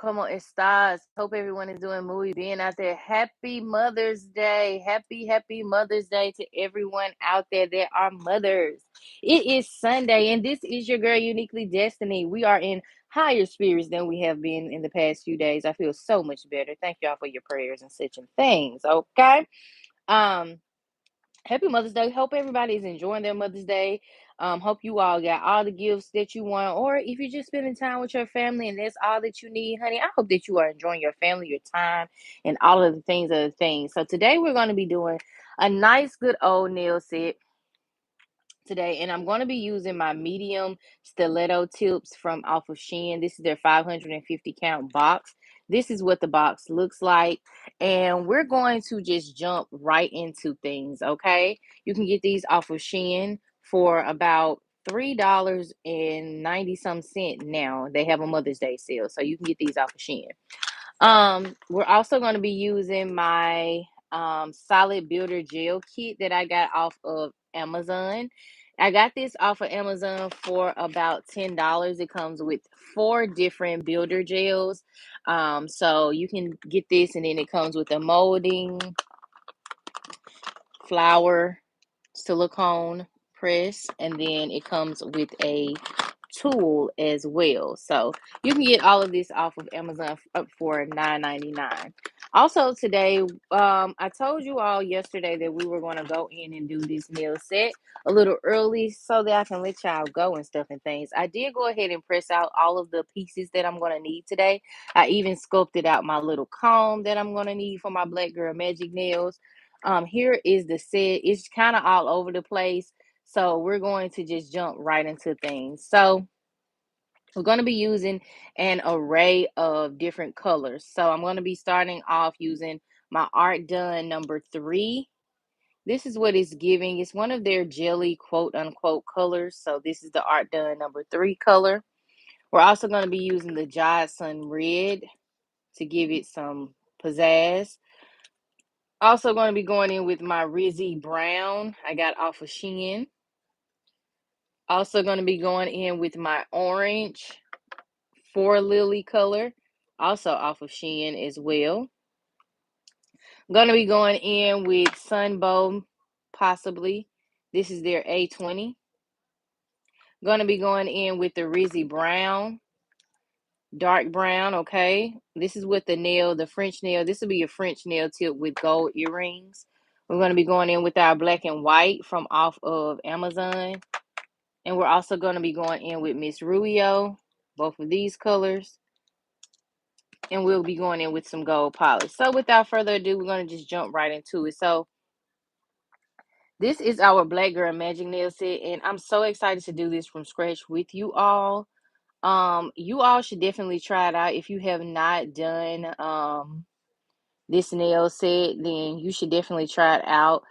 Como estas? Hope everyone is doing muy bien out there. Happy Mother's Day. Happy Mother's Day to everyone out there that are mothers. It is Sunday, and this is your girl, Uniquely Destiny. We are in higher spirits than we have been in the past few days. I feel so much better. Thank y'all for your prayers and such and things. Okay. Um, Happy Mother's Day. Hope everybody is enjoying their Mother's Day. Hope you all got all the gifts that you want. Or if you're just spending time with your family and that's all that you need, honey, I hope that you are enjoying your family, your time, and all of the things. So today we're going to be doing a nice, good old nail set today, and I'm going to be using my medium stiletto tips from off of Shein. This is their 550 count box. This is what the box looks like, and we're going to just jump right into things. Okay, you can get these off of Shein for about $3 and 90 some cent. Now they have a Mother's Day sale, so you can get these off of Shein. We're also going to be using my solid builder gel kit that I got off of Amazon. I got this off of Amazon for about $10. It comes with 4 different builder gels. So you can get this, and then it comes with a molding, flour, silicone press, and then it comes with a tool as well. So you can get all of this off of Amazon up for $9.99. Also today, I told you all yesterday that we were going to go in and do this nail set a little early so that I can let y'all go and stuff and things. I did go ahead and press out all of the pieces that I'm going to need today. I even sculpted out my little comb that I'm going to need for my Black Girl Magic nails. Here is the set. It's kind of all over the place. So we're going to just jump right into things. So we're going to be using an array of different colors. So I'm going to be starting off using my Art Done number 3. This is what it's giving. It's one of their jelly quote unquote colors. So this is the Art Done number 3 color. We're also going to be using the Johnson Red to give it some pizzazz. Also going to be going in with my Rizzy Brown I got off of Shein. Also going to be going in with my orange 4 Lily color, also off of Shein as well. I'm going to be going in with Sunbow, possibly. This is their A20. Going to be going in with the Rizzy Brown, dark brown, okay? This is with the nail, the French nail. This will be a French nail tip with gold earrings. We're going to be going in with our black and white from off of Amazon. And we're also going to be going in with Miss Ruio, both of these colors. And we'll be going in with some gold polish. So without further ado, we're going to just jump right into it. So this is our Black Girl Magic Nail set, and I'm so excited to do this from scratch with you all. You all should definitely try it out. If you have not done this nail set, then you should definitely try it out.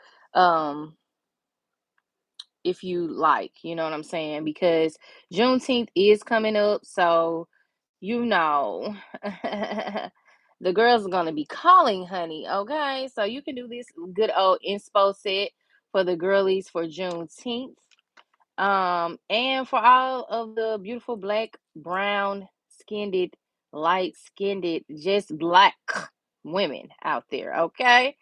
If you like, you know what I'm saying? Because Juneteenth is coming up, so you know the girls are gonna be calling, honey. Okay, so you can do this good old inspo set for the girlies for Juneteenth. And for all of the beautiful black, brown skinned, light skinned, just black women out there, okay?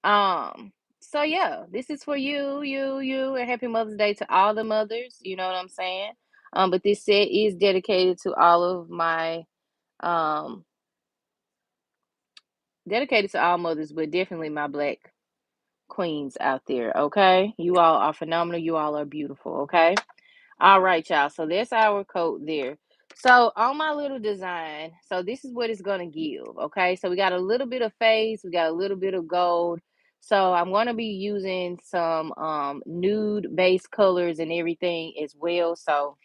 Um, so yeah, this is for you, and happy Mother's Day to all the mothers, you know what I'm saying? But this set is dedicated to all of my um dedicated to all mothers, but definitely my black queens out there, okay? You all are phenomenal, you all are beautiful, okay? All right, y'all. So that's our coat there. So on my little design, so this is what it's gonna give. Okay, so we got a little bit of face, we got a little bit of gold. So I'm gonna be using some nude base colors and everything as well. So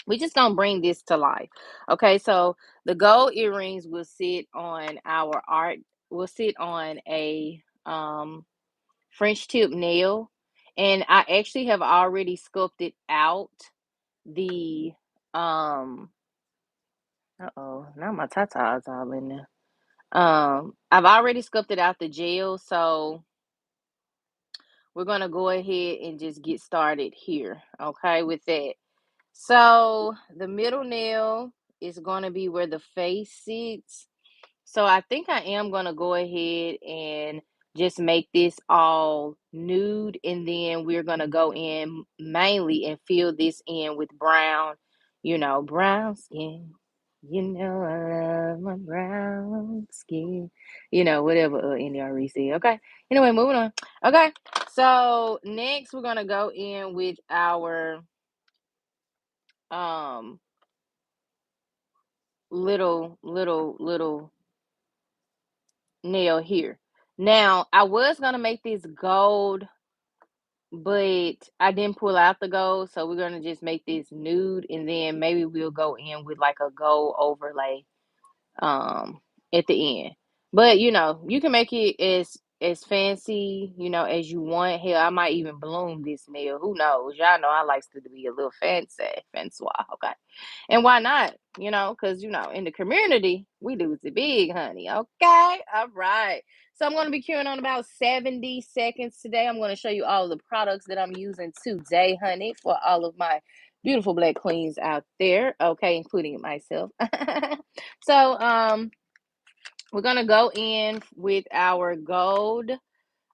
we just gonna bring this to life. Okay, so the gold earrings will sit on our art, will sit on a French tip nail. And I actually have already sculpted out the uh-oh, now my tatas all in there. I've already sculpted out the gel, so we're gonna go ahead and just get started here, okay, with that. So the middle nail is going to be where the face sits. So I think I am going to go ahead and just make this all nude, and then we're going to go in mainly and fill this in with brown, brown skin. I love my brown skin. Whatever NDRE said. Okay. Anyway, moving on. Okay. So next we're going to go in with our um little nail here. Now, I was gonna make this gold, but I didn't pull out the gold, so we're gonna just make this nude, and then maybe we'll go in with like a gold overlay um at the end. But you can make it as fancy, as you want. Hell, I might even bloom this nail. Who knows? Y'all know I likes to be a little fancy, okay? And why not? Because in the community, we do it big, honey. Okay, all right. So I'm going to be queuing on about 70 seconds today. I'm going to show you all the products that I'm using today, honey, for all of my beautiful black queens out there. Okay, including myself. So we're gonna go in with our gold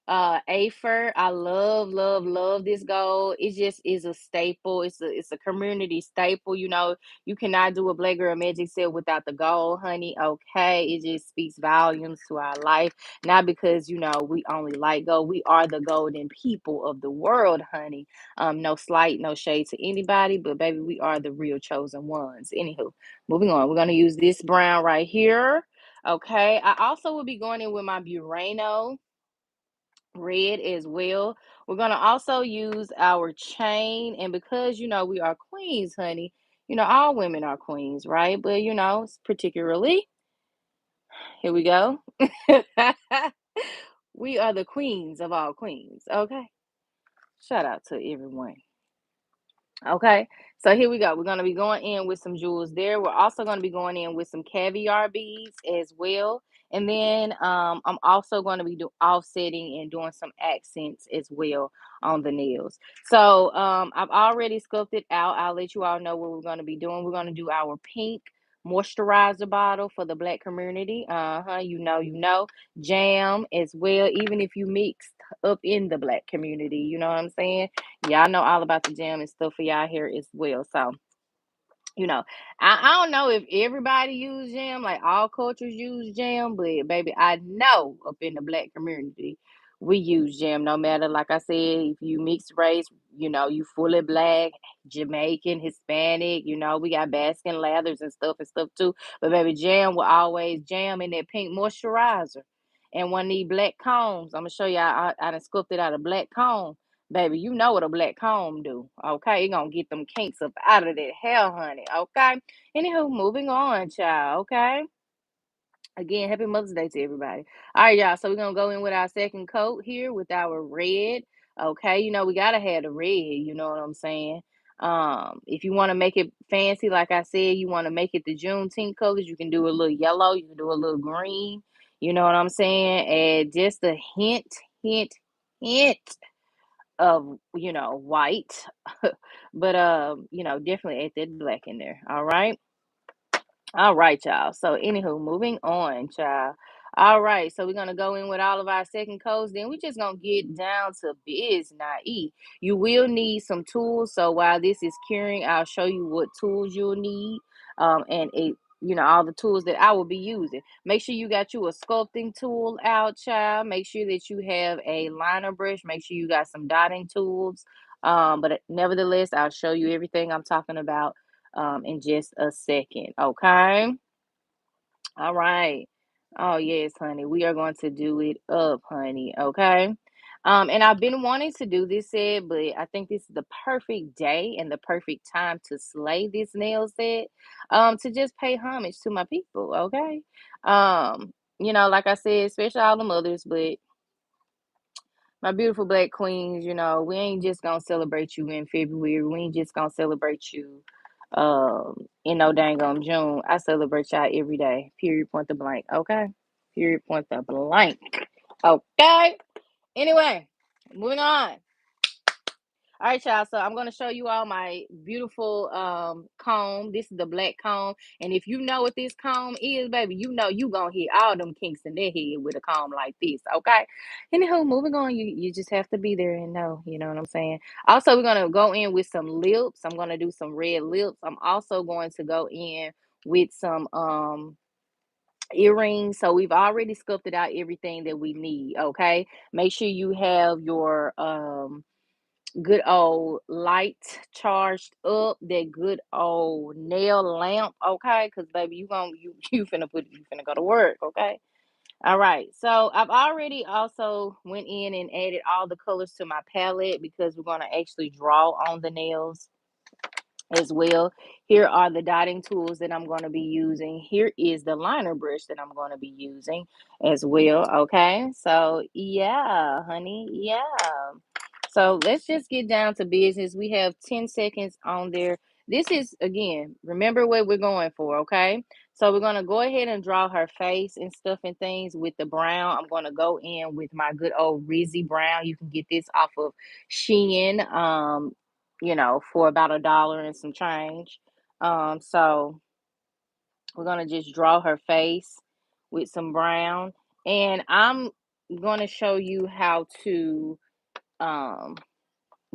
Afer. I love this gold. It just is a staple. It's a community staple. You cannot do a Black Girl Magic set without the gold, honey. Okay, it just speaks volumes to our life. Not because we only like gold. We are the golden people of the world, honey. No slight, no shade to anybody, but baby, we are the real chosen ones. Anywho, moving on. We're gonna use this brown right here. Okay, I also will be going in with my Burano red as well. We're going to also use our chain, and because we are queens, honey, all women are queens, right? But particularly, here we go. We are the queens of all queens, okay? Shout out to everyone. Okay, so here we go. We're going to be going in with some jewels there. We're also going to be going in with some caviar beads as well. And then I'm also going to be offsetting and doing some accents as well on the nails. So I've already sculpted out. I'll let you all know what we're going to be doing. We're going to do our pink moisturizer bottle for the black community. Jam as well, even if you mixed up in the black community, you know what I'm saying? Y'all know all about the jam and stuff for y'all here as well. So, you know, I don't know if everybody use jam, like all cultures use jam, but baby, I know up in the black community, we use jam no matter, like I said, if you mixed race, you fully black, Jamaican, Hispanic, we got Baskin Lathers and stuff too. But baby, jam will always jam in that pink moisturizer. And one of these black combs, I'm gonna show you. I done sculpted out a black comb. Baby, you know what a black comb do. Okay, it gonna get them kinks up out of that hair, honey. Okay. Anywho, moving on, child. Okay. Again, happy Mother's Day to everybody. All right, y'all. So we're gonna go in with our second coat here with our red. Okay, we gotta have the red, you know what I'm saying? If you want to make it fancy, like I said, you want to make it the Juneteenth colors, you can do a little yellow, you can do a little green, you know what I'm saying? And just a hint of white, but definitely add that black in there. All right, y'all. So anywho, moving on, child. All right, so we're gonna go in with all of our second coats. Then we just gonna get down to biz, not e. You will need some tools. So while this is curing, I'll show you what tools you'll need. And all the tools that I will be using. Make sure you got you a sculpting tool out, child. Make sure that you have a liner brush. Make sure you got some dotting tools. But nevertheless, I'll show you everything I'm talking about in just a second. Okay. All right. Oh, yes, honey. We are going to do it up, honey. Okay. And I've been wanting to do this set, but I think this is the perfect day and the perfect time to slay this nail set. To just pay homage to my people. Okay. Like I said, especially all the mothers, but my beautiful black queens, we ain't just gonna celebrate you in February. We ain't just gonna celebrate you in no dang on June. I celebrate y'all every day. Period point the blank. Okay. Period point the blank. Okay. Anyway, moving on. All right, y'all. So I'm gonna show you all my beautiful comb. This is the black comb, and if you know what this comb is, baby, you know you gonna hit all them kinks in their head with a comb like this. Okay. Anywho, moving on. You just have to be there and know. You know what I'm saying. Also, we're gonna go in with some lips. I'm gonna do some red lips. I'm also going to go in with some earrings. So we've already sculpted out everything that we need. Okay. Make sure you have your good old light charged up, that good old nail lamp, okay? Because baby, you finna go to work, okay? All right. So I've already also went in and added all the colors to my palette because we're gonna actually draw on the nails as well. Here are the dotting tools that I'm going to be using. Here is the liner brush that I'm going to be using as well. Okay, so yeah, honey, yeah. So let's just get down to business. We have 10 seconds on there. This is, again, remember what we're going for, okay? So we're going to go ahead and draw her face and stuff and things with the brown. I'm going to go in with my good old Rizzy brown. You can get this off of Shein. For about $1 and some change. So we're gonna just draw her face with some brown, and I'm gonna show you how to um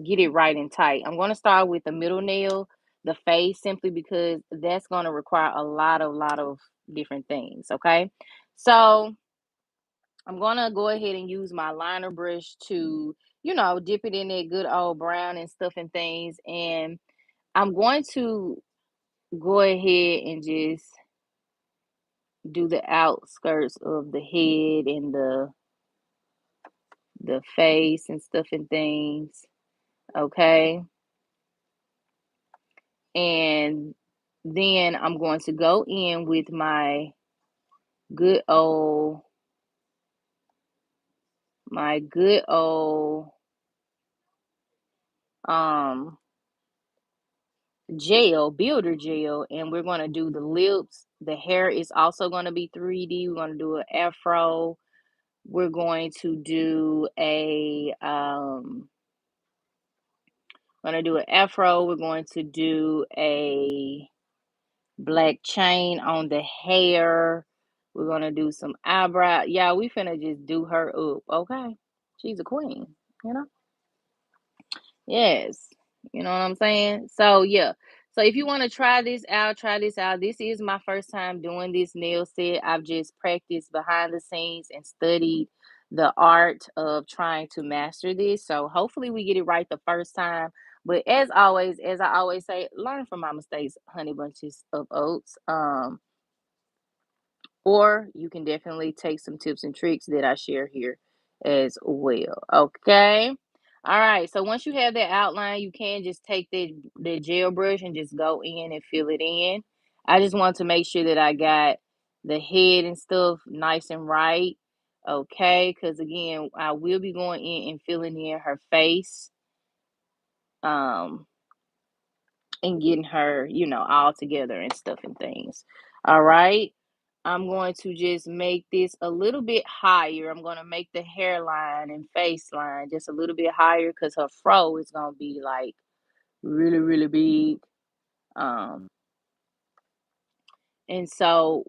get it right and tight. I'm gonna start with the middle nail, the face, simply because that's gonna require a lot of different things. Okay, so I'm gonna go ahead and use my liner brush to, dip it in that good old brown and stuff and things, and I'm going to go ahead and just do the outskirts of the head and the face and stuff and things. Okay. And then I'm going to go in with good old my good old um gel, builder gel, and we're going to do the lips. The hair is also going to be 3D. We're going to do an afro. We're going to do an afro. We're going to do a black chain on the hair. We're gonna do some eyebrow. Yeah, we finna just do her up. Okay. She's a queen, you know? Yes. You know what I'm saying? So yeah. So if you want to try this out, try this out. This is my first time doing this nail set. I've just practiced behind the scenes and studied the art of trying to master this. So hopefully we get it right the first time. But as always, as I always say, learn from my mistakes, honey bunches of oats. Or you can definitely take some tips and tricks that I share here as well. Okay. All right. So once you have that outline, you can just take the gel brush and just go in and fill it in. I just want to make sure that I got the head and stuff nice and right. Okay. Because again, I will be going in and filling in her face. Um, and getting her, all together and stuff and things. All right. I'm going to just make this a little bit higher. I'm going to make the hairline and face line just a little bit higher because her fro is going to be like really, really big. Um, and so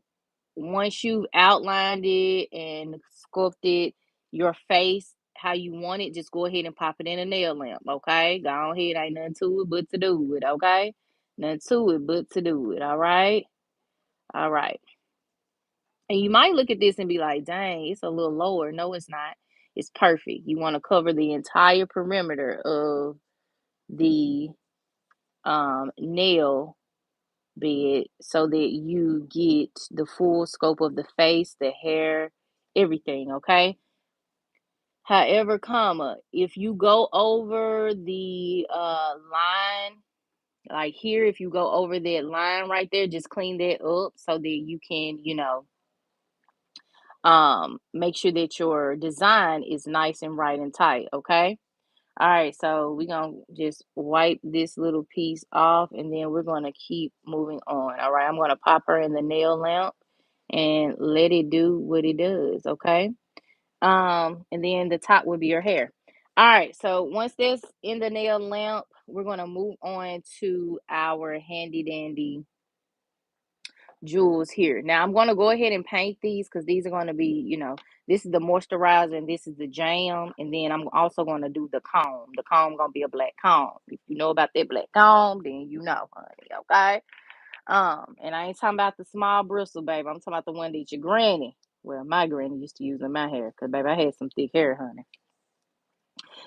once you've outlined it and sculpted your face how you want it, just go ahead and pop it in a nail lamp. Okay. Go ahead. Ain't nothing to it but to do it. Okay. Nothing to it but to do it. All right. All right. And you might look at this and be like, dang, it's a little lower. No, it's not. It's perfect. You want to cover the entire perimeter of the nail bed so that you get the full scope of the face, the hair, everything, okay? However, if you go over the line, like here, if you go over that line right there, just clean that up so that you can, make sure that your design is nice and right and tight. Okay. All right, so we're gonna just wipe this little piece off and then we're gonna keep moving on. All right, I'm gonna pop her in the nail lamp and let it do what it does. Okay. And then the top would be your hair. All right, so once that's in the nail lamp, we're going to move on to our handy dandy jewels here. Now I'm going to go ahead and paint these because these are going to be, this is the moisturizer and this is the jam. And then I'm also going to do the comb. The comb going to be a black comb. If you know about that black comb, then you know, honey, okay? And I ain't talking about the small bristle, baby. I'm talking about the one that your granny, well, my granny used to use in my hair because, baby, I had some thick hair, honey.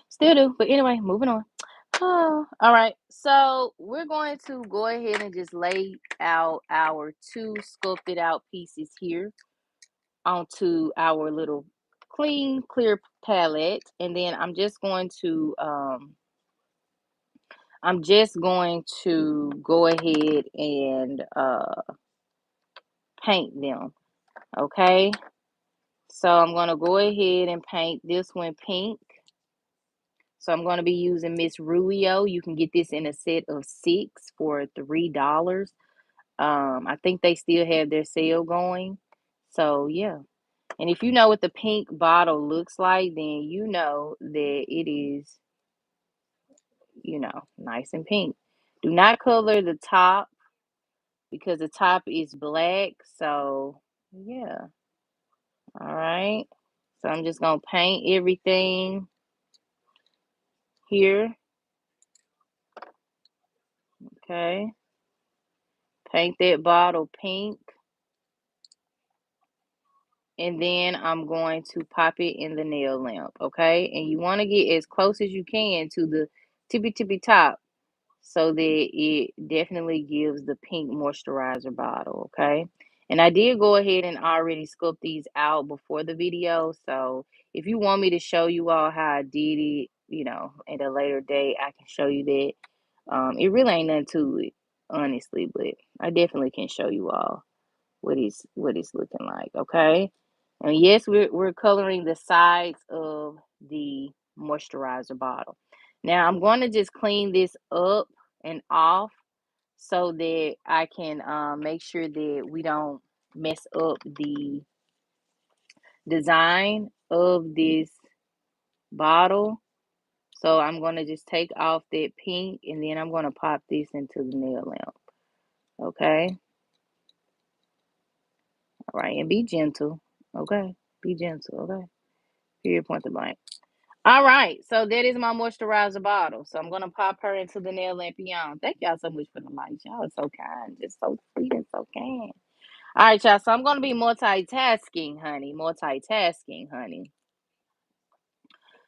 Still do. But anyway, moving on. Oh, all right. So we're going to go ahead and just lay out our two sculpted out pieces here onto our little clean, clear palette. And then I'm just going to go ahead and paint them. Okay. So I'm going to go ahead and paint this one pink. So I'm going to be using Miss Rulio. You can get this in a set of 6 for $3. I think they still have their sale going. So yeah. And if you know what the pink bottle looks like, then you know that it is, nice and pink. Do not color the top because the top is black. So yeah. All right. So I'm just going to paint everything here. Okay. Paint that bottle pink. And then I'm going to pop it in the nail lamp, okay? And you want to get as close as you can to the tippy top so that it definitely gives the pink moisturizer bottle, okay? And I did go ahead and already sculpt these out before the video, so if you want me to show you all how I did it, at a later date, I can show you that. It really ain't nothing to it, honestly, but I definitely can show you all what it's looking like, okay? And yes, we're coloring the sides of the moisturizer bottle. Now I'm going to just clean this up and off so that I can make sure that we don't mess up the design of this bottle. So I'm going to just take off that pink and then I'm going to pop this into the nail lamp. Okay. All right. And be gentle. Okay. Be gentle. Okay. Period, point to blank. All right, so that is my moisturizer bottle. So I'm gonna pop her into the nail lampion. Thank y'all so much for the lights. Y'all are so kind, just so sweet and so kind. All right, y'all. So I'm gonna be multitasking, honey. Multitasking, honey.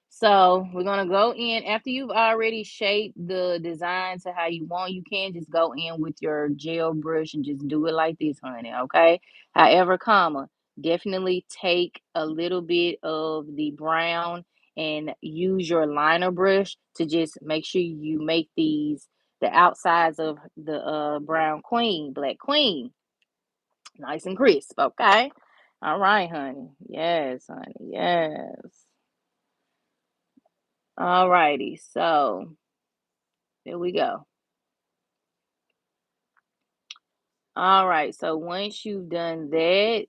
So we're gonna go in after you've already shaped the design to how you want. You can just go in with your gel brush and just do it like this, honey. Okay. However, definitely take a little bit of the brown and use your liner brush to just make sure you make the outsides of the black queen, nice and crisp. Okay. All right, honey. Yes, honey. Yes. All righty. So there we go. All right. So once you've done that,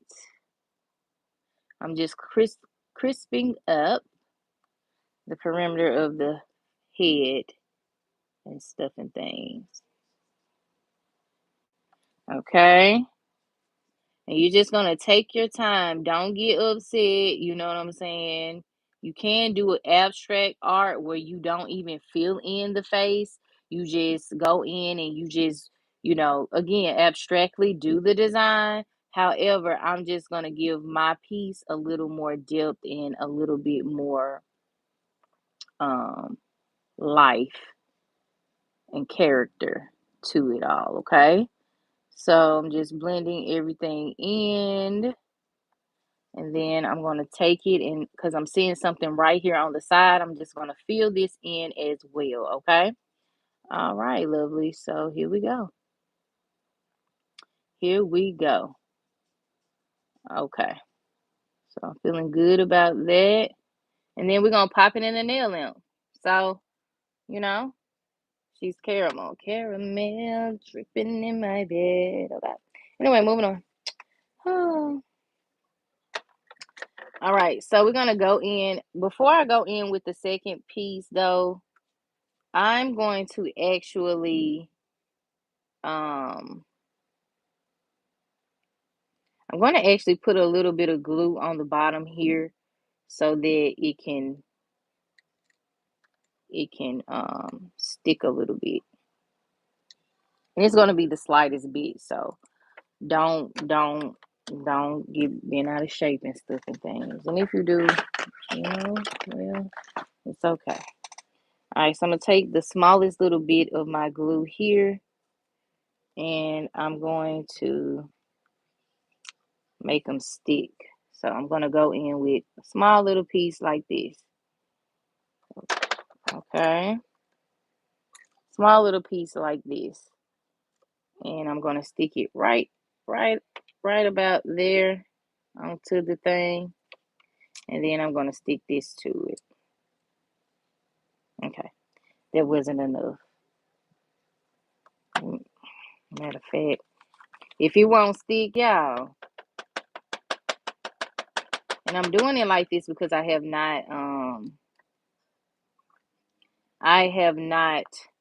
I'm just crisping up the perimeter of the head and stuff and things. Okay. And you're just going to take your time. Don't get upset. You know what I'm saying? You can do an abstract art where you don't even fill in the face. You just go in and you just, again, abstractly do the design. However, I'm just going to give my piece a little more depth and a little bit more um, life and character to it all. Okay. So I'm just blending everything in. And then I'm going to take it and because I'm seeing something right here on the side, I'm just going to fill this in as well. Okay. All right, lovely. So here we go. Here we go. Okay. So I'm feeling good about that. And then we're going to pop it in the nail lamp. So, you know, she's caramel. Caramel dripping in my bed. Okay. Anyway, moving on. Oh. All right, so we're gonna go in. Before I go in with the second piece, though, I'm going to actually, um, I'm going to actually put a little bit of glue on the bottom here so that it can stick a little bit. And it's going to be the slightest bit, so don't don't get bent out of shape and stuff and things. And if you do, well, it's okay. All right, so I'm gonna take the smallest little bit of my glue here, and I'm going to make them stick. So I'm gonna go in with a small little piece like this. Okay, small little piece like this, and I'm gonna stick it right, right about there onto the thing, and then I'm gonna stick this to it. Okay, that wasn't enough. Matter of fact, if it won't stick, y'all, and I'm doing it like this because I have not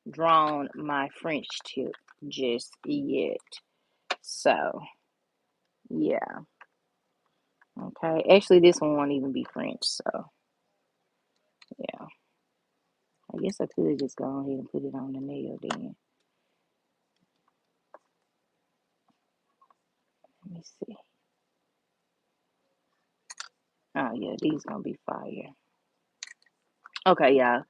drawn my French tip just yet. So yeah. Okay. Actually, this one won't even be French. So yeah. I guess I could just go ahead and put it on the nail then. Let me see. Oh yeah, these gonna be fire. Okay, y'all.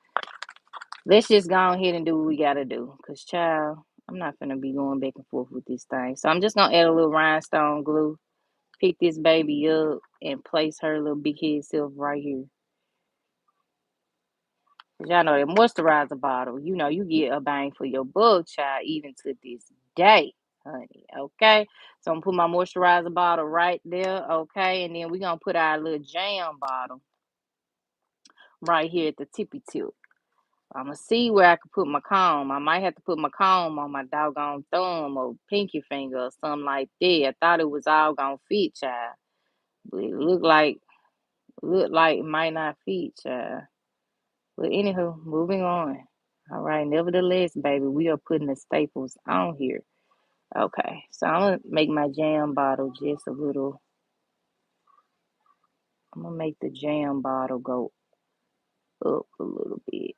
Let's just go ahead and do what we gotta do. Cause child, I'm not gonna be going back and forth with this thing. So I'm just gonna add a little rhinestone glue, pick this baby up, and place her little big head self right here. Cause y'all know that moisturizer bottle, you get a bang for your buck, child, even to this day, honey. Okay. So I'm gonna put my moisturizer bottle right there, okay, and then we're gonna put our little jam bottle right here at the tippy tip. I'm gonna see where I can put my comb. I might have to put my comb on my doggone thumb or pinky finger or something like that. I thought it was all gonna fit, child, but it look like it might not fit, child. But anywho, moving on. All right, nevertheless, baby, we are putting the staples on here. Okay, so I'm gonna make my jam bottle just a little. I'm gonna make the jam bottle go up a little bit.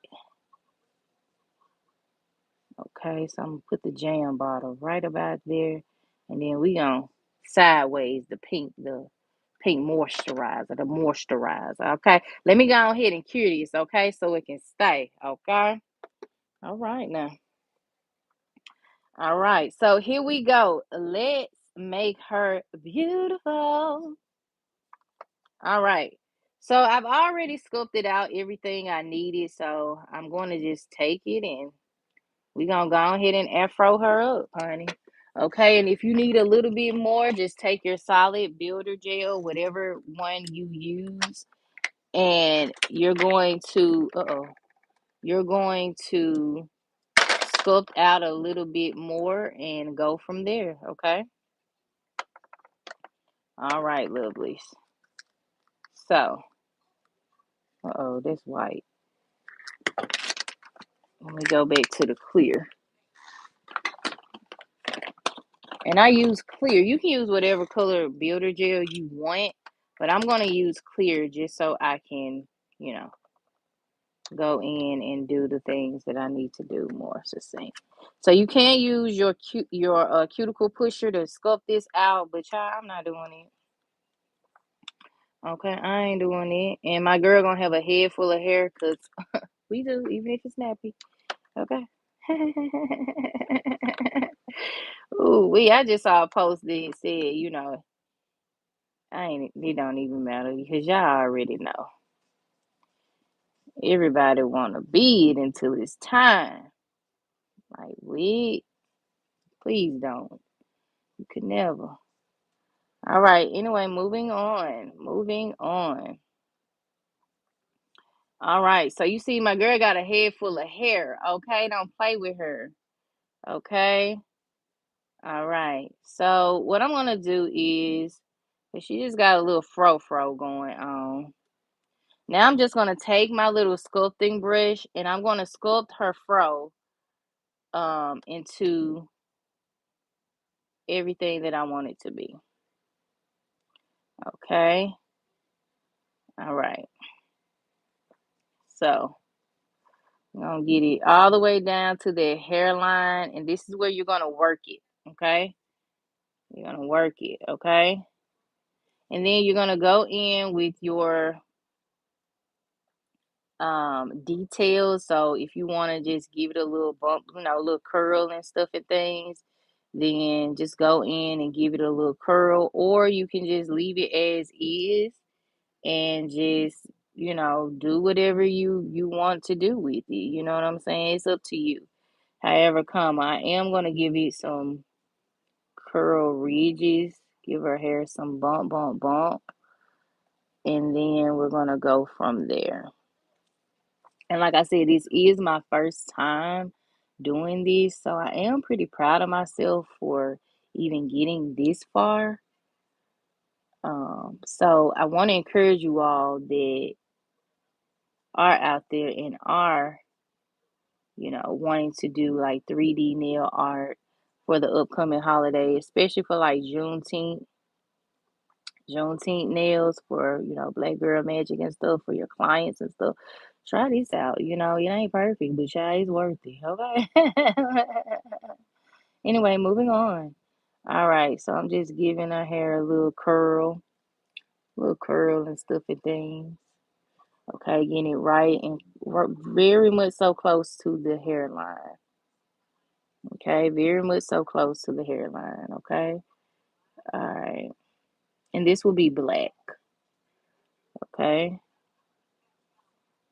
Okay, so I'm gonna put the jam bottle right about there, and then we gonna sideways the pink moisturizer. Okay, let me go ahead and cure this. Okay, so it can stay. Okay, all right now. All right, so here we go. Let's make her beautiful. All right. So I've already sculpted out everything I needed, so I'm going to just take it and we're going to go ahead and afro her up, honey. Okay, and if you need a little bit more, just take your solid builder gel, whatever one you use, and you're going to sculpt out a little bit more and go from there, okay? All right, lovelies. So, that's white. Let me go back to the clear. And I use clear. You can use whatever color builder gel you want, but I'm going to use clear just so I can, you know, go in and do the things that I need to do more succinct. So you can use your cuticle pusher to sculpt this out, but child, I'm not doing it. Okay, I ain't doing it. And my girl gonna have a head full of hair because we do, even if it's nappy. Okay. Ooh, I just saw a post that said, it don't even matter because y'all already know. Everybody wanna be it until it's time. Like, please don't. You could never. All right, anyway, moving on. Moving on. All right, so you see my girl got a head full of hair, okay? Don't play with her. Okay? All right. So what I'm gonna do is But she just got a little fro going on. Now I'm just gonna take my little sculpting brush and I'm gonna sculpt her fro into everything that I want it to be. Okay. All right. So I'm gonna get it all the way down to the hairline, and this is where you're gonna work it. Okay. You're gonna work it. Okay. And then you're gonna go in with your details. So if you want to just give it a little bump, a little curl and stuff and things, then just go in and give it a little curl, or you can just leave it as is and just do whatever you want to do with it. You know what I'm saying? It's up to you. However come, I am going to give it some curl ridges, give her hair some bump bump bump, and then we're going to go from there. And like I said, this is my first time doing this, so I am pretty proud of myself for even getting this far. So I want to encourage you all that are out there and are, wanting to do like 3D nail art for the upcoming holiday, especially for like Juneteenth nails for, Black Girl Magic and stuff for your clients and stuff. Try this out. It ain't perfect, but y'all, it's worth it. Okay. Anyway, moving on. All right, so I'm just giving her hair a little curl and stuff and things. Okay, getting it right and very much so close to the hairline. Okay, very much so close to the hairline. Okay, all right, and this will be black. Okay,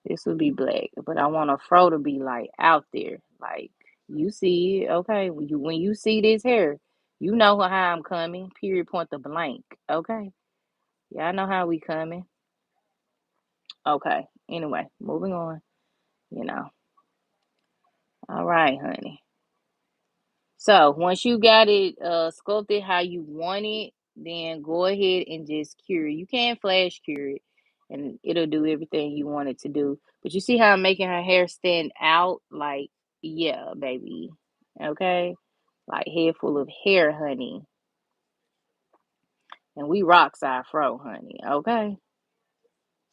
this will be black, but I want a fro to be like out there, like you see it. Okay, when you see this hair, you know how I'm coming. Period. Point the blank. Okay, y'all know how we coming. Okay. Anyway, moving on. You know. All right, honey. So once you got it sculpted how you want it, then go ahead and just cure it. You can flash cure it and it'll do everything you want it to do. But you see how I'm making her hair stand out? Like, yeah, baby. Okay? Like head full of hair, honey. And we rock side fro, honey. Okay?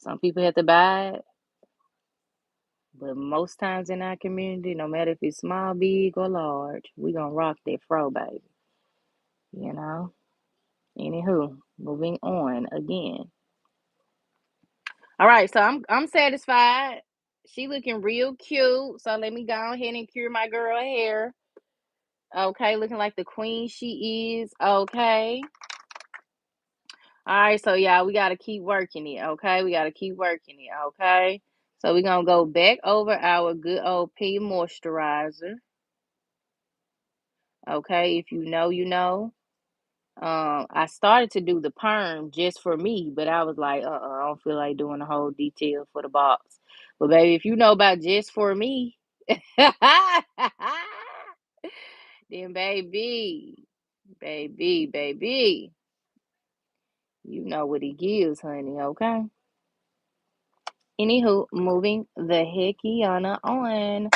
Some people have to buy it, but most times in our community, no matter if it's small, big, or large, we gonna rock that fro, baby. You know? Anywho, moving on again. All right, so I'm satisfied. She looking real cute. So let me go ahead and cure my girl hair. Okay, looking like the queen she is. Okay. All right, so y'all, we gotta keep working it. Okay, we gotta keep working it. Okay. So we're gonna go back over our good old P moisturizer. Okay, if you know, you know. I started to do the perm just for me, but I was like, I don't feel like doing the whole detail for the box. But baby, if you know about just for me, then baby, you know what it gives, honey. Okay. Anywho, moving the heckiana on.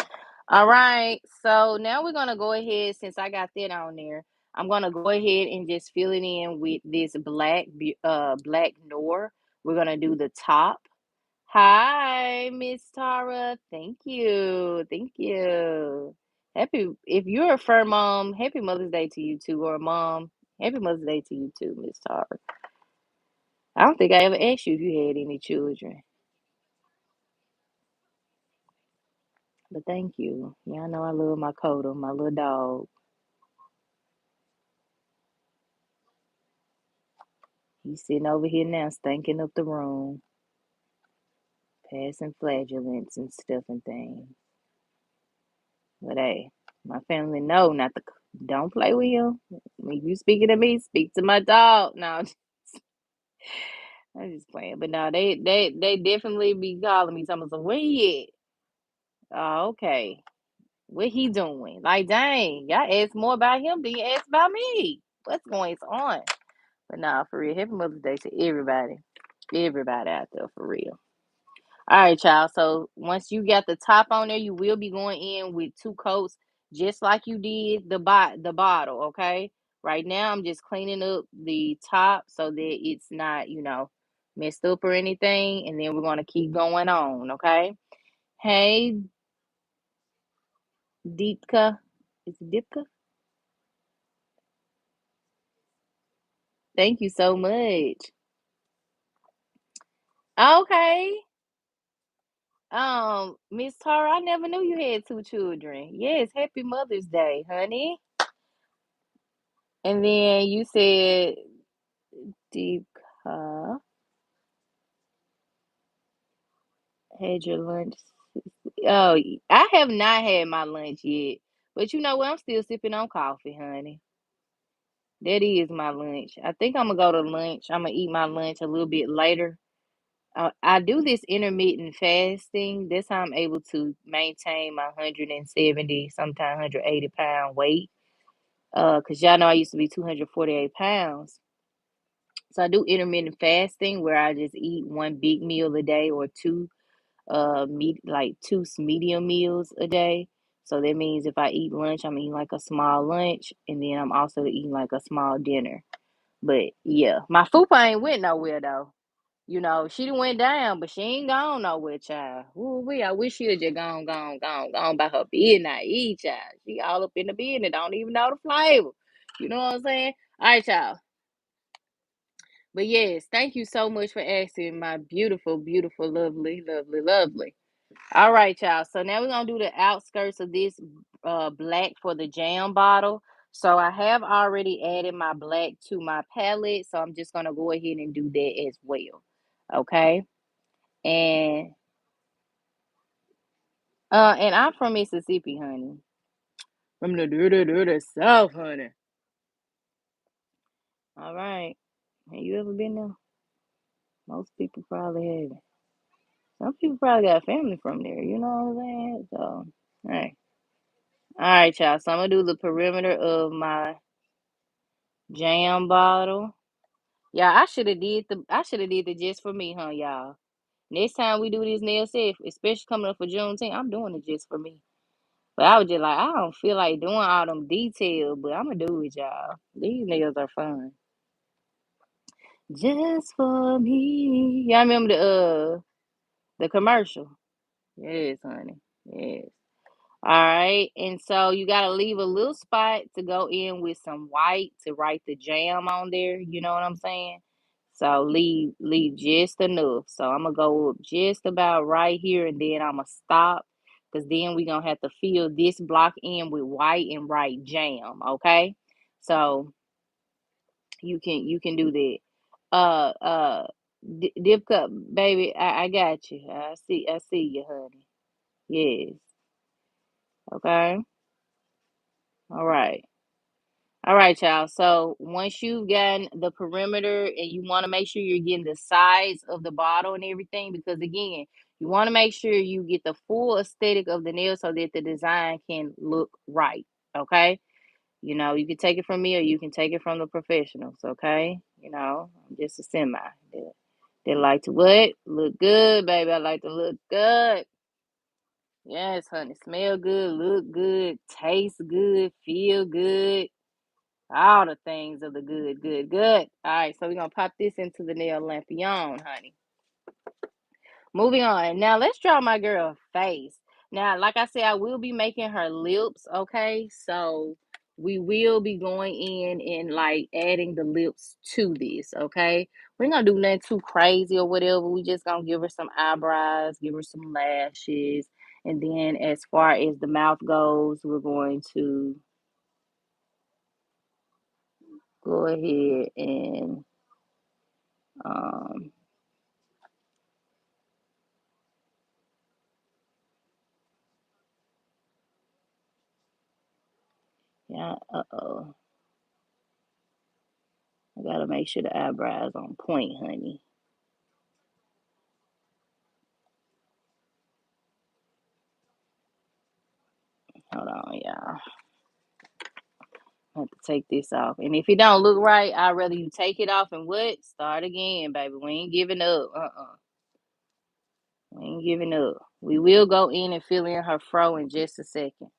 All right, so now we're gonna go ahead since I got that on there. I'm gonna go ahead and just fill it in with this black Noir. We're gonna do the top. Hi, Miss Tara. Thank you. Happy if you're a fur mom, happy Mother's Day to you too, or a mom, happy Mother's Day to you too, Miss Tara. I don't think I ever asked you if you had any children, but thank you. Yeah, I know I love my Coda, my little dog. He's sitting over here now, stinking up the room, passing flatulence and stuff and things. But hey, my family know not to. Don't play with him. When you speaking to me, speak to my dog. No, I'm just playing. But no, they definitely be calling me. Talking about where he at? Oh, okay. What he doing? Like, dang, y'all ask more about him than you ask about me. What's going on? But nah, for real. Happy Mother's Day to everybody. Everybody out there for real. All right, y'all. So once you got the top on there, you will be going in with 2 coats, just like you did the bottle. Okay. Right now, I'm just cleaning up the top so that it's not, messed up or anything, and then we're gonna keep going on. Okay. Hey, Deepka, is it Deepka? Thank you so much. Okay. Miss Tara, I never knew you had 2 children. Yes, happy Mother's Day, honey. And then you said Deepka had your lunch. Oh, I have not had my lunch yet. But you know what? I'm still sipping on coffee, honey. That is my lunch. I think I'm gonna go to lunch. I'm gonna eat my lunch a little bit later. I do this intermittent fasting. That's how I'm able to maintain my 170, sometimes 180 pound weight. Cause y'all know I used to be 248 pounds. So I do intermittent fasting where I just eat one big meal a day or two like two medium meals a day. So that means if I eat lunch, I'm eating like a small lunch, and then I'm also eating like a small dinner. But yeah, my fupa ain't went nowhere though. She done went down, but she ain't gone nowhere, child. Ooh, I wish she'd just gone by her business. I eat, child. She all up in the business, don't even know the flavor. You know what I'm saying? All right, child. But yes, thank you so much for asking, my beautiful, beautiful, lovely, lovely, lovely. All right, y'all. So now we're gonna do the outskirts of this black for the jam bottle. So I have already added my black to my palette, so I'm just gonna go ahead and do that as well. Okay. And and I'm from Mississippi, honey. From the dirty South, honey. All right. Have you ever been there? Most people probably haven't. Some people probably got family from there, you know what I'm saying? So, hey. All right, y'all. So I'm gonna do the perimeter of my jam bottle. Yeah, I should have did the just for me, huh, y'all. Next time we do this nail set, especially coming up for Juneteenth, I'm doing it just for me. But I was just like, I don't feel like doing all them details, but I'm gonna do it, y'all. These nails are fun. Just for me. Y'all remember the commercial? Yes, honey. Yes. All right. And so you got to leave a little spot to go in with some white to write the jam on there. You know what I'm saying? So leave just enough. So I'm gonna go up just about right here, and then I'm gonna stop because then we're gonna have to fill this block in with white and write jam. Okay. So you can do that. Dip cup, baby. I got you. I see you, honey. Yes. Okay. All right. All right, y'all. So once you've gotten the perimeter and you want to make sure you're getting the size of the bottle and everything, because again, you want to make sure you get the full aesthetic of the nail so that the design can look right. Okay. You can take it from me or you can take it from the professionals. Okay. I'm just a semi. They like to what? Look good, baby. I like to look good. Yes, honey. Smell good, look good, taste good, feel good. All the things of the good, good, good. All right, so we're gonna pop this into the nail lampion, honey. Moving on. Now let's draw my girl face. Now, like I said, I will be making her lips, okay? So we will be going in and like adding the lips to this, okay? We're gonna do nothing too crazy or whatever. We just gonna give her some eyebrows, give her some lashes, and then as far as the mouth goes, we're going to go ahead and um yeah, uh-oh. I gotta make sure the eyebrows on point, honey. Hold on, y'all. I have to take this off. And if it don't look right, I'd rather you take it off and what? Start again, baby. We ain't giving up. We ain't giving up. We will go in and fill in her fro in just a second.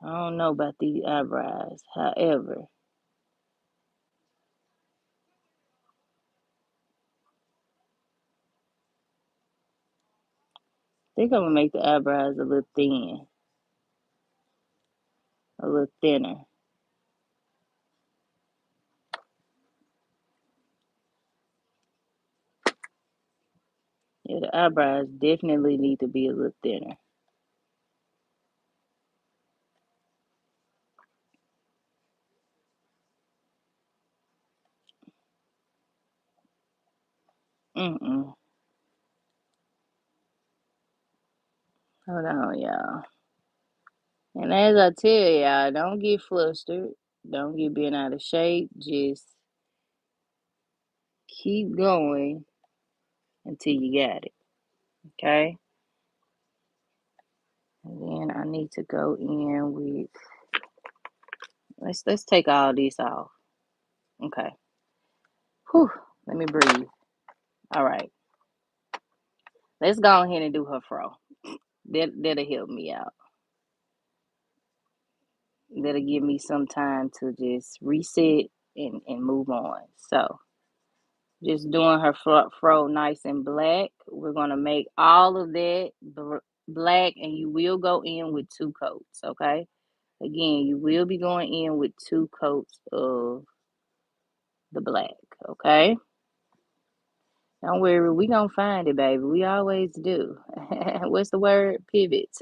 I don't know about these eyebrows. However, I think I'm gonna make the eyebrows a little thin, a little thinner. Yeah, the eyebrows definitely need to be a little thinner. Mm-mm. Hold on, y'all. And as I tell y'all, don't get flustered. Don't get bent out of shape. Just keep going until you got it. Okay? And then I need to go in with let's take all this off. Okay. Whew. Let me breathe. All right. Let's go ahead and do her fro. That'll help me out. That'll give me some time to just reset and move on. So just doing her fro nice and black. We're gonna make all of that black, and you will go in with 2 coats. Okay. Again, you will be going in with 2 coats of the black. Okay. Don't worry, we gonna find it, baby. We always do. What's the word? Pivot.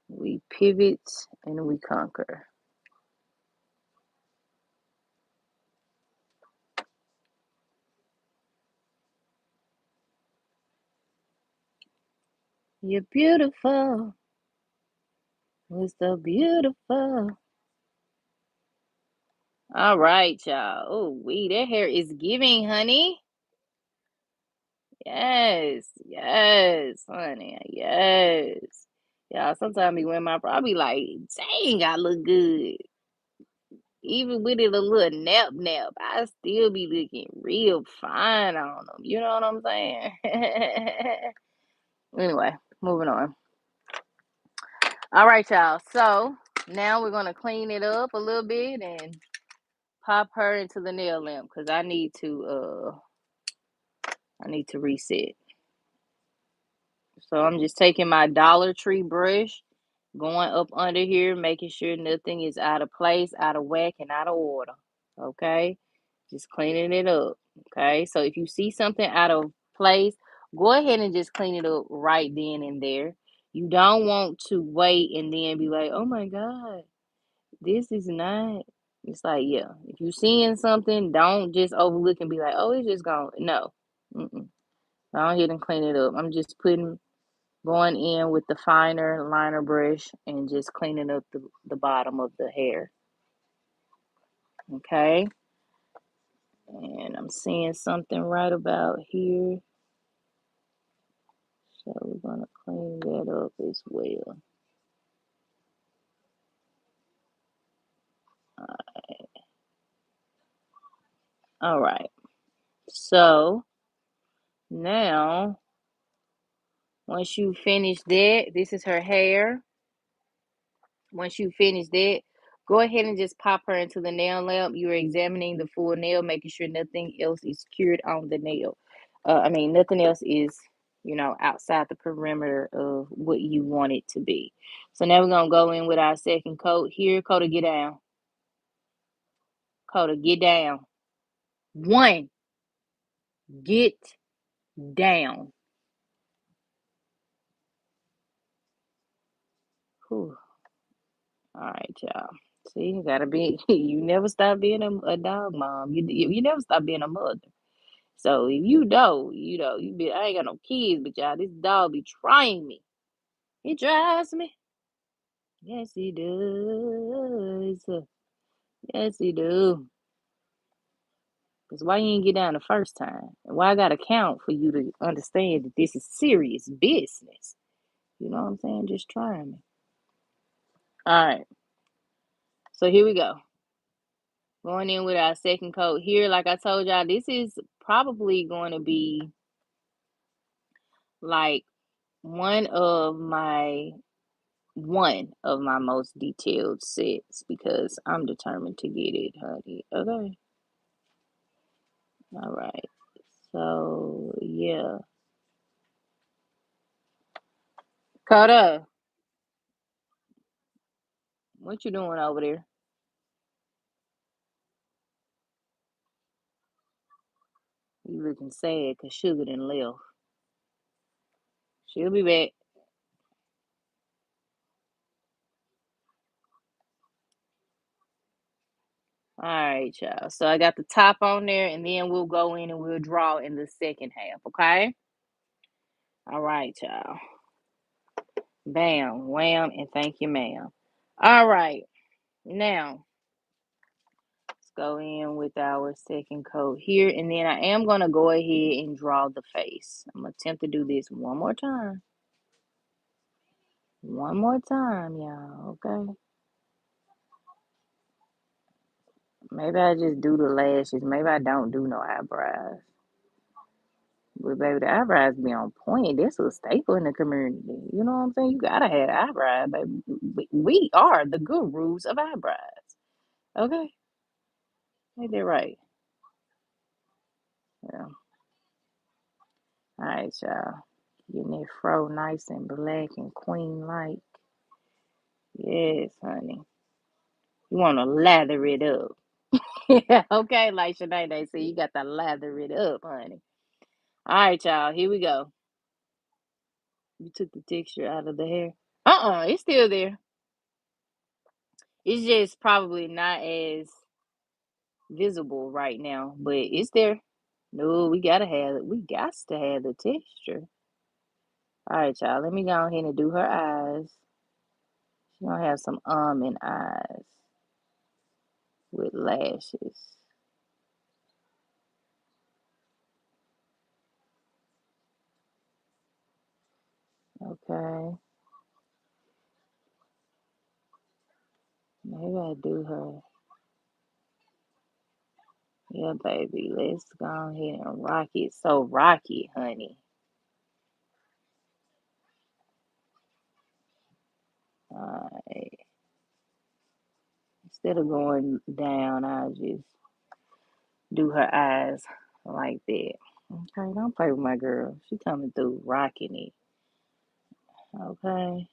We pivot and we conquer. You're beautiful. We're so beautiful. All right, y'all. Oh, that hair is giving, honey. Yes, yes, honey. Yes. Y'all, sometimes me when my probably like, dang, I look good. Even with it a little nap, I still be looking real fine on them. You know what I'm saying? Anyway, moving on. All right, y'all. So now we're gonna clean it up a little bit and pop her into the nail lamp because I need to reset. So I'm just taking my Dollar Tree brush, going up under here, making sure nothing is out of place, out of whack, and out of order. Okay, just cleaning it up. Okay, so if you see something out of place, go ahead and just clean it up right then and there. You don't want to wait and then be like, oh my God, this is not. It's like, yeah, if you're seeing something, don't just overlook and be like, oh, it's just gone. No. Mm-mm. Go ahead and clean it up. I'm just going in with the finer liner brush and just cleaning up the bottom of the hair. Okay. And I'm seeing something right about here. So we're going to clean that up as well. All right. So now, once you finish that, this is her hair. Once you finish that, go ahead and just pop her into the nail lamp. You're examining the full nail, making sure nothing else is cured on the nail. Nothing else is, outside the perimeter of what you want it to be. So now we're going to go in with our second coat here. Coda, get down. Coda, get down. One, get down. Whew. All right, y'all. See, you gotta be. You never stop being a dog mom. You never stop being a mother. So if you know, you be. I ain't got no kids, but y'all, this dog be trying me. He drives me. Yes, he does. Yes, he do. Cause why you ain't get down the first time? And why I gotta count for you to understand that this is serious business? You know what I'm saying? Just trying me. All right. So here we go. Going in with our second coat here. Like I told y'all, this is probably going to be like one of my one of my most detailed sets because I'm determined to get it, honey. Okay. All right. So yeah. Coda, what you doing over there? You looking sad because Sugar done left. She'll be back. All right, y'all. So I got the top on there, and then we'll go in and we'll draw in the second half, okay? All right, y'all. Bam, wham, and thank you, ma'am. All right, now let's go in with our second coat here, and then I am going to go ahead and draw the face. I'm going to attempt to do this one more time. One more time, y'all, okay? Maybe I just do the lashes. Maybe I don't do no eyebrows. But baby, the eyebrows be on point. That's a staple in the community. You know what I'm saying? You gotta have eyebrows, baby. We are the gurus of eyebrows. Okay? Ain't that right? Yeah. All right, y'all. Getting that fro nice and black and queen like. Yes, honey. You wanna lather it up. Okay, like Shanae they say, you got to lather it up, honey. All right, y'all. Here we go. You took the texture out of the hair. It's still there. It's just probably not as visible right now, but it's there. No, we gotta have it. We got to have the texture. All right, y'all. Let me go ahead and do her eyes. She gonna have some almond eyes with lashes. Okay. Maybe I do her. Yeah, baby. Let's go ahead and rock it. So rocky, honey. Alright. Instead of going down, I'll just do her eyes like that. Okay, don't play with my girl. She coming through rocking it. Okay.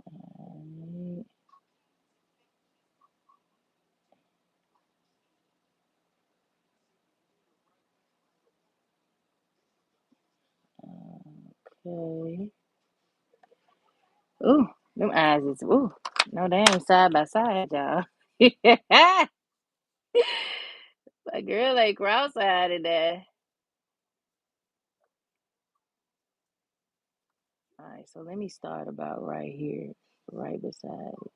Alright. Okay. Ooh, them eyes is ooh. No, they ain't side by side, y'all. My girl ain't cross-eyed in there. Alright, so let me start about right here, right beside it.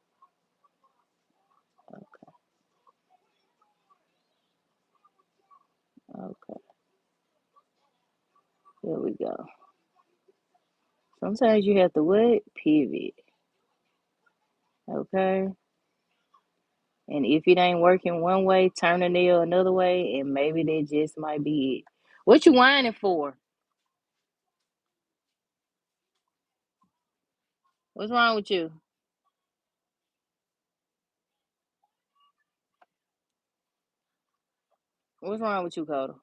Okay, here we go. Sometimes you have to what? Pivot. Okay. And if it ain't working one way, turn the nail another way, and maybe that just might be it. What you whining for? What's wrong with you? What's wrong with you, Coda?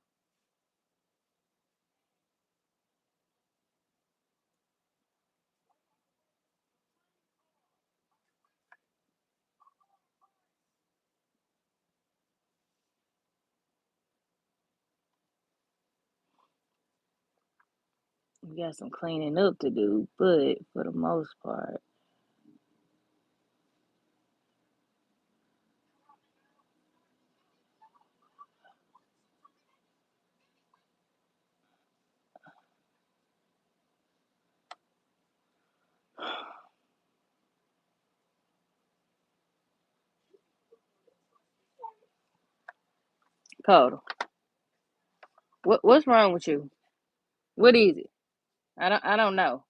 We got some cleaning up to do, but for the most part, Coda, what's wrong with you? What is it? I don't know.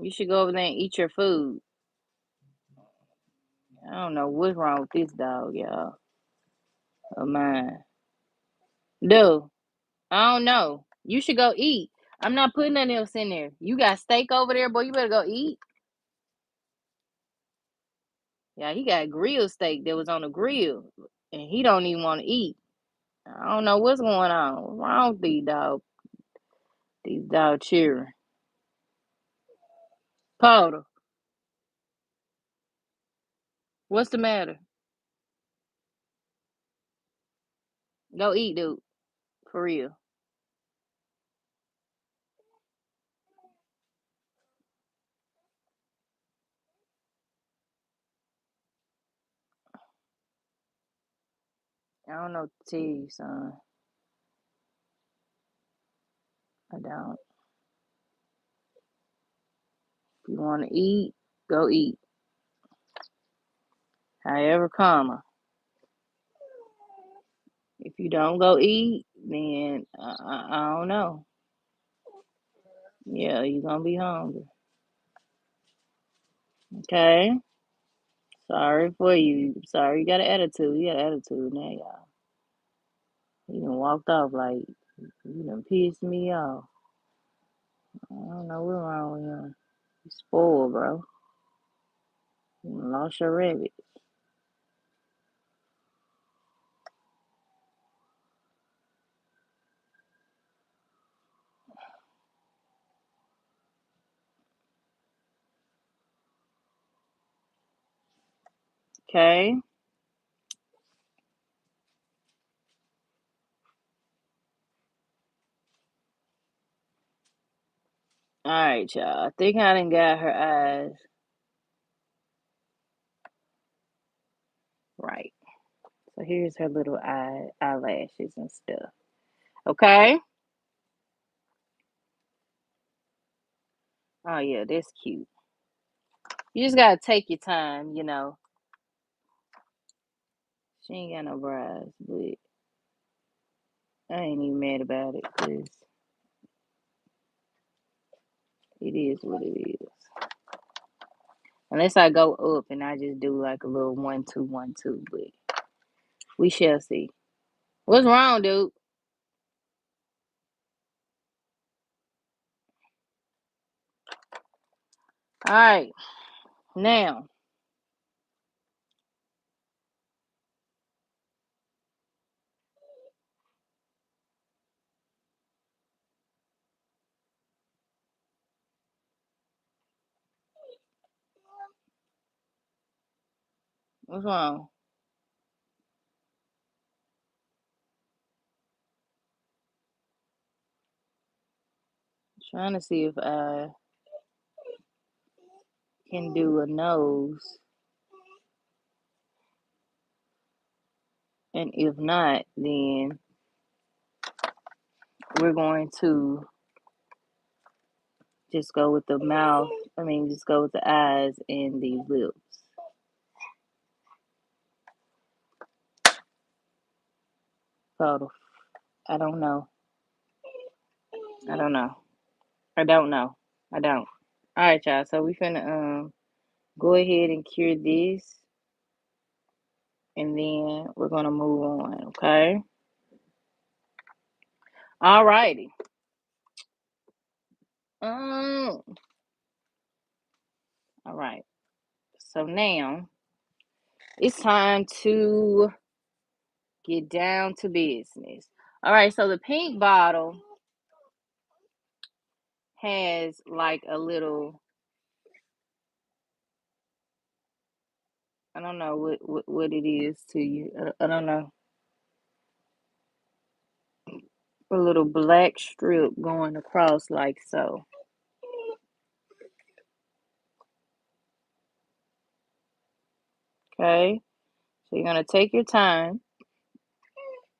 You should go over there and eat your food. I don't know what's wrong with this dog, y'all. Of mine. Dude, I don't know. You should go eat. I'm not putting nothing else in there. You got steak over there, boy. You better go eat. Yeah, he got grilled steak that was on the grill, and he don't even want to eat. I don't know what's going on. What's wrong with these dogs? These dogs cheering. Powder, what's the matter? Go eat, dude. For real. I don't know what to tell you, son. I don't. If you want to eat, go eat. However, comma. If you don't go eat, then I don't know. Yeah, you're gonna be hungry. Okay. Sorry for you. Sorry you got an attitude. You got an attitude now, y'all. You done walked off like you done pissed me off. I don't know what's wrong with him. You spoiled, bro. You done lost your rabbit. Okay. All right, y'all. I think I done got her eyes right. So here's her little eyelashes and stuff. Okay. Oh yeah, that's cute. You just gotta take your time. She ain't got no brows, but I ain't even mad about it because it is what it is. Unless I go up and I just do like a little 1 2 1 2, but we shall see. What's wrong, dude? All right, now what's wrong? Trying to see if I can do a nose, and if not, then we're going to just go with the mouth. I mean, just go with the eyes and the lips. So I don't know. I don't know. I don't know. I don't. All right, y'all. So we finna go ahead and cure this, and then we're gonna move on. Okay. All righty. Um. All right. So now it's time to get down to business. All right. So the pink bottle has like a little. I don't know what it is to you. I don't know. a little black strip going across like so. Okay, so you're gonna take your time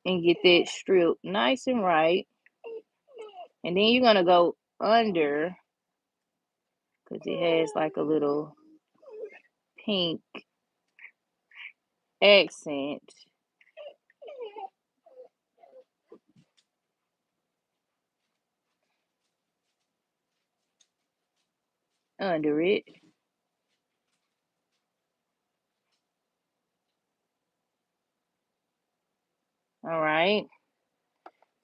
and get that strip nice and right, and then you're gonna go under because it has like a little pink accent under it. All right.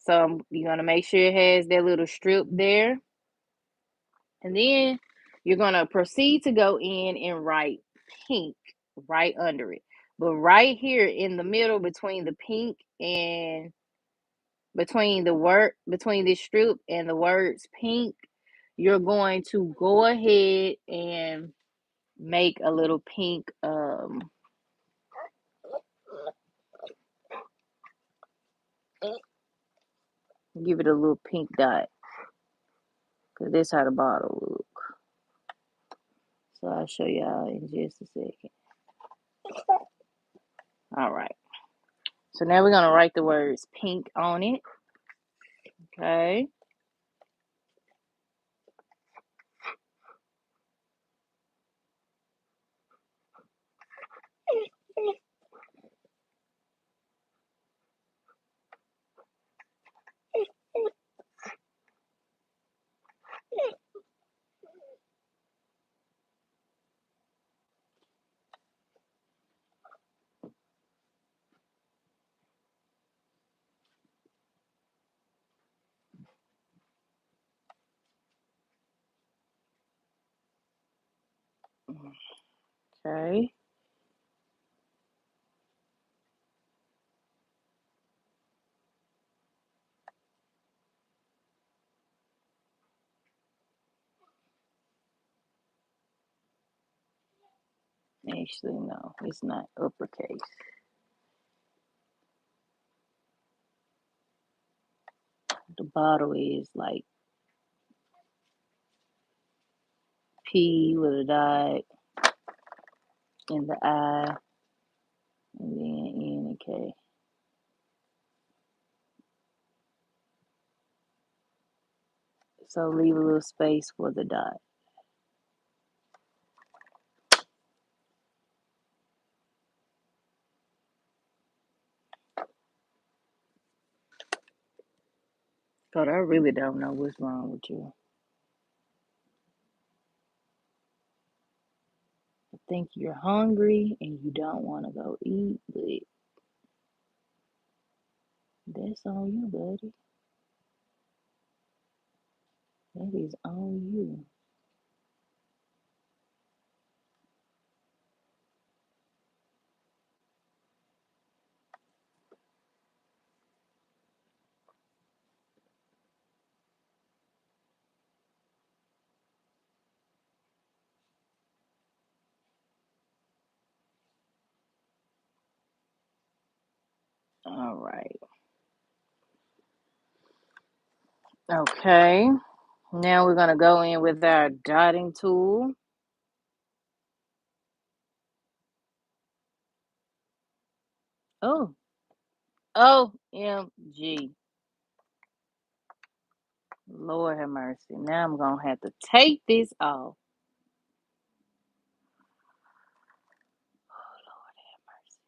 So you're gonna make sure it has that little strip there, and then you're gonna proceed to go in and write pink right under it. But right here in the middle between the pink and between this strip and the words pink, you're going to go ahead and make a little pink give it a little pink dot because that's how the bottle look. So I'll show y'all in just a second. All right. So now we're gonna write the words pink on it. Okay. Okay. Actually, no, it's not uppercase. The bottle is like P with a dot and the I and then N and K. So leave a little space for the dot. But I really don't know what's wrong with you. I think you're hungry and you don't want to go eat, but that's on you, buddy. That is on you. All right. Okay. Now we're going to go in with our dotting tool. Oh, OMG. Lord have mercy. Now I'm going to have to take this off. Oh, Lord have mercy.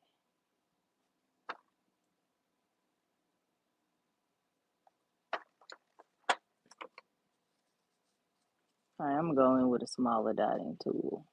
All right, I'm going with a smaller dotting tool.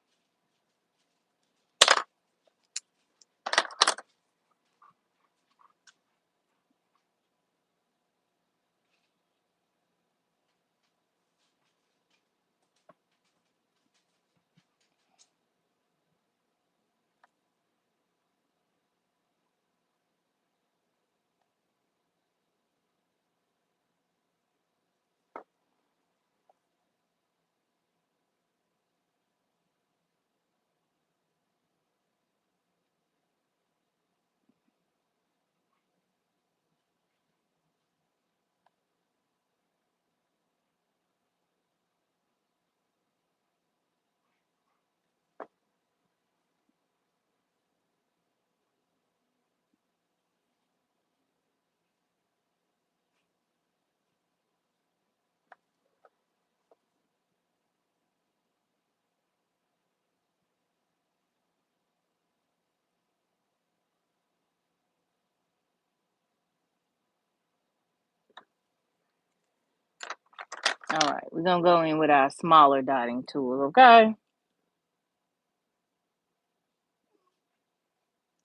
All right, we're gonna go in with our smaller dotting tool, okay?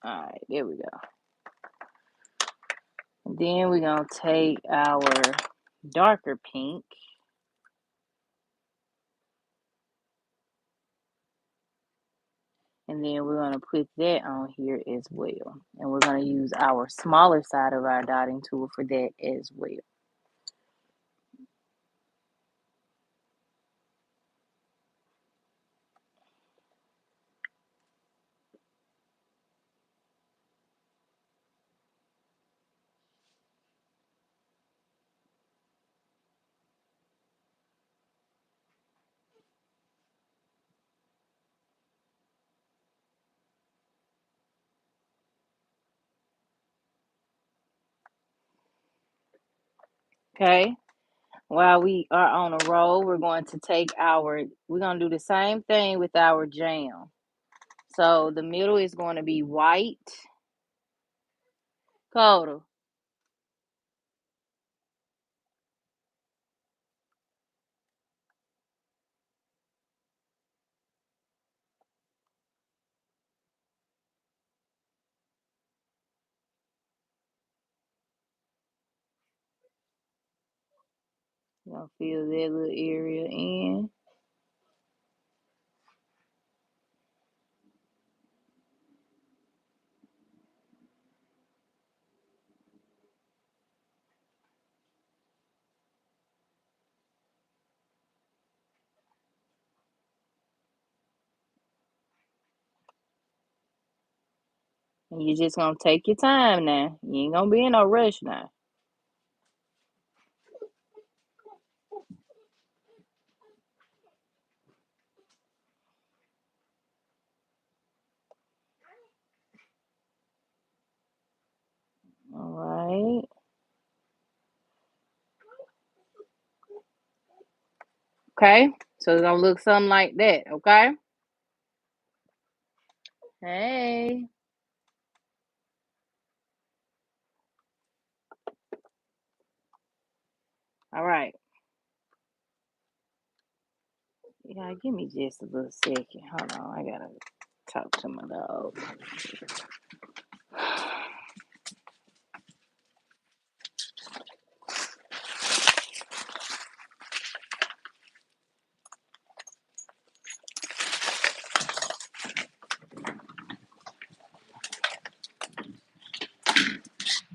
All right, there we go. And then we're gonna take our darker pink, and then we're gonna put that on here as well. And we're gonna use our smaller side of our dotting tool for that as well. Okay. While we are on a roll, we're going to take we're gonna do the same thing with our jam. So the middle is going to be white. Coda. You're gonna fill that little area in. And you're just gonna take your time now. You ain't gonna be in no rush now. All right. Okay. So it's gonna look something like that, okay? Hey. All right. Yeah, give me just a little second. Hold on. I gotta talk to my dog.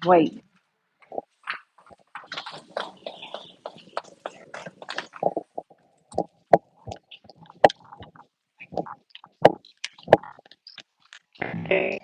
Wait. Okay.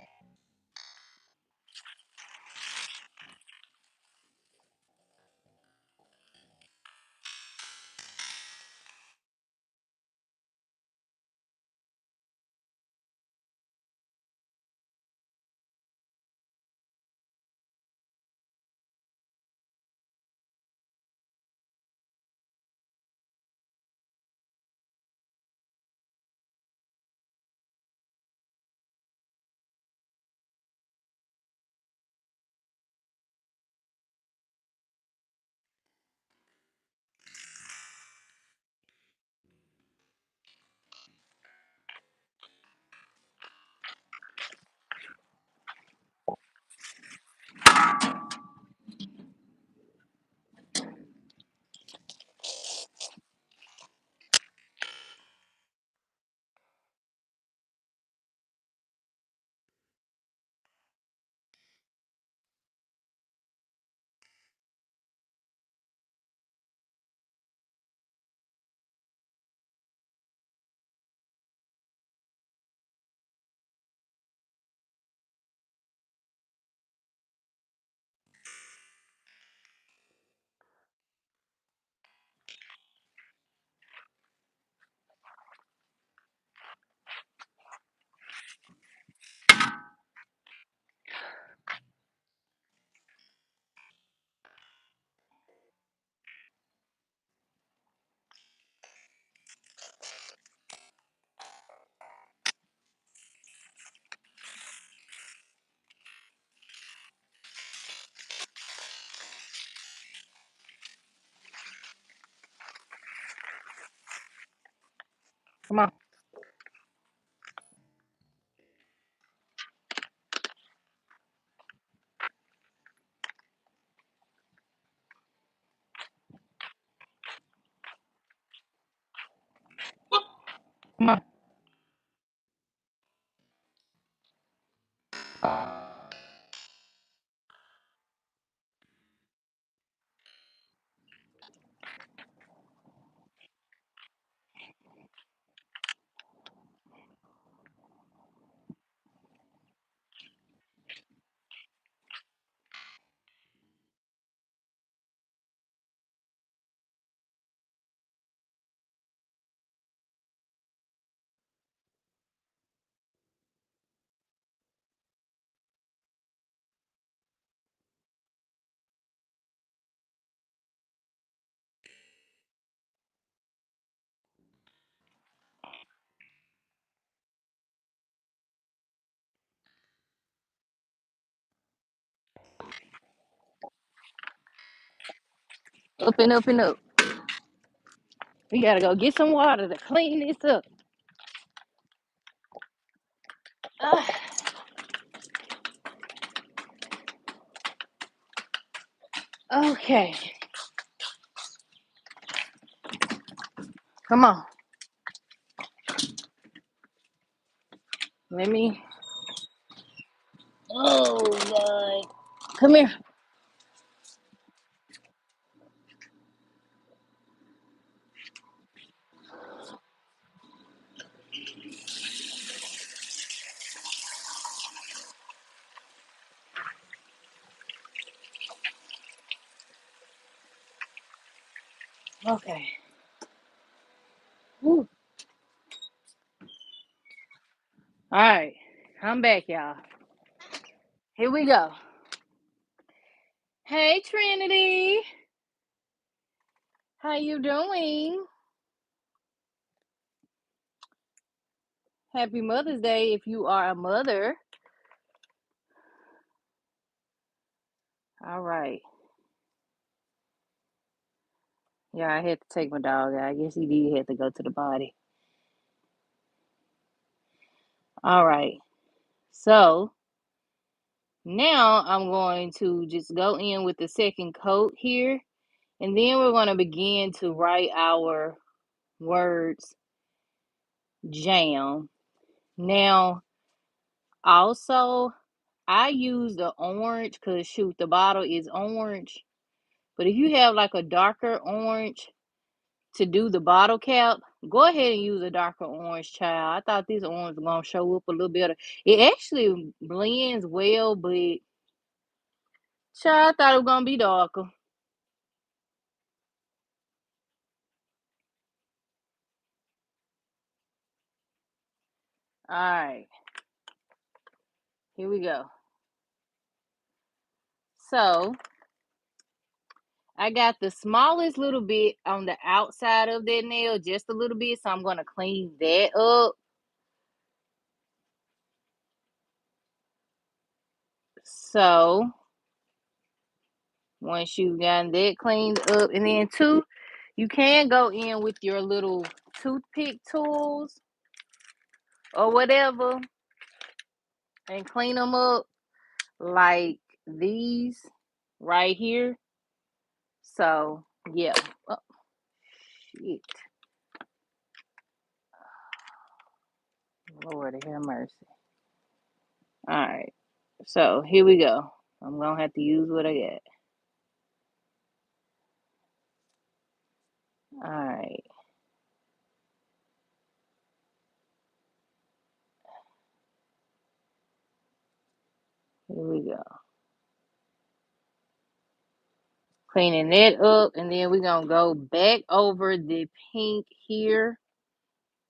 Come on. Come on. Up and up and up. We gotta go get some water to clean this up. Ah, okay. Come on. Let me. Oh, God. Come here. Okay. Whew. All right. I'm back, y'all. Here we go. Hey, Trinity. How you doing? Happy Mother's Day if you are a mother. All right. Yeah, I had to take my dog out. I guess he did have to go to the body. All right. So now I'm going to just go in with the second coat here. And then we're going to begin to write our words jam. Now, also, I use the orange because, shoot, the bottle is orange. But if you have like a darker orange to do the bottle cap, go ahead and use a darker orange, child. I thought this orange was going to show up a little better. It actually blends well, but, child, I thought it was going to be darker. All right. Here we go. So, I got the smallest little bit on the outside of that nail, just a little bit. So I'm going to clean that up. So once you've gotten that cleaned up, and then two, you can go in with your little toothpick tools or whatever and clean them up like these right here. So yeah. Oh, shit. Lord have mercy. All right. So here we go. I'm gonna have to use what I got. All right. Here we go. Cleaning that up, and then we're gonna go back over the pink here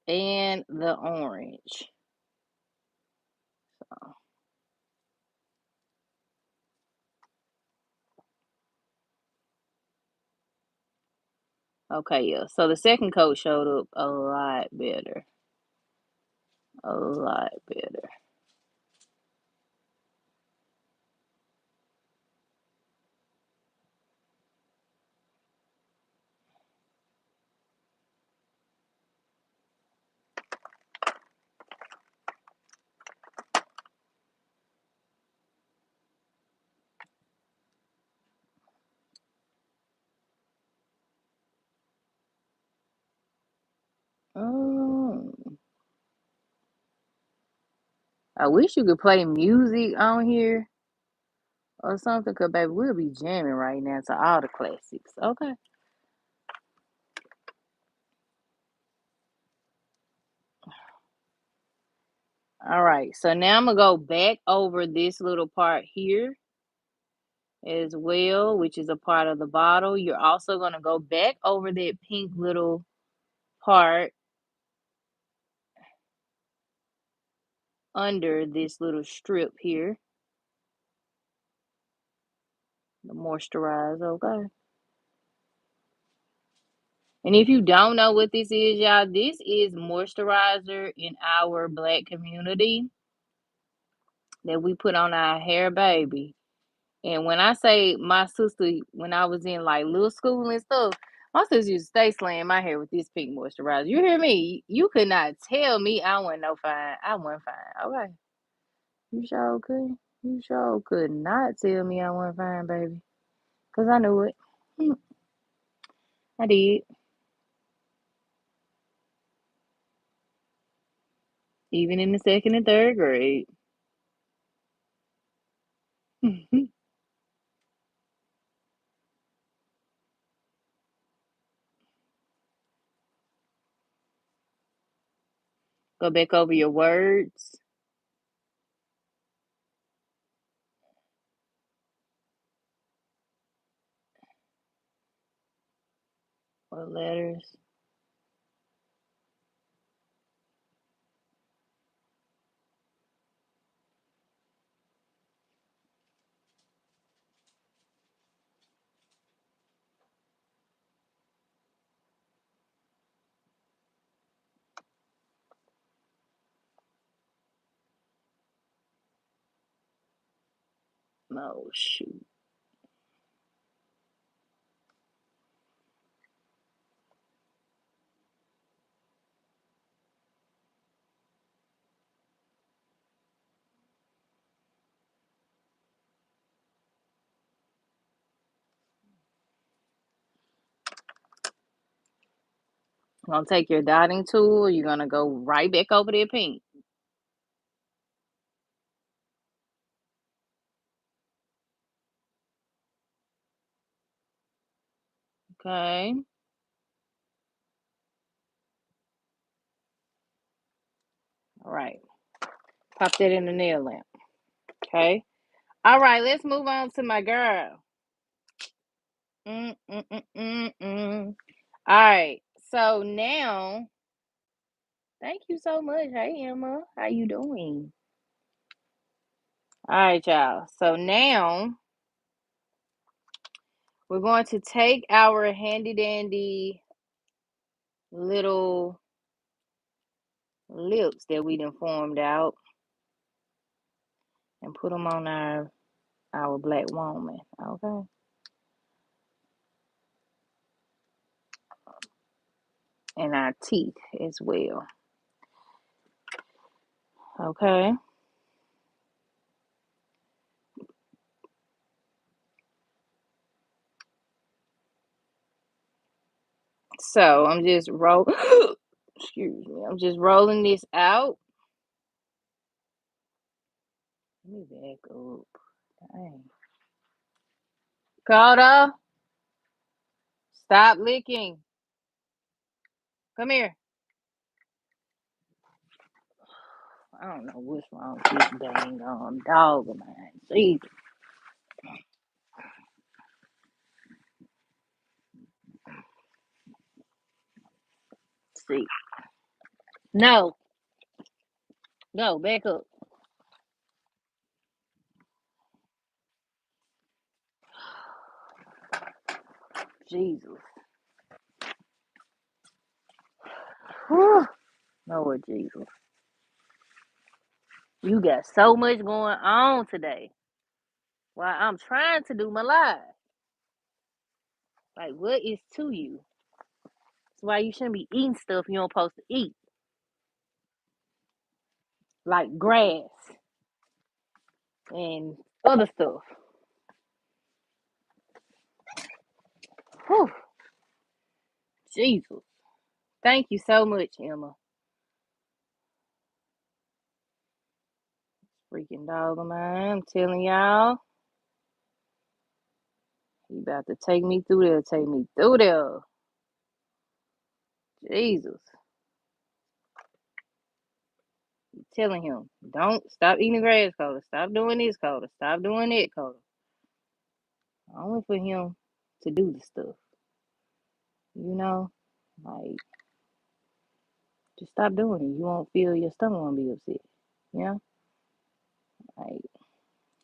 and the orange. Okay, yeah. So the second coat showed up a lot better. A lot better. I wish you could play music on here or something, cause baby, we'll be jamming right now to all the classics. Okay. All right. So now I'm gonna go back over this little part here as well, which is a part of the bottle. You're also gonna go back over that pink little part under this little strip here, the moisturize, okay? And if you don't know what this is, y'all, this is moisturizer in our black community that we put on our hair, baby. And when I say my sister, when I was in like little school and stuff, my sister used to stay slaying my hair with this pink moisturizer. You hear me? You could not tell me I wasn't no fine. I wasn't fine. Okay. You sure could. You sure could not tell me I wasn't fine, baby. Because I knew it. I did. Even in the second and third grade. Go back over your words or letters. Oh, shoot. You're going to take your dotting tool. You're going to go right back over there pink. Okay. All right. Pop that in the nail lamp. Okay. All right. Let's move on to my girl. Mm, mm, mm, mm, mm. All right. So now, thank you so much. Hey, Emma. How you doing? All right, y'all. So now we're going to take our handy dandy little lips that we done formed out and put them on our black woman. Okay. And our teeth as well. Okay. So I'm just excuse me. I'm just rolling this out. Let me back up. Dang. Carter, stop licking. Come here. I don't know what's wrong with this dang dog of mine. Jesus. See. No. No, back up. Jesus. Whew. Lord Jesus. You got so much going on today. While I'm trying to do my live. Like, what is to you? That's why you shouldn't be eating stuff you don't supposed to eat. Like grass and other stuff. Whew. Jesus. Thank you so much, Emma. Freaking dog of mine. I'm telling y'all. He about to take me through there. Take me through there. Jesus. I'm telling him. Don't stop eating the grass, Coda. Stop doing this, Coda. Stop doing that, Coda. Only for him to do the stuff. You know? Like, just stop doing it. You won't feel your stomach won't be upset. You know? Like,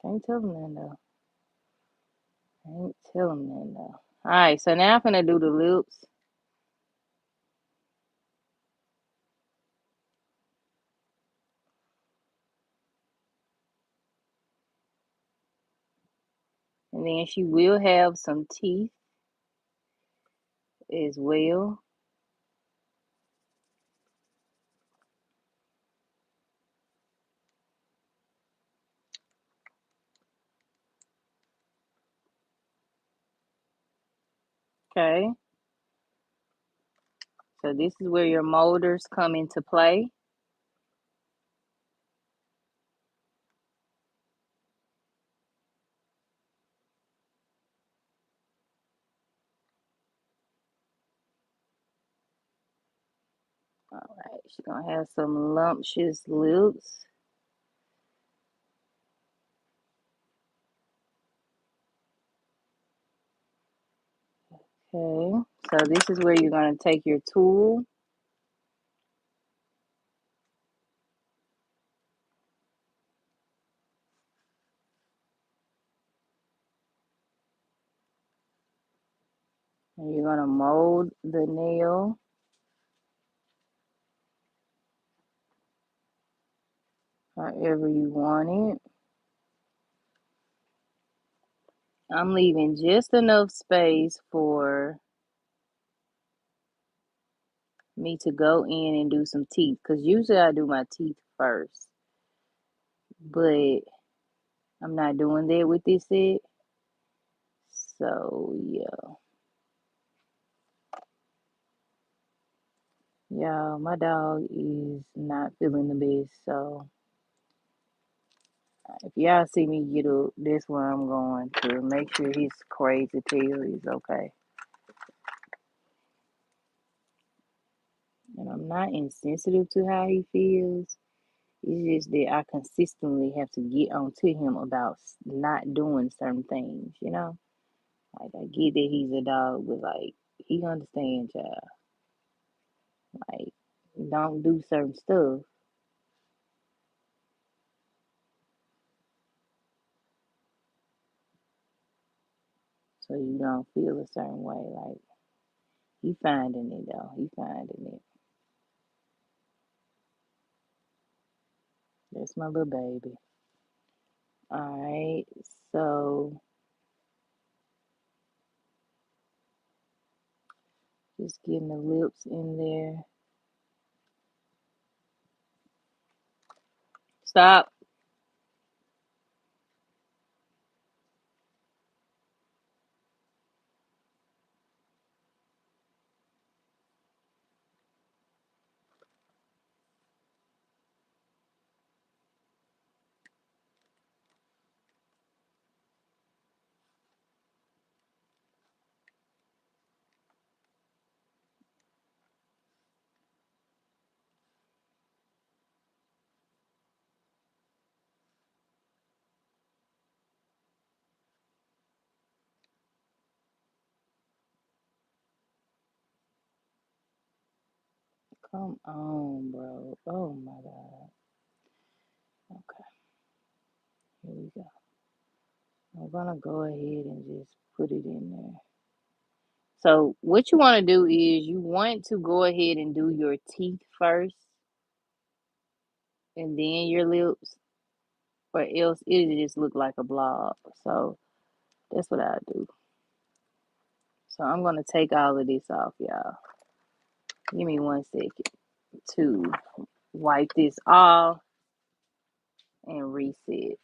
can't tell him that though. Can't tell him that though. Alright, so now I'm gonna do the lips. And then she will have some teeth as well. Okay. So this is where your molars come into play. All right, she's gonna have some lumptious lips. Okay, so this is where you're gonna take your tool. And you're gonna mold the nail however you want it. I'm leaving just enough space for me to go in and do some teeth, because usually I do my teeth first, but I'm not doing that with this set. So yeah, my dog is not feeling the best. So if y'all see me get up, that's where I'm going to make sure his crazy tail is okay. And I'm not insensitive to how he feels. It's just that I consistently have to get on to him about not doing certain things, you know? Like, I get that he's a dog, but, like, he understands, y'all. Like, don't do certain stuff so you don't feel a certain way. Like, he finding it, though. He finding it. That's my little baby. All right, so just getting the lips in there. Stop. Come on, bro. Oh my God. Okay, here we go. I'm gonna go ahead and just put it in there. So what you want to do is you want to go ahead and do your teeth first and then your lips, or else it'll just look like a blob. So that's what I do. So I'm gonna take all of this off, y'all. Give me 1 second to wipe this off and reset.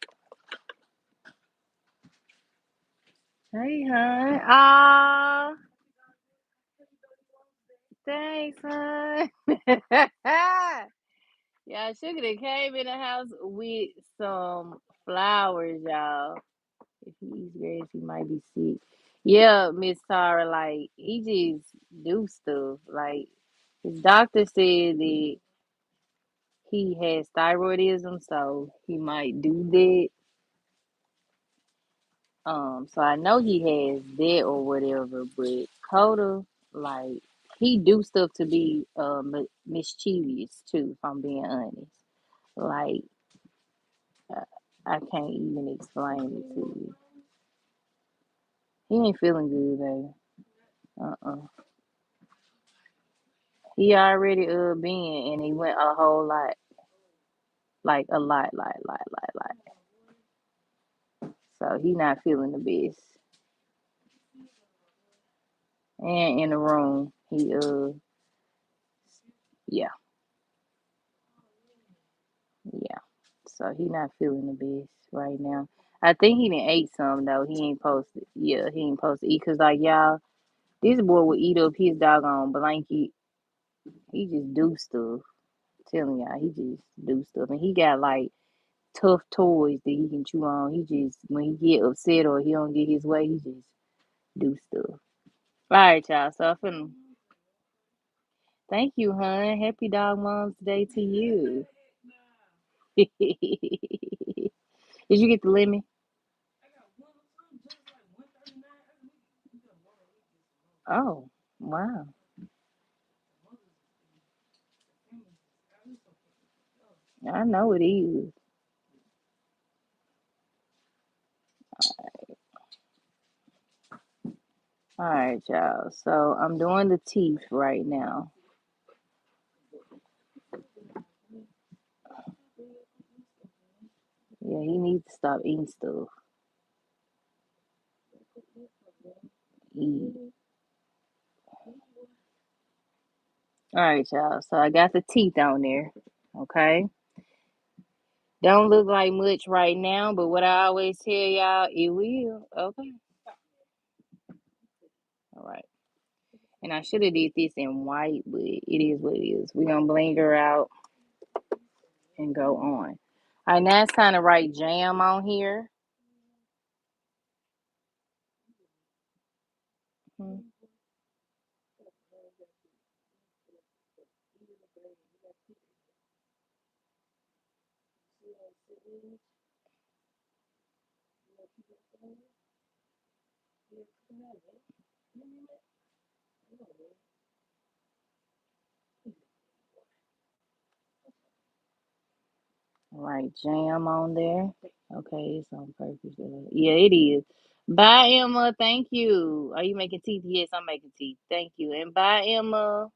Hey, hon. Ah, thanks, hon. Yeah, Sugar that came in the house with some flowers, y'all. If he eats grass, he might be sick. Yeah, Miss Tara, like he just do stuff. Like his doctor said that he has thyroidism, so he might do that. So I know he has that or whatever, but Coda, like, he do stuff to be mischievous too, if I'm being honest. Like, uh, I can't even explain it to you. He ain't feeling good, baby. Uh-uh. He already been, and he went a whole lot, like a lot. So he not feeling the best. And in the room, he yeah, yeah. So he not feeling the best right now. I think he didn't ate some though. He ain't posted. Yeah, he ain't supposed to eat because like y'all, this boy will eat up his doggone blanket. He just do stuff. I'm telling y'all, he just do stuff, and he got like tough toys that he can chew on. He just when he get upset or he don't get his way, he just do stuff. All right, y'all. So I'm finna thank you, hon. Happy Dog Mom's Day to you. Did you get the lemon? Oh, wow. I know it is. All right, y'all. So I'm doing the teeth right now. Yeah, he needs to stop eating stuff. Eat. All right, y'all. So I got the teeth on there. Okay. Don't look like much right now, but what I always tell y'all, it will. Okay. All right. And I should have did this in white, but it is what it is. We're gonna blend her out and go on. All right, now it's time to write jam on here. Hmm. Write jam on there. Okay, it's on purpose. Yeah, it is. Bye, Emma. Thank you. Are you making teeth? Yes, I'm making teeth. Thank you. And bye, Emma.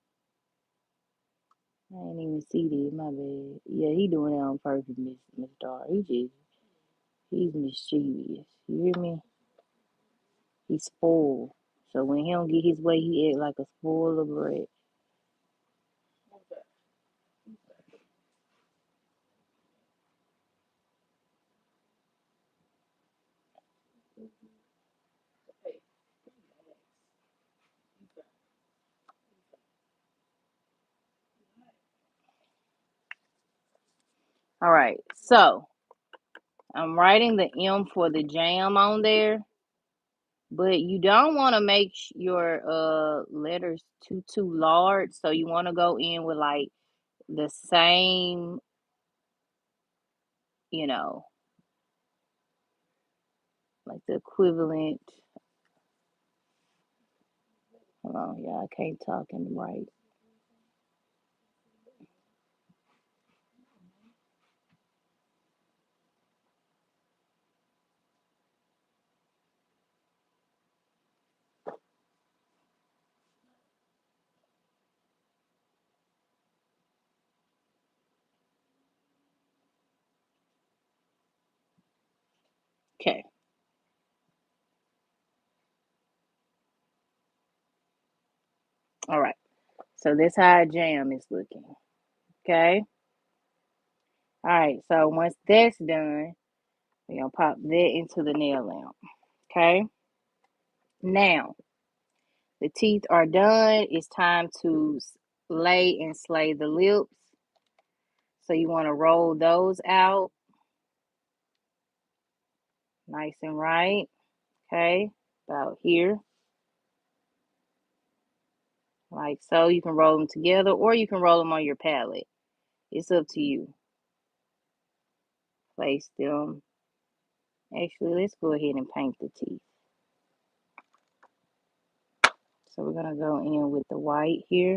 I didn't even see this. My bad. Yeah, he doing it on purpose, Miss Star. He's mischievous. You hear me? He's spoiled. So when he don't get his way, he act like a spoiled brat. All right. So I'm writing the M for the jam on there, but you don't want to make your letters too large. So you want to go in with like the same, you know, like the equivalent. Hold on, y'all. I can't talk and write. Okay. All right. So that's how a jam is looking. Okay. All right. So once that's done, we're gonna pop that into the nail lamp. Okay. Now the teeth are done. It's time to lay and slay the lips. So you want to roll those out nice and right. Okay, about here, like so. You can roll them together or you can roll them on your palette. It's up to you. Place them. Actually, let's go ahead and paint the teeth. So we're going to go in with the white here.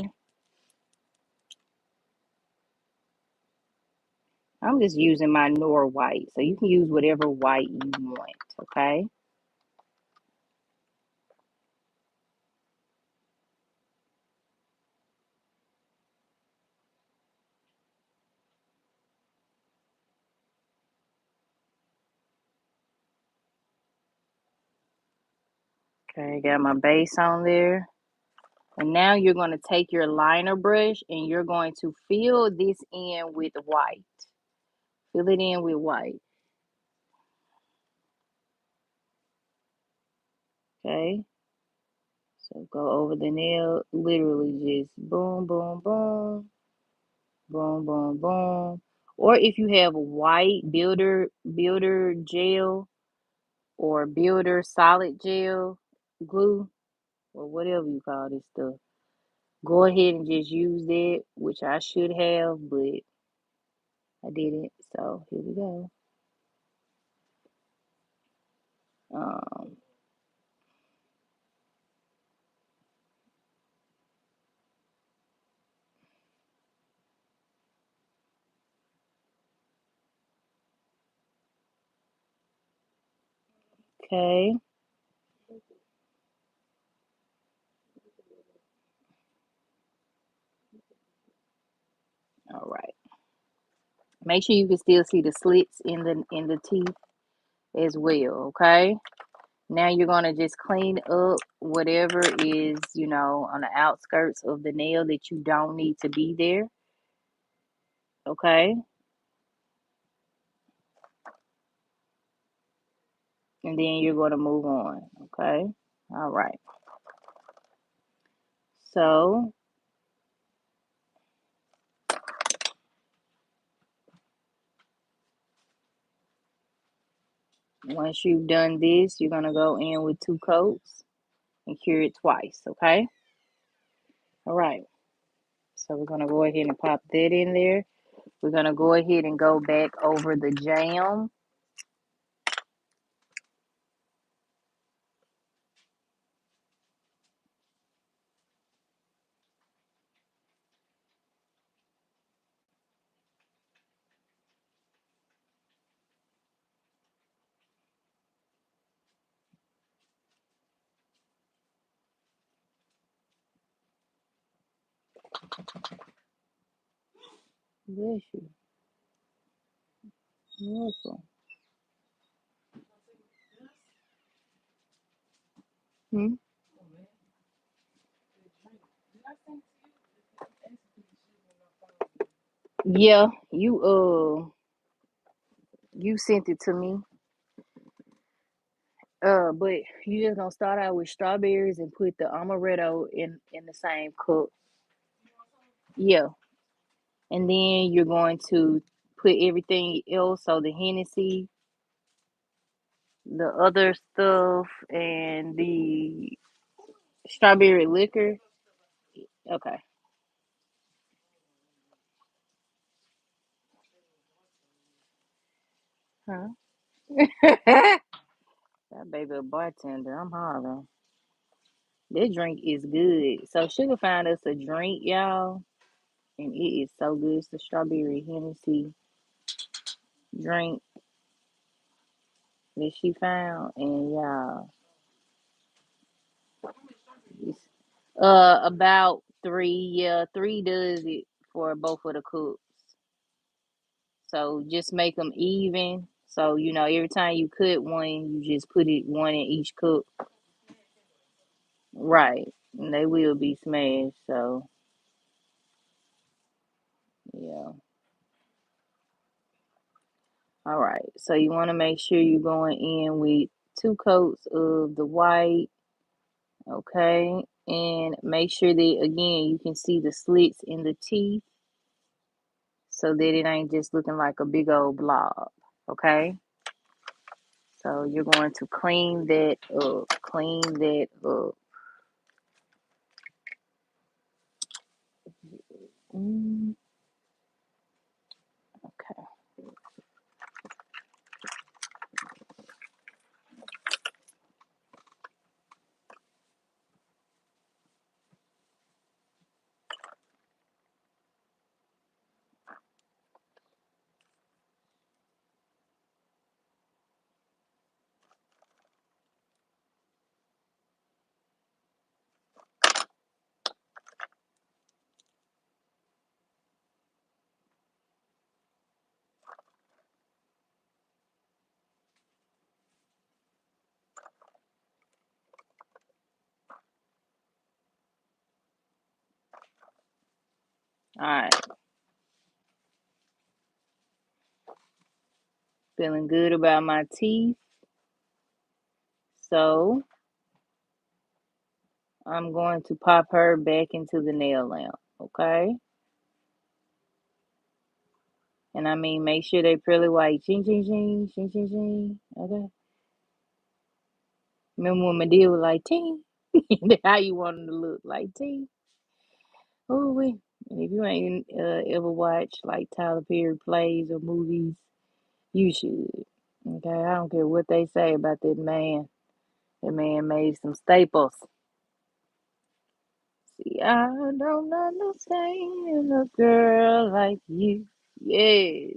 I'm just using my Nor white. So you can use whatever white you want, okay? Okay, got my base on there. And now you're going to take your liner brush and you're going to fill this in with white. Fill it in with white. Okay. So go over the nail, literally just boom, boom, boom, boom, boom, boom. Or if you have white builder gel or builder solid gel glue or whatever you call this stuff, go ahead and just use that, which I should have, but I didn't. So here we go. Um, okay. All right. Make sure you can still see the slits in the teeth as well, okay? Now you're gonna just clean up whatever is, on the outskirts of the nail that you don't need to be there, okay? And then you're gonna move on, okay? All right. So once you've done this, you're gonna go in with 2 coats and cure it twice, okay? All right. So we're gonna go ahead and pop that in there. We're gonna go ahead and go back over the jam. Bless you. Beautiful. Hmm? Yeah, you sent it to me. But you just gonna start out with strawberries and put the amaretto in the same cup. Yeah, and then you're going to put everything else. So the Hennessy, the other stuff, and the strawberry liquor. Okay. Huh? That baby a bartender. I'm hollering. This drink is good. So Sugar found us a drink, y'all, and it is so good. It's the strawberry Hennessy drink that she found, and y'all, it's about three. Yeah, three does it for both of the cooks. So just make them even. So every time you cut one, you just put it one in each cook. Right, and they will be smashed. So yeah. All right. So you want to make sure you're going in with 2 coats of the white. Okay. And make sure that, again, you can see the slits in the teeth. so that it ain't just looking like a big old blob. Okay? So you're going to clean that up. Clean that up. Okay. All right. Feeling good about my teeth. So I'm going to pop her back into the nail lamp. Okay? And I mean, make sure they pearly white. Ching, ching, ching, ching, ching, ching. Okay? Remember when Medea was like, ting? How you want them to look? Like, ting? Oh, wait. And if you ain't ever watched like Tyler Perry plays or movies, you should. Okay? I don't care what they say about that man. That man made some staples. See, I don't understand a girl like you. Yes.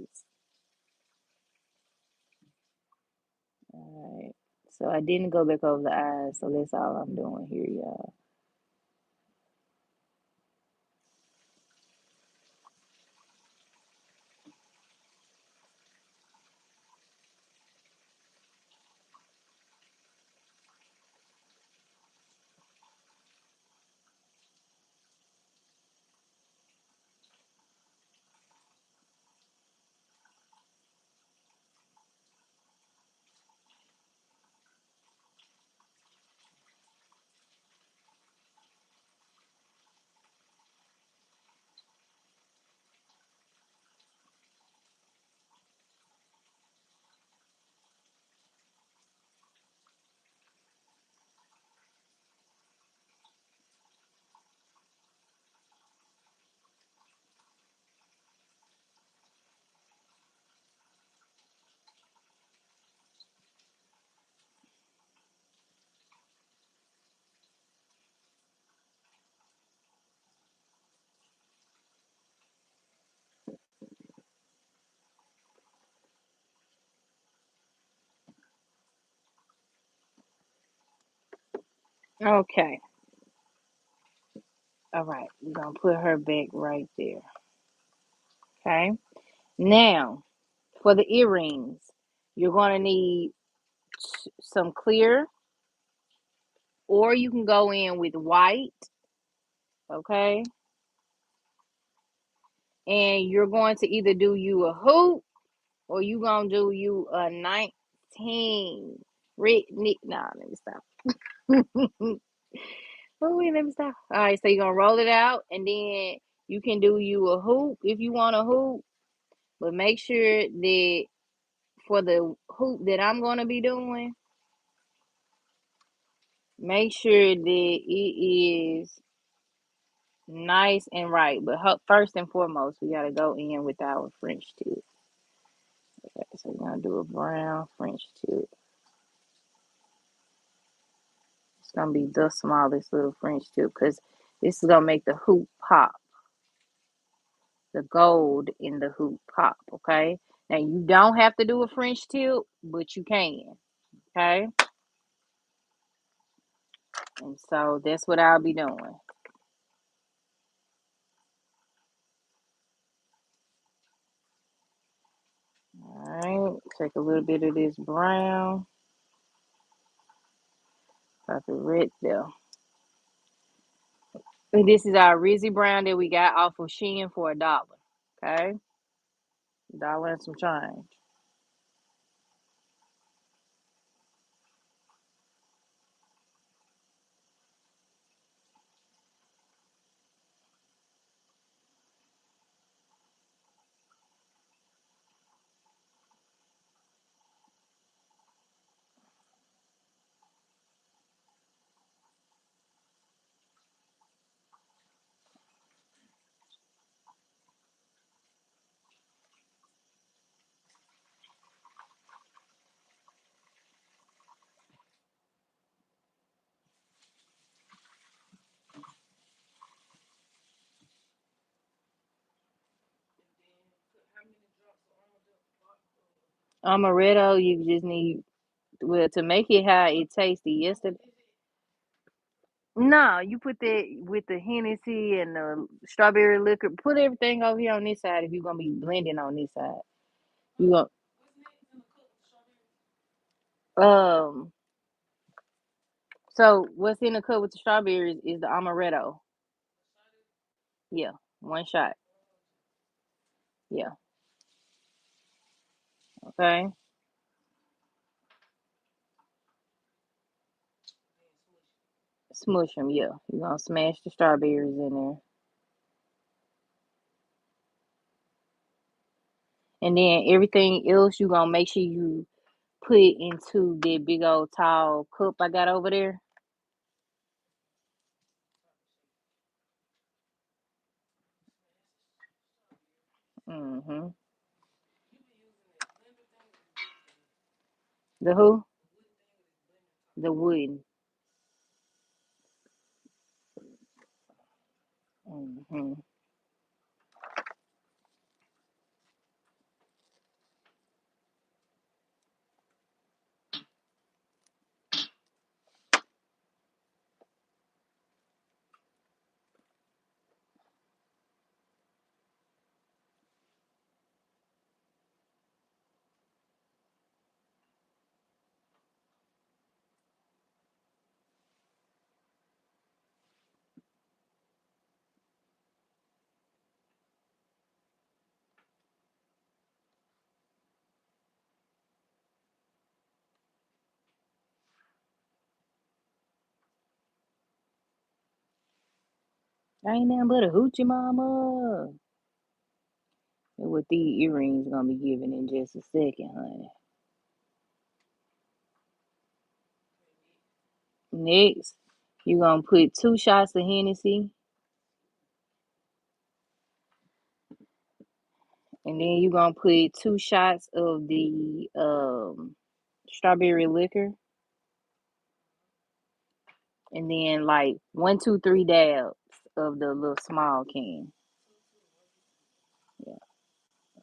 All right. So I didn't go back over the eyes, so that's all I'm doing here, y'all. Okay. All right. We're going to put her back right there. Okay. Now, for the earrings, you're going to need some clear, or you can go in with white. Okay. And you're going to either do you a hoop or you going to do you a 19. Nah, let me stop. Oh, wait, let me stop. All right, so you're gonna roll it out, and then you can do you a hoop if you want a hoop, but make sure that for the hoop that I'm gonna be doing, make sure that it is nice and right. But first and foremost, we gotta go in with our French tip. Okay, so we're gonna do a brown French tip. It's gonna be the smallest little French tip because this is gonna make the hoop pop. The gold in the hoop pop, okay? Now you don't have to do a French tip, but you can, okay? And so that's what I'll be doing. All right, take a little bit of this brown, pop it right there. And this is our Rizzy Brown that we got off of Shein for $1, okay? $1 and some change. Amaretto, you just need, well, to make it how it tasted yesterday. No, you put that with the Hennessy and the strawberry liquor. Put everything over here on this side if you're gonna be blending on this side. You go so what's in the cup with the strawberries is the amaretto. Yeah, one shot. Yeah, okay. Smush them. Yeah, you're gonna smash the strawberries in there, and then everything else you gonna make sure you put into that big old tall cup I got over there. Mhm. The who? The wooden. Mhm. Ain't nothing but a hoochie mama. And what these earrings gonna be giving in just a second, honey. Next, you gonna put 2 shots of Hennessy, and then you gonna put 2 shots of the strawberry liquor, and then like 1, 2, 3 dabs of the little small can. Yeah,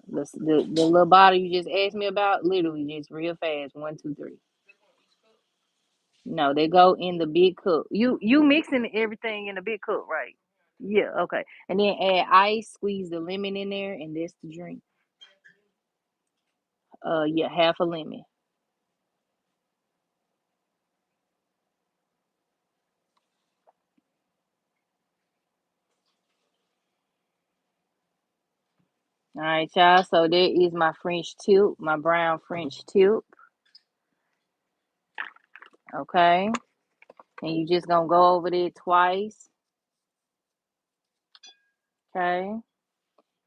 the little bottle you just asked me about, literally just real fast. 1, 2, 3. No, they go in the big cup. You mixing everything in the big cup, right? Yeah, okay. And then add ice, squeeze the lemon in there, and that's the drink. Yeah, half a lemon. All right, y'all. So there is my French tip, my brown French tip. Okay. And you just gonna go over there twice. Okay.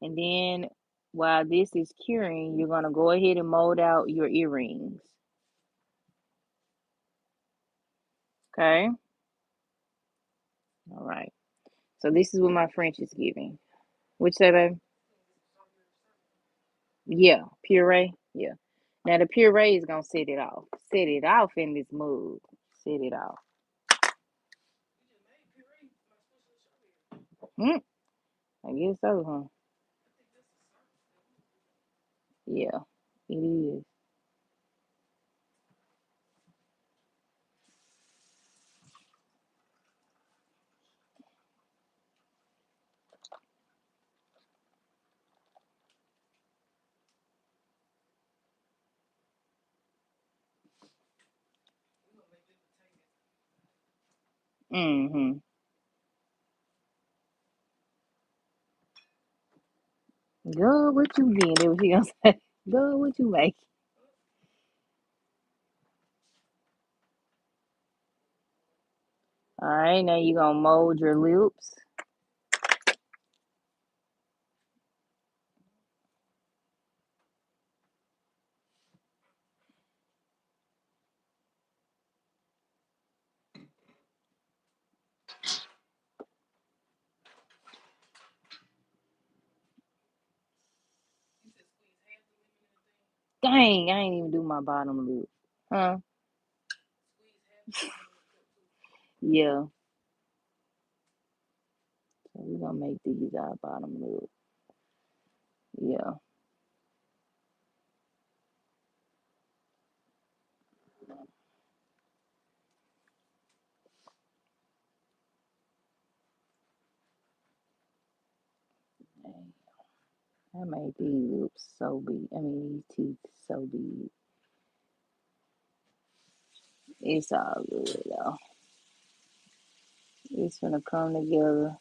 And then while this is curing, you're gonna go ahead and mold out your earrings. Okay. All right. So this is what my French is giving. Which say, baby? Yeah, puree. Yeah. Now the puree is gonna set it off. Set it off in this mug. Set it off. Hmm. I guess so, huh? Yeah, it is. Mm-hmm. Girl, what you getting? That what she gonna say? Girl, what you make? All right, now you gonna mold your lips. Dang, I ain't even do my bottom lip. Huh? Yeah. So we gonna make these our bottom lip. Yeah. I made these lips so big. I mean, these teeth so big. It's all good though. It's gonna come together.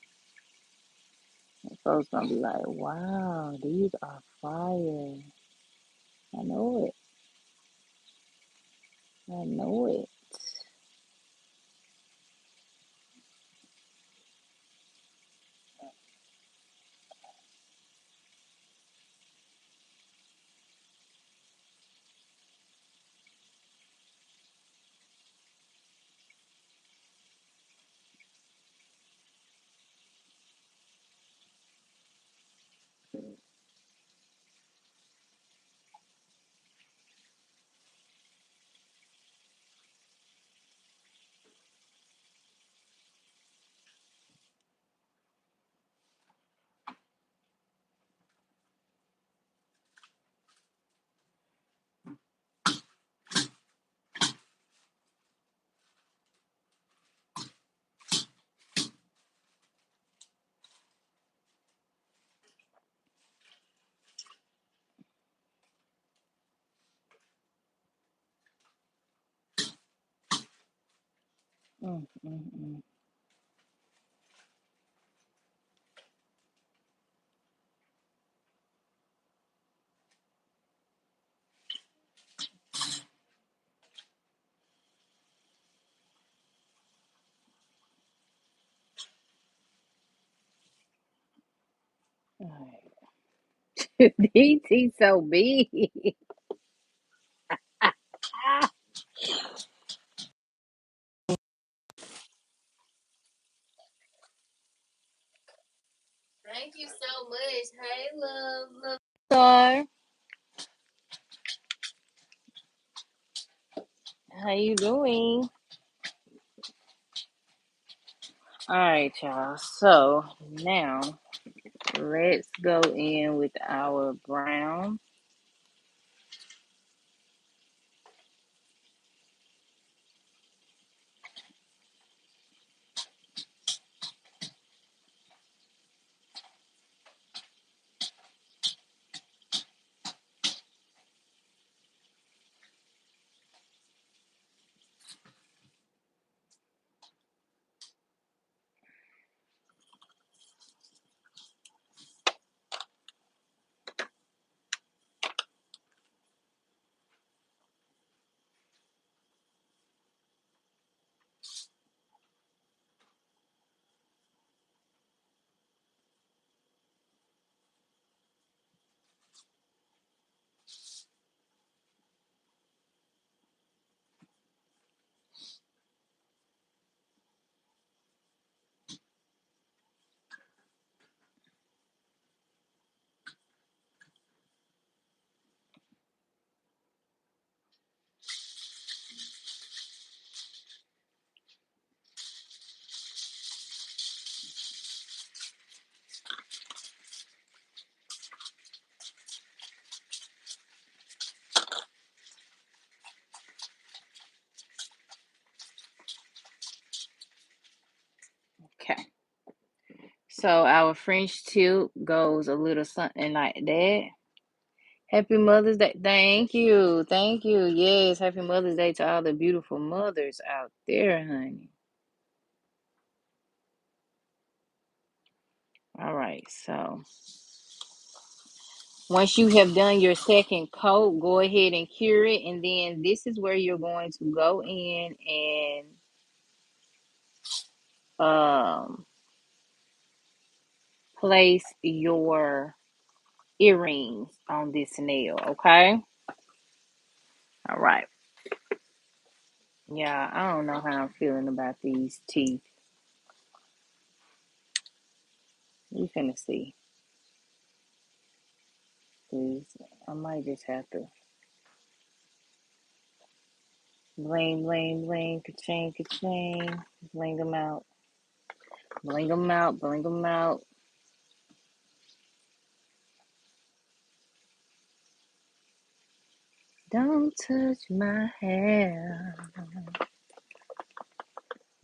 And folks gonna be like, wow, these are fire. I know it. I know it. Mm, mm, mm. All right. These teeth so big. Thank you so much. Hey, love. Star, how you doing? All right, y'all. So now let's go in with our brown. Okay. So our French tip goes a little something like that. Happy Mother's Day. Thank you. Thank you. Yes, happy Mother's Day to all the beautiful mothers out there, honey. All right. So once you have done your second coat, go ahead and cure it. And then this is where you're going to go in and place your earrings on this nail, okay? All right. Yeah, I don't know how I'm feeling about these teeth. You finna see. 'Cause I might just have to bling, bling, bling, ka-ching, ka-ching. Bling them out. Bling them out, bling them out. Don't touch my hair.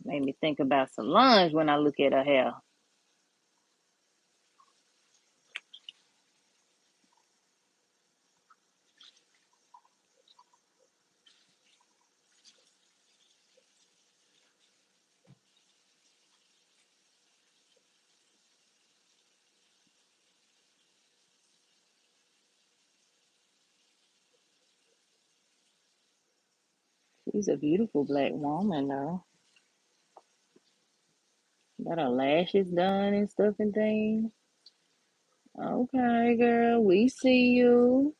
Made me think about Solange when I look at her hair. She's a beautiful black woman, though. Got her lashes done and stuff and things. Okay, girl, we see you.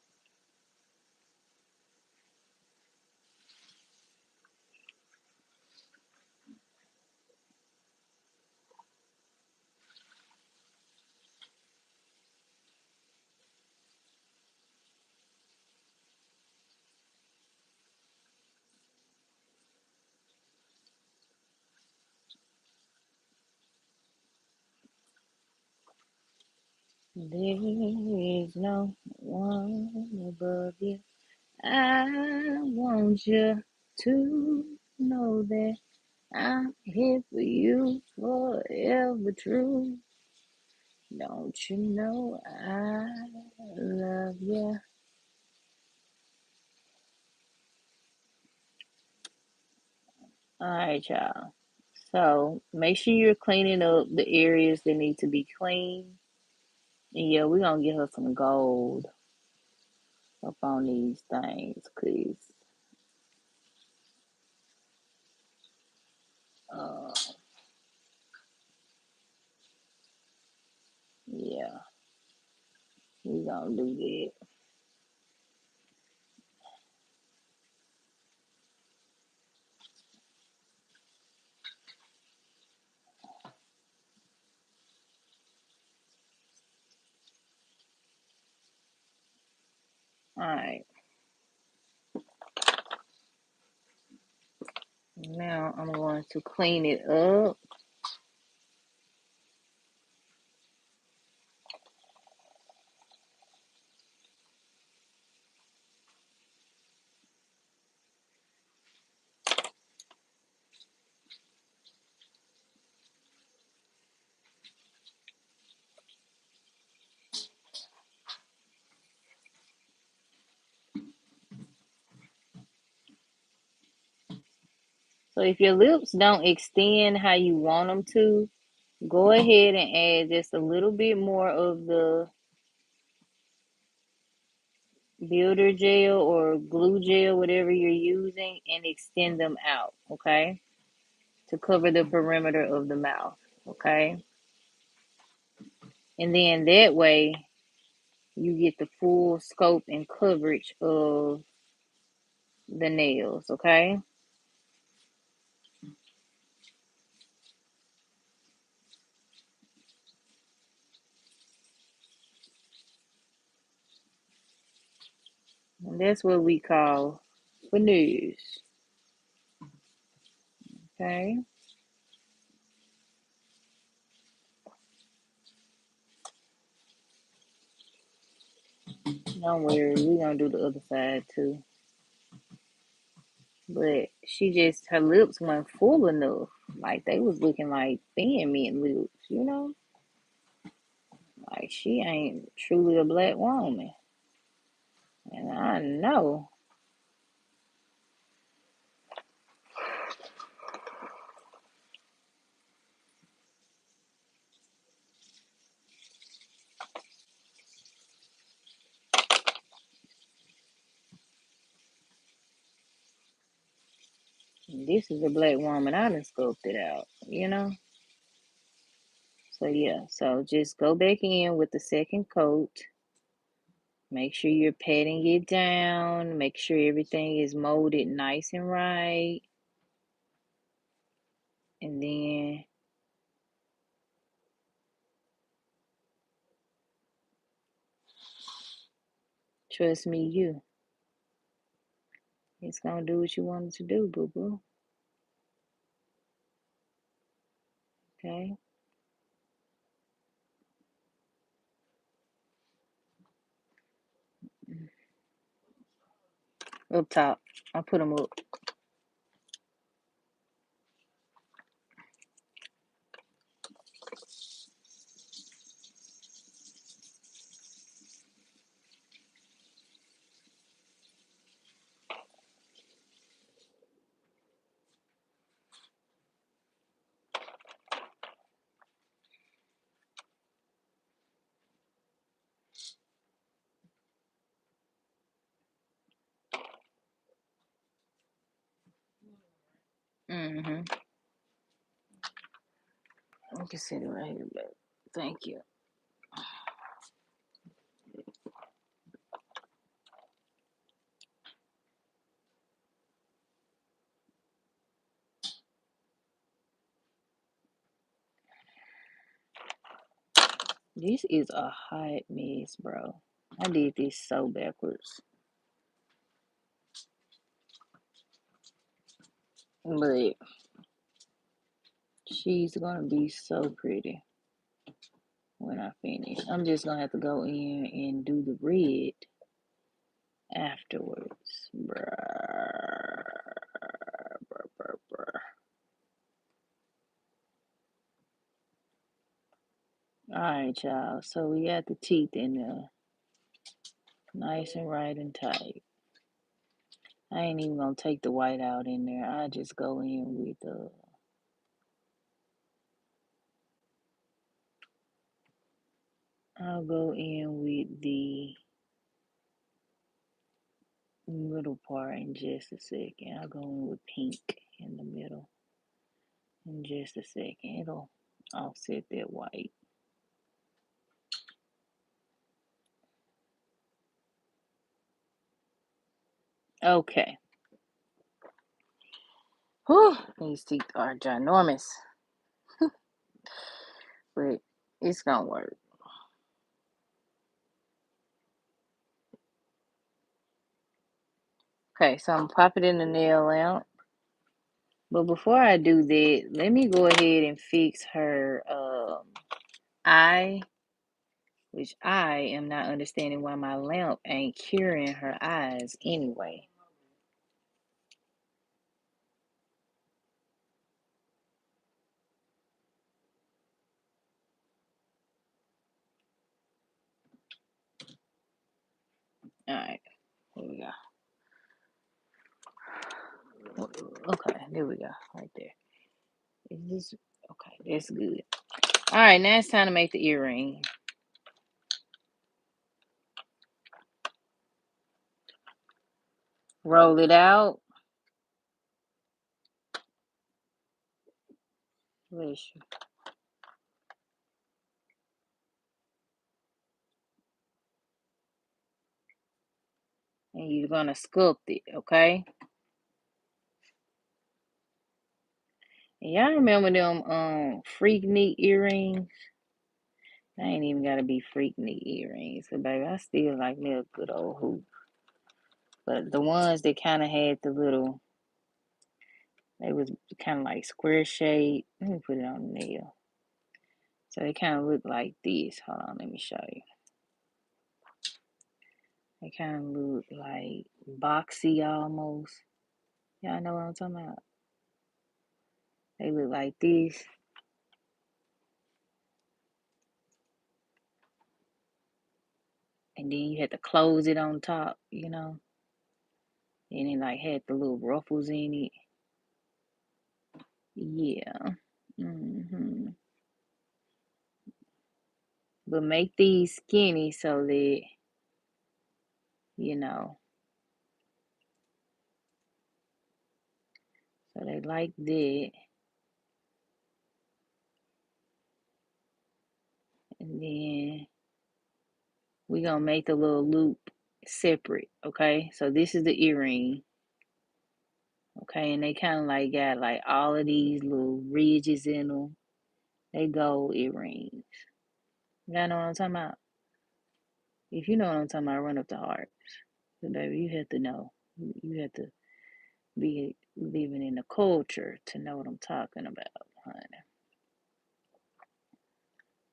There is no one above you. I want you to know that I'm here for you forever true. Don't you know I love you? All right, y'all. So make sure you're cleaning up the areas that need to be cleaned. And yeah, we're gonna get her some gold up on these things, cause uh, yeah, we gonna do that. All right, now I'm going to clean it up. So if your lips don't extend how you want them to, go ahead and add just a little bit more of the builder gel or glue gel, whatever you're using, and extend them out, okay? To cover the perimeter of the mouth, okay? And then that way you get the full scope and coverage of the nails, okay? And that's what we call finesse, okay? Don't worry, we're gonna do the other side too. But she just, her lips weren't full enough. Like they was looking like thin mint lips, you know? Like she ain't truly a black woman. And I know this is a black woman I done sculpted out, you know? So yeah, so just go back in with the second coat. Make sure you're patting it down. Make sure everything is molded nice and right. And then trust me, it's gonna do what you want it to do, boo boo. Okay? Up top. I put them up. Mm-hmm. You can sit it right here, babe. Thank you. This is a hot mess, bro. I did this so backwards. But she's gonna be so pretty when I finish. I'm just gonna have to go in and do the red afterwards. Bruh. Bruh, bruh, bruh. Alright, y'all. So we got the teeth in there. Nice and right and tight. I ain't even gonna take the white out in there. I just go in with I'll go in with the middle part in just a second. I'll go in with pink in the middle in just a second. It'll offset that white. Okay. Whew, these teeth are ginormous, but it's gonna work. Okay, so I'm popping in the nail lamp. But before I do that, let me go ahead and fix her eye, which I am not understanding why my lamp ain't curing her eyes anyway. All right, here we go. Okay, there we go, right there. Is this okay? That's good. All right, now it's time to make the earring. Roll it out. Bless you. And you're gonna sculpt it, okay? And y'all remember them Freaknik earrings? I ain't even gotta be Freaknik earrings, but baby, I still like me a good old hoop. But the ones that kind of had the little, they was kind of like square shape. Let me put it on the nail. So they kind of look like this. Hold on, let me show you. They kind of look like boxy almost. Y'all know what I'm talking about? They look like this. And then you had to close it on top, you know? And it like had the little ruffles in it. Yeah. Mm-hmm. But make these skinny so that, you know, so they like that. And then we gonna make the little loop separate, okay? So this is the earring, okay? And they kind of like got like all of these little ridges in them. They gold earrings. Y'all know what I'm talking about? If you know what I'm talking about, run up the heart. But baby, you have to know. You have to be living in the culture to know what I'm talking about, honey.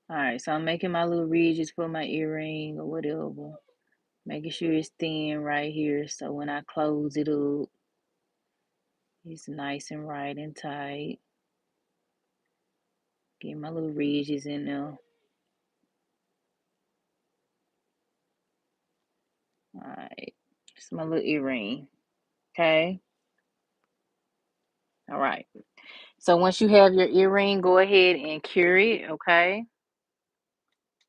Alright, so I'm making my little ridges for my earring or whatever. Making sure it's thin right here so when I close it up, it's nice and right and tight. Get my little ridges in there. Alright, it's my little earring. Okay. Alright. So once you have your earring, go ahead and cure it, okay?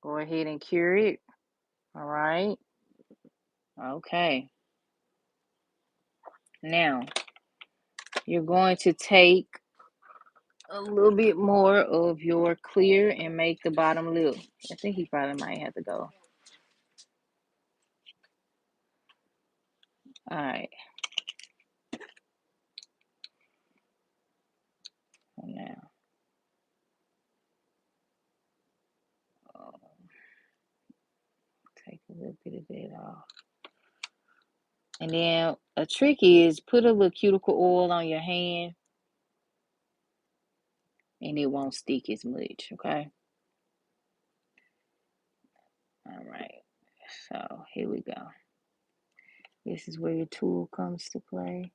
Go ahead and cure it. Alright. Okay. Now, You're going to take a little bit more of your clear and make the bottom lip. I think he probably might have to go. All right. Now, take a little bit of that off. And then a trick is put a little cuticle oil on your hand and it won't stick as much, okay? All right. So here we go. This is where your tool comes to play.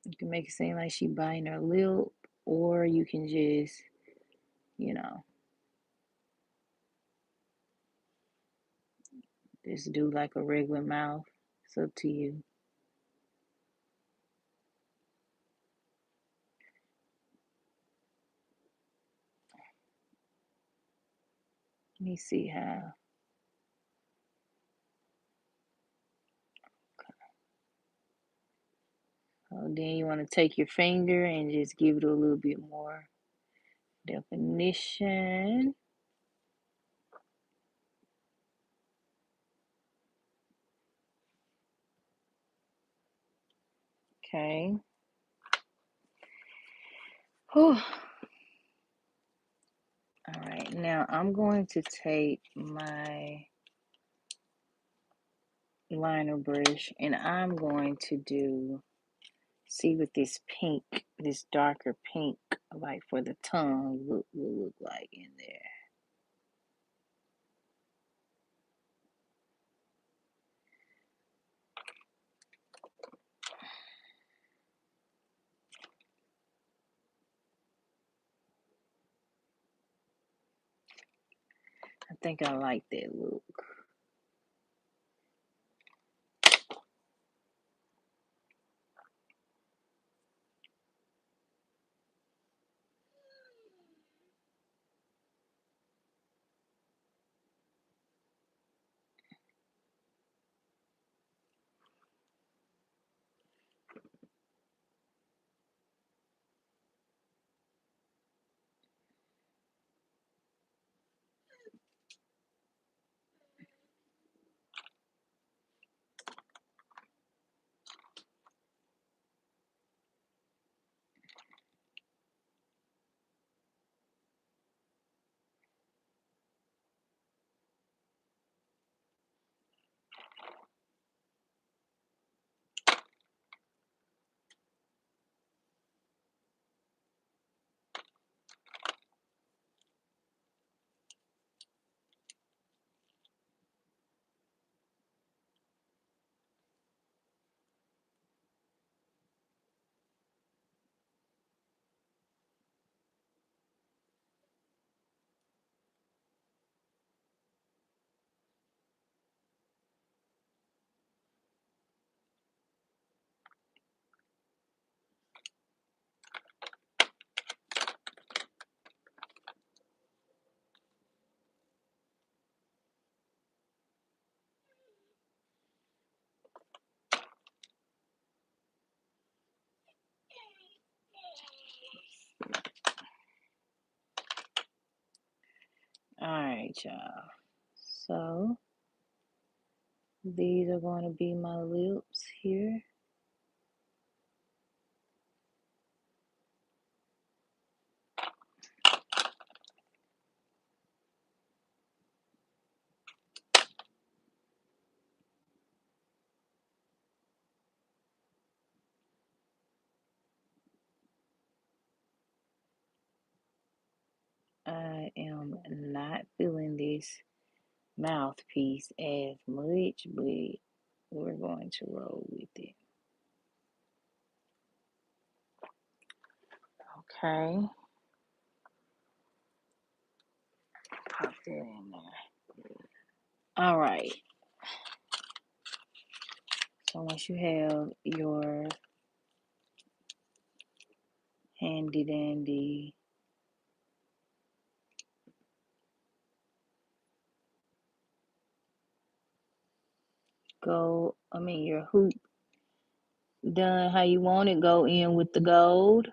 You can make it seem like she biting her lip, or you can just, you know, just do like a regular mouth. It's up to you. Let me see how. So then you want to take your finger and just give it a little bit more definition. Okay. Whew. All right, now I'm going to take my liner brush and I'm going to see what this pink, this darker pink, like for the tongue, will look like in there. I think I like that look. All right, y'all. So these are going to be my lips here. I am not feeling this mouthpiece as much, but we're going to roll with it. Okay. Pop that in there. All right. So once you have your handy dandy your hoop done how you want it, go in with the gold.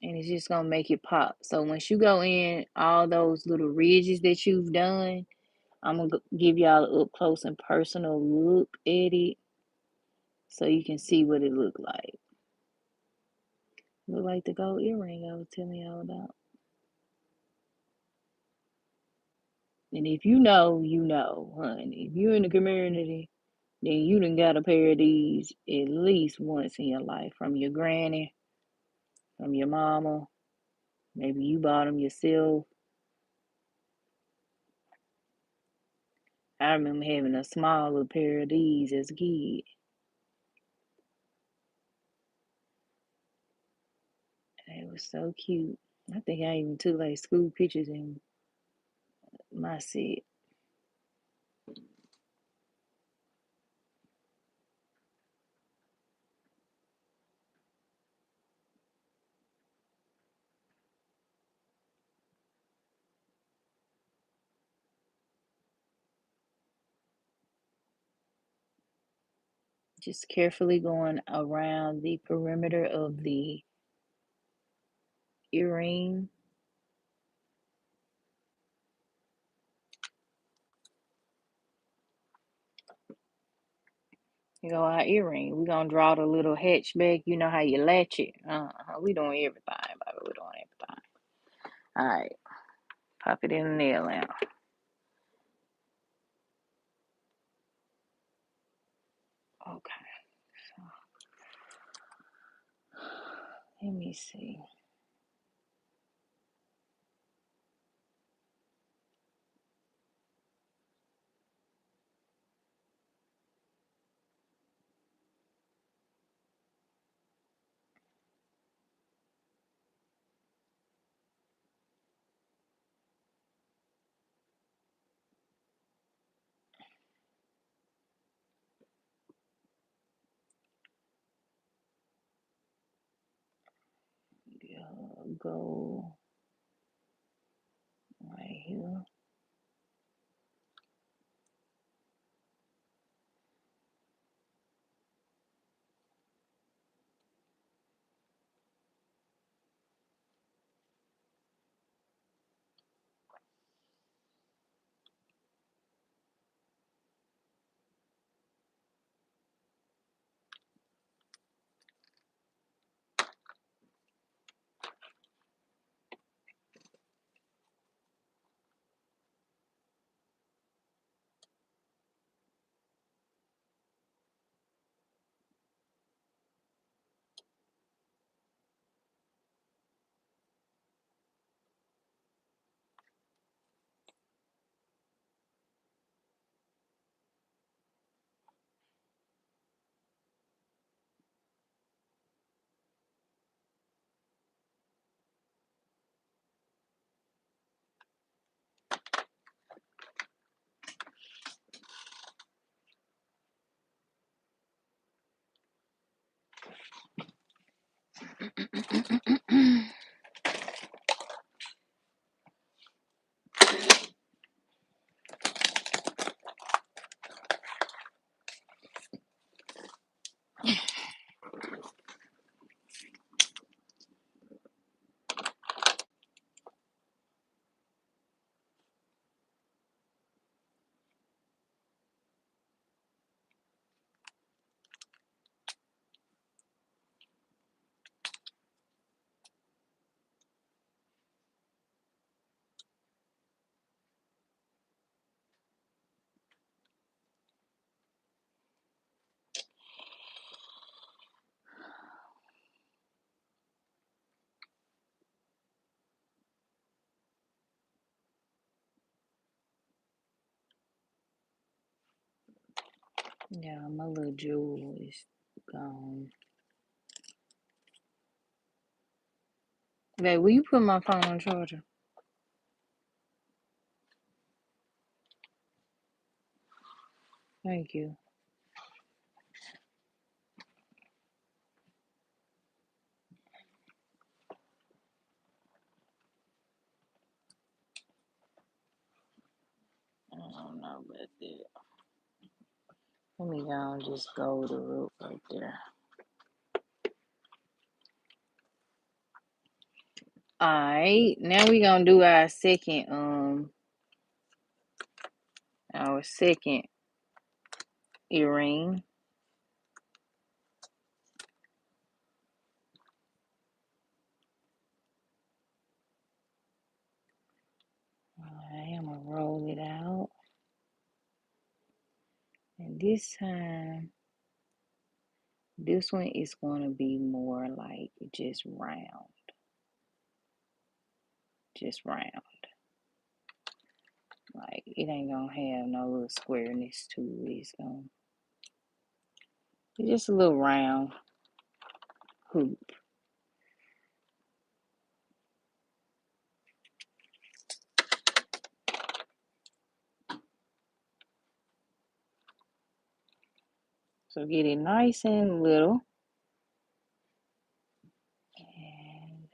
And it's just gonna make it pop. So once you go in, all those little ridges that you've done, I'm gonna give y'all an up close and personal look at it so you can see what it look like. Look like the gold earring I was telling y'all about. And if you know, you know, honey. If you in the community, then you done got a pair of these at least once in your life from your granny, from your mama. Maybe you bought them yourself. I remember having a small little pair of these as a kid. They were so cute. I think I even took like school pictures in my set. Just carefully going around the perimeter of the earring. You know, our earring. We're gonna draw the little hatchback. You know how you latch it. We doing everything, baby. We're doing everything. All right. Pop it in the nail lamp. Okay. So let me see. Go right here. Yeah, my little jewel is gone. Babe, will you put my phone on charger? Thank you. I don't know about that. Let me go and just go the root right there. Alright, now we gonna do our second earring. Alright, I'm gonna roll it out. And this time, this one is gonna be more like just round. Just round. Like it ain't gonna have no little squareness to it. It's just a little round hoop. So get it nice and little. And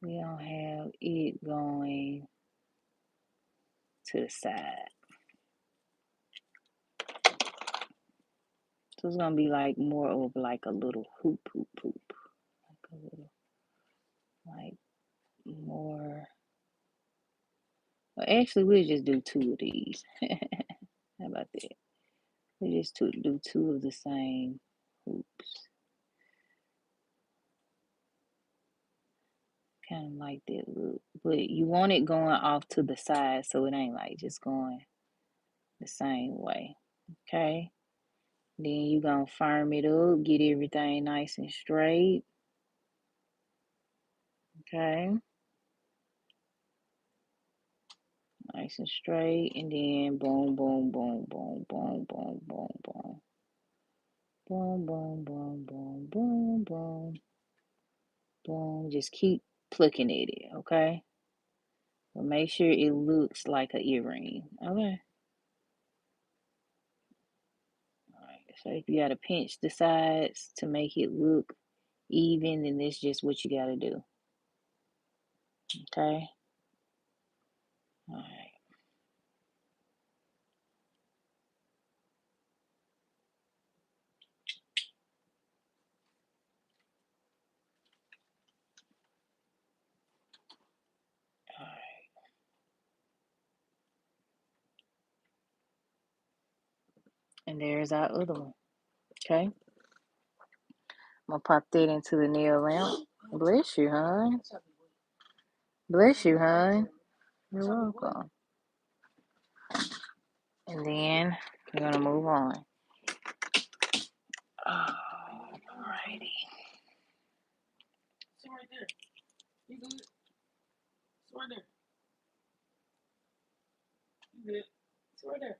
we don't have it going to the side. So it's gonna be like more of like a little hoop. Like a little, like more. Well, actually, we'll just do two of these. How about that? We just do two of the same hoops. Kind of like that look. But you want it going off to the side so it ain't like just going the same way. Okay? Then you gonna firm it up, get everything nice and straight. Okay? Nice and straight. And then boom, boom, boom, boom, boom, boom, boom, boom. Boom, boom, boom, boom, boom, boom. Boom. Just keep plucking at it, okay? But make sure it looks like an earring. Okay. Alright. So if you gotta pinch the sides to make it look even, then that's just what you gotta do. Okay? Alright. Alright. And there's our other one. Okay? I'm gonna pop that into the nail lamp. Bless you, hon. Bless you, hon. You're welcome. And then we're gonna move on. Alrighty. Sit right there. You good? Sit right there. You good? Sit right there.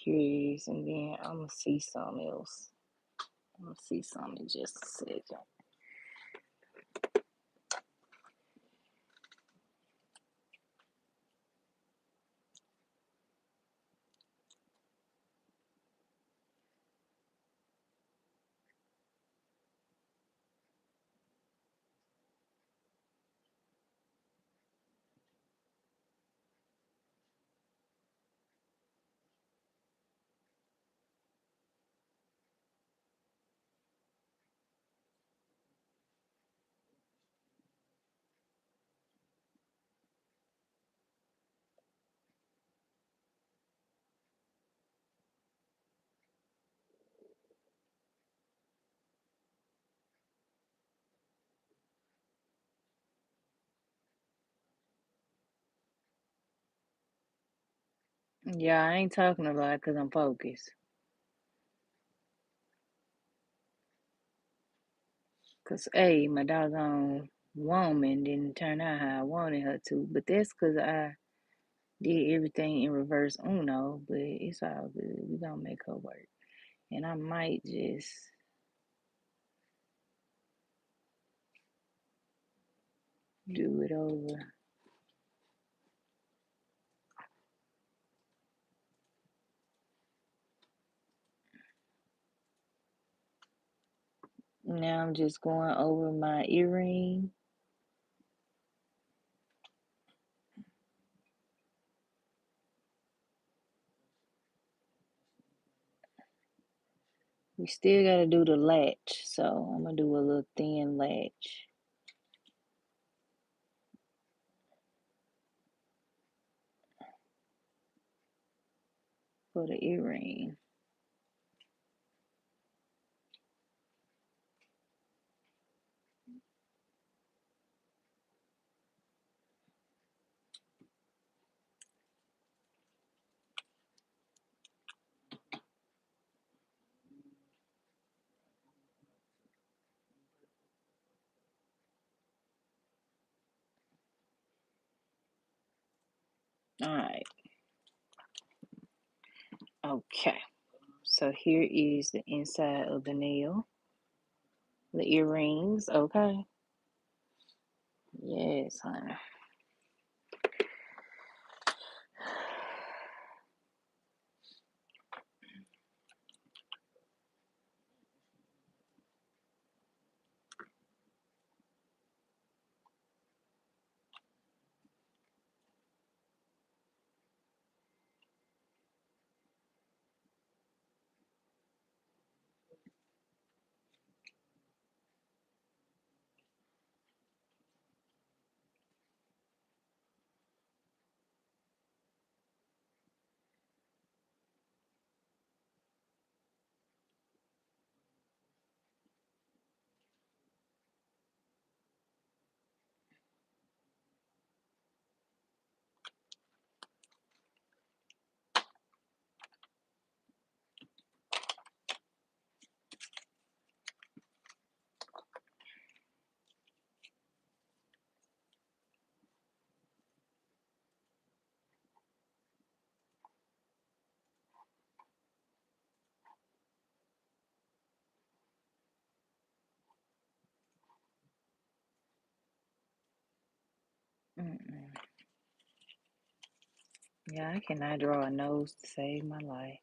Here it is, and then I'm gonna see something else. I'm gonna see something in just a second. Yeah, I ain't talking a lot because I'm focused. Cause my doggone woman didn't turn out how I wanted her to, but that's cause I did everything in reverse Uno. But it's all good. We gonna make her work, and I might just do it over. Now I'm just going over my earring. We still gotta do the latch, so I'm gonna do a little thin latch for the earring. All right. Okay. So here is the inside of the nail, the earrings. Okay. Yes, honey. Mm-mm. Yeah, I cannot draw a nose to save my life.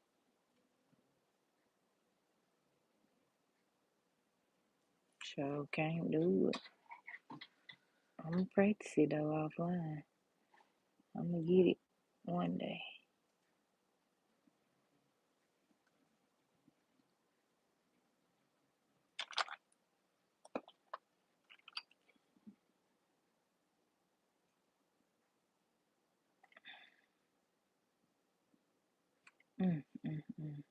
Sure can't do it. I'm gonna practice it though offline. I'm gonna get it one day. Mm, mm, mm.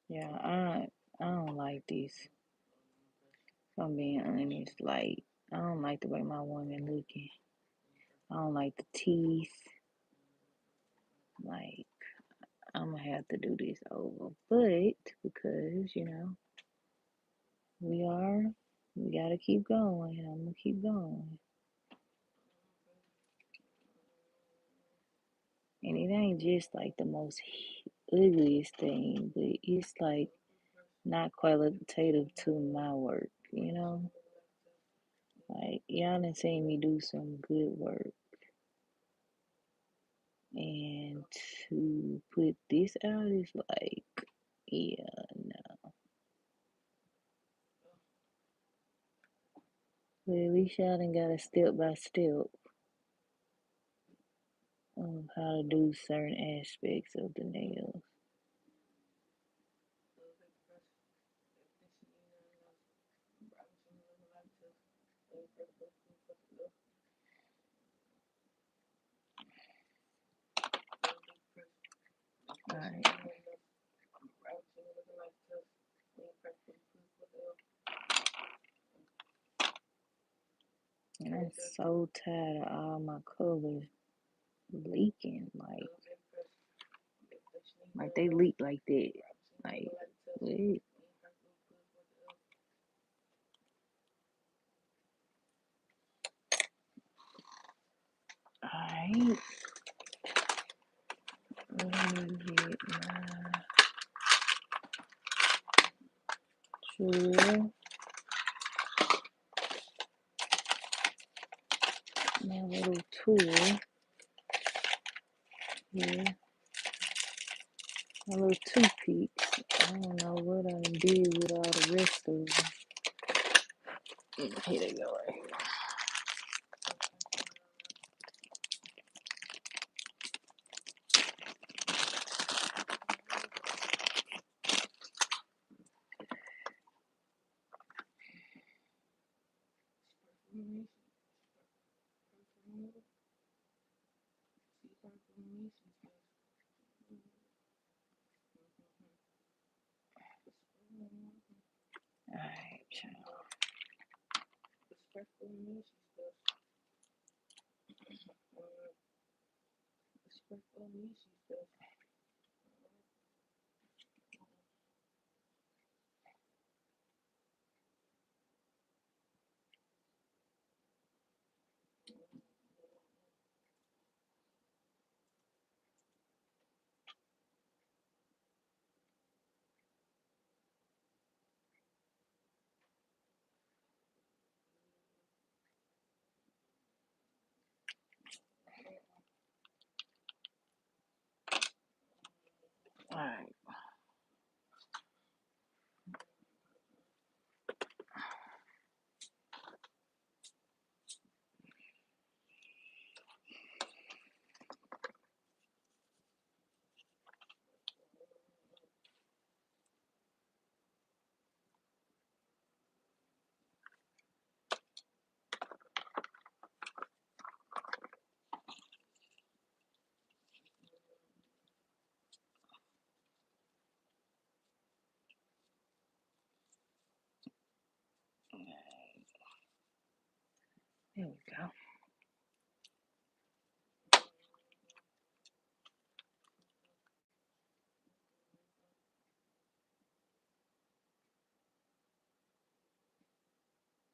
Yeah, I don't like this. If I'm being honest, like I don't like the way my woman looking. I don't like the teeth. Like I'm gonna have to do this over, but because we are, we gotta keep going. I'm gonna keep going, and it ain't just like the most ugliest thing, but it's like not qualitative to my work. Like y'all done seen me do some good work, and to put this out is like, yeah, no. But at least y'all done got a step by step of how to do certain aspects of the nails. Alright. And I'm so tired of all my colors leaking. Like they leak like that. Like, what? Alright. Let me get my little tool here. My little toothpicks. I don't know what I did with all the rest of them. Here they go right here. Alright, child. Alright. There we go.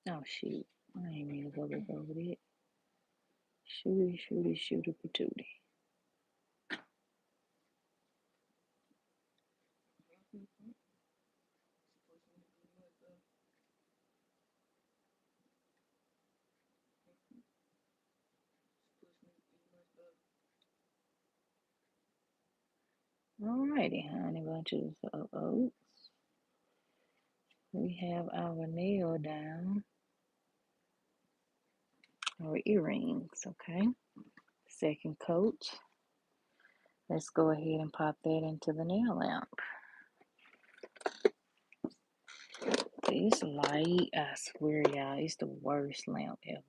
Oh shoot. I ain't mean to go look over that. Shooty, shooty, shooty, patooty. Alrighty, honey bunches of oats. We have our nail down, our earrings, okay? Second coat. Let's go ahead and pop that into the nail lamp. This light, I swear, y'all, it's the worst lamp ever.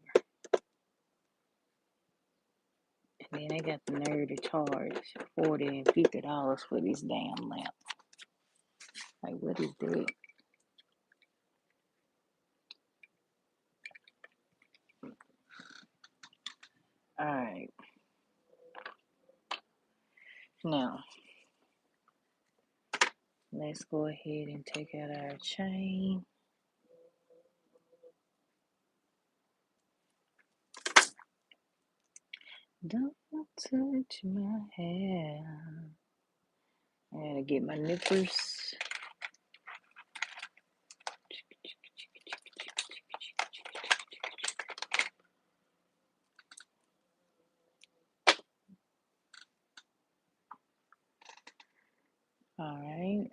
And then they got the nerve to charge $40 and $50 for this damn lamp. Like, what is that? All right. Now, let's go ahead and take out our chain. Don't touch my hair. I gotta get my nippers. All right.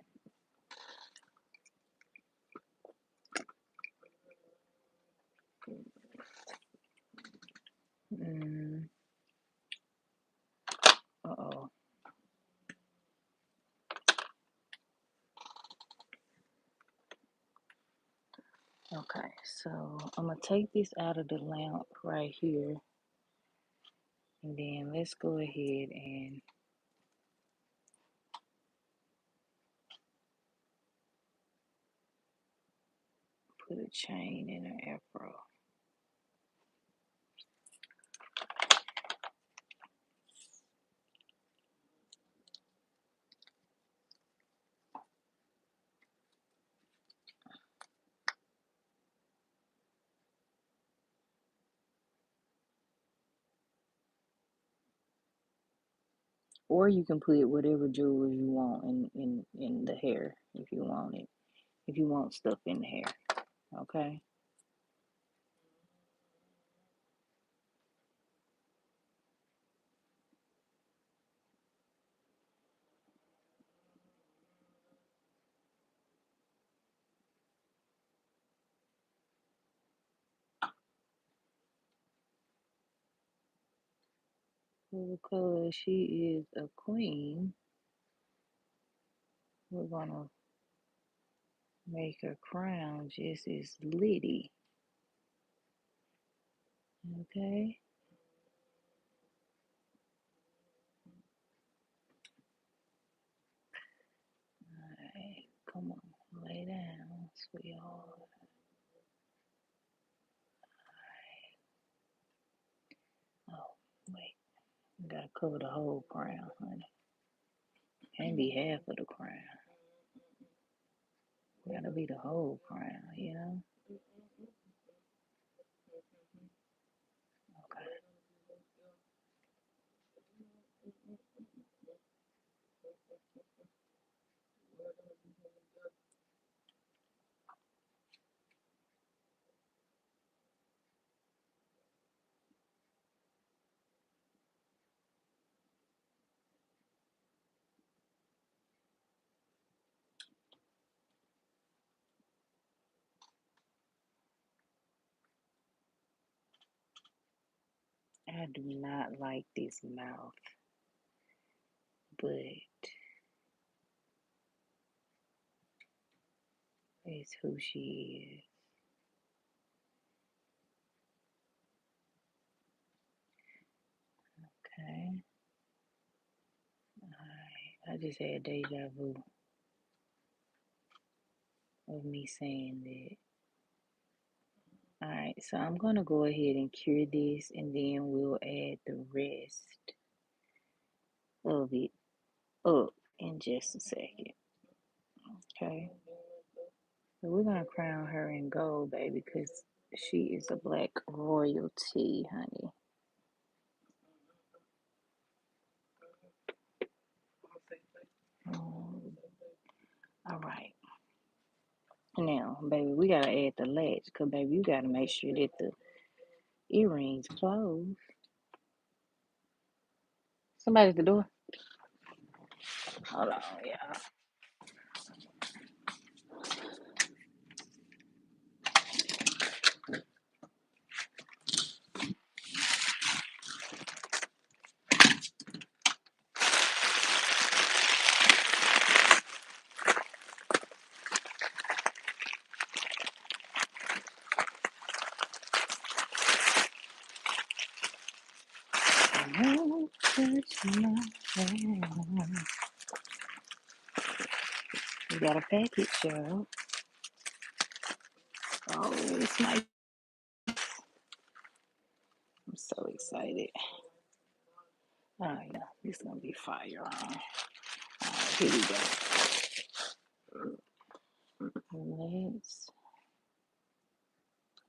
Uh-oh. Okay, so I'm gonna take this out of the lamp right here, and then let's go ahead and put a chain in her afro. Or you can put whatever jewelry you want in the hair if you want it. If you want stuff in the hair, okay? Because she is a queen, we're gonna make her crown just as litty, okay? Alright, come on, lay down, sweetheart. Oh, wait, you gotta cover the whole crown, honey. Can't be half of the crown. Gotta be the whole crown, you know? Okay. I do not like this mouth, but it's who she is. Okay. Alright. I just had deja vu of me saying that. Alright, so I'm gonna go ahead and cure this and then we'll add the rest of it up in just a second. Okay. So we're gonna crown her in gold, baby, because she is a black royalty, honey. All right. Now, baby, we gotta add the latch, cause baby, you gotta make sure that the earrings close. Somebody at the door. Hold on, yeah. Don't touch my hair. We got a package, y'all. Oh, it's nice. I'm so excited. Oh yeah, this is gonna be fire on. Alright, here we go. Let's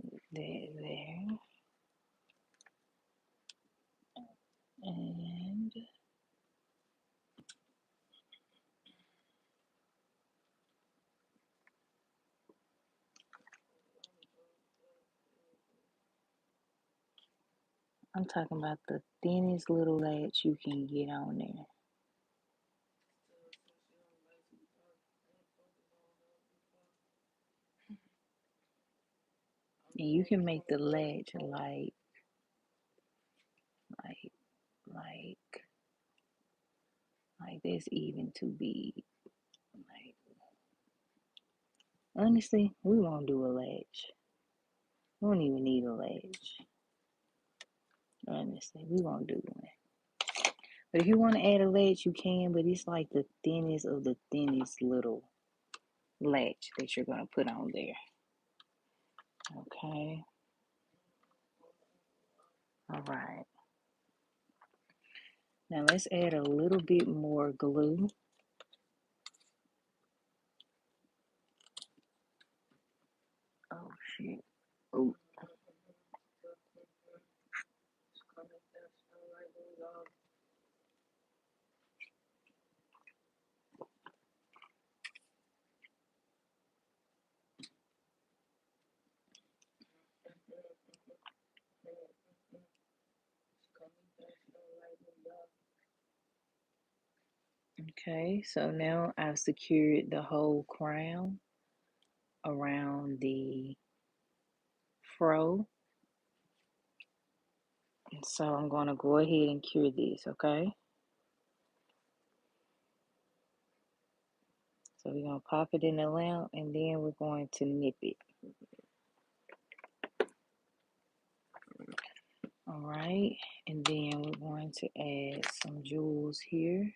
put that there. And I'm talking about the thinnest little latch you can get on there. And you can make the latch like, like, like this even too big. Like, honestly, we won't do a latch. We don't even need a latch. Honestly, we won't do one. But if you want to add a latch, you can, but it's like the thinnest of the thinnest little latch that you're going to put on there. Okay. All right. Now let's add a little bit more glue. Oh, shit. Oh. Okay, so now I've secured the whole crown around the fro. And so I'm going to go ahead and cure this, okay? So we're going to pop it in the lamp and then we're going to nip it. All right, and then we're going to add some jewels here.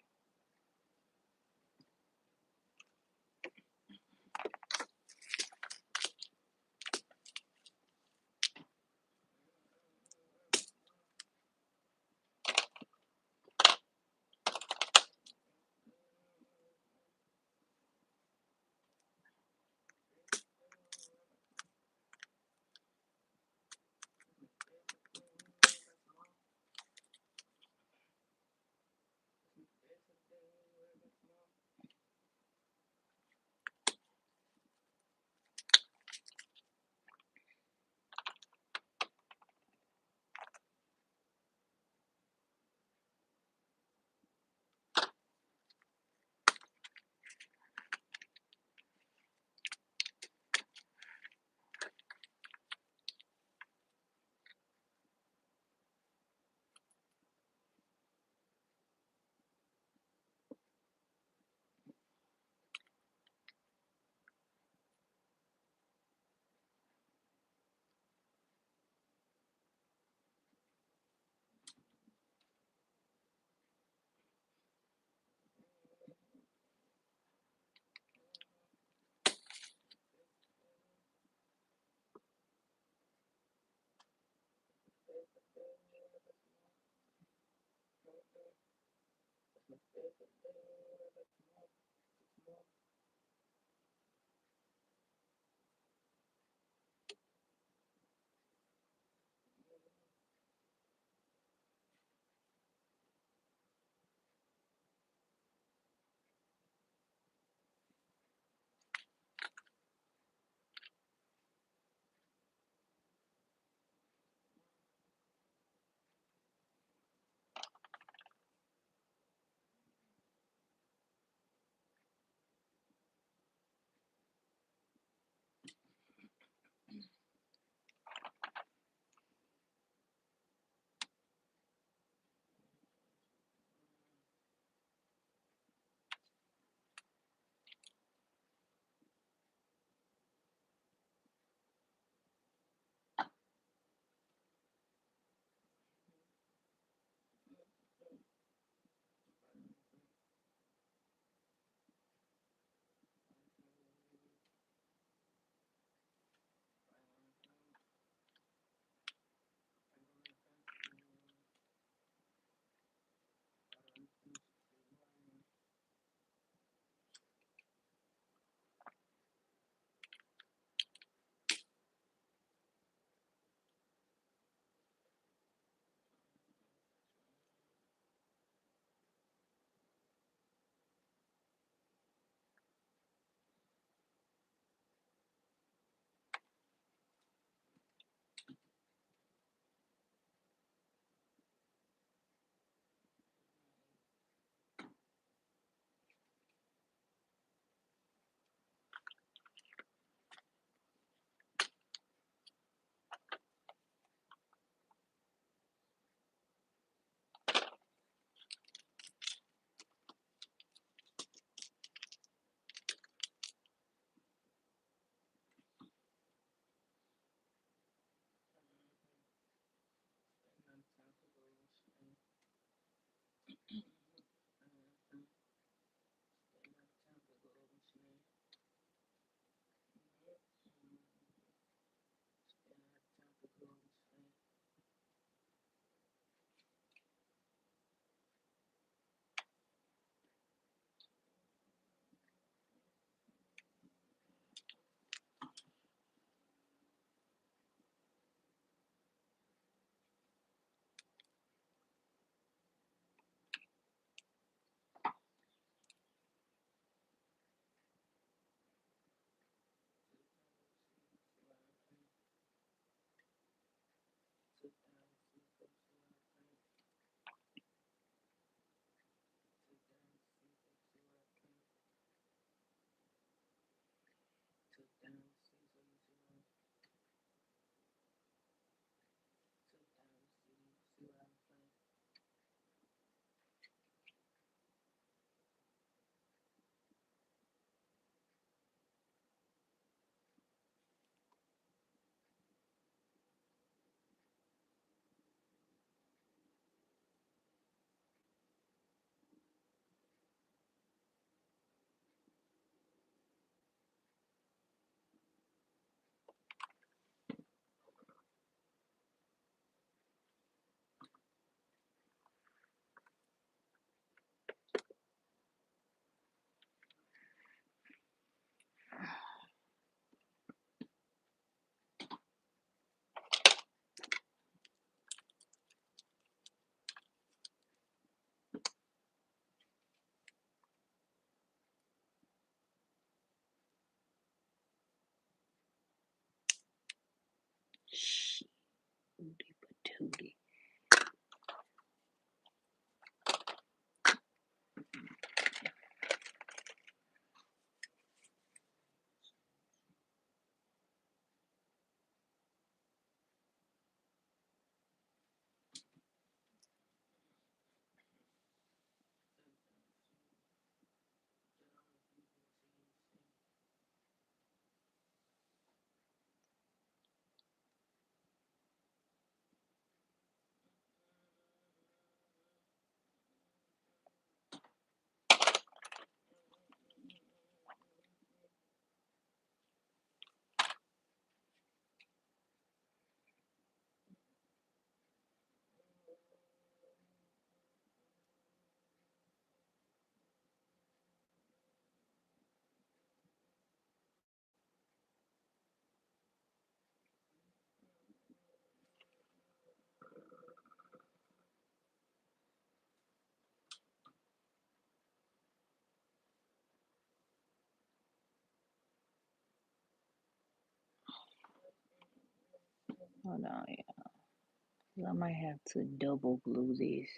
Hold on, yeah. I might have to double glue this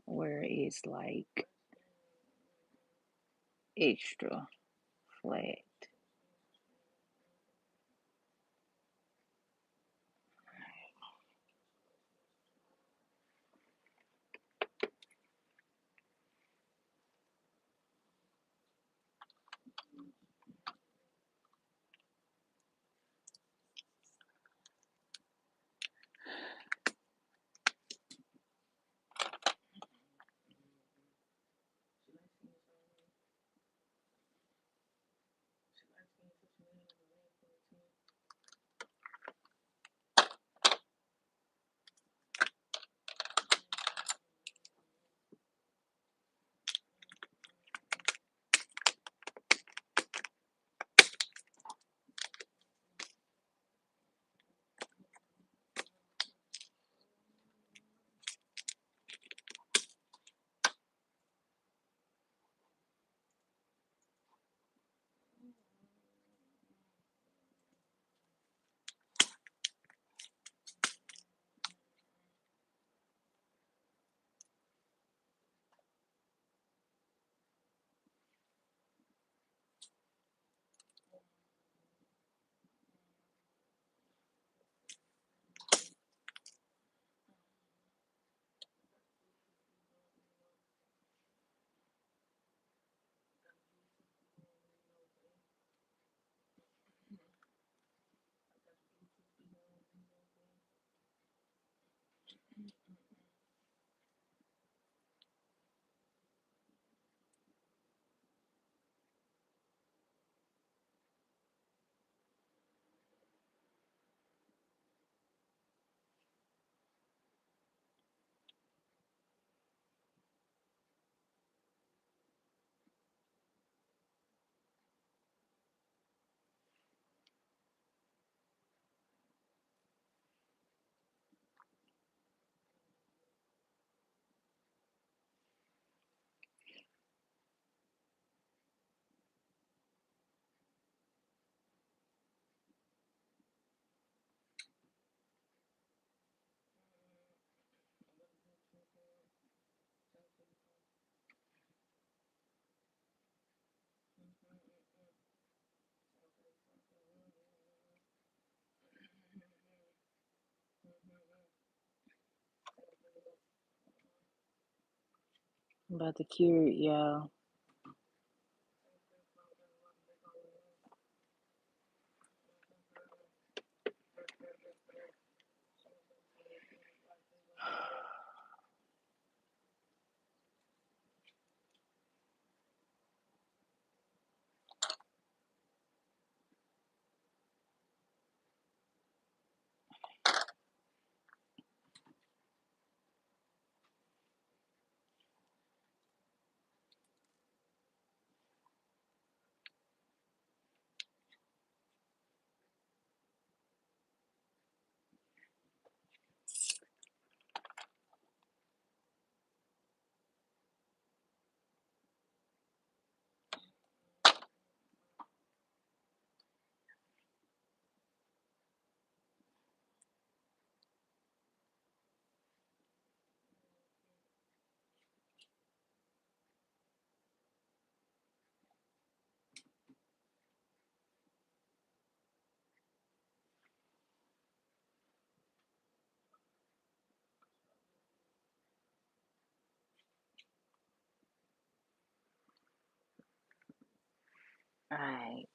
where it's like extra flat. I'm about to cure it, y'all. Alright.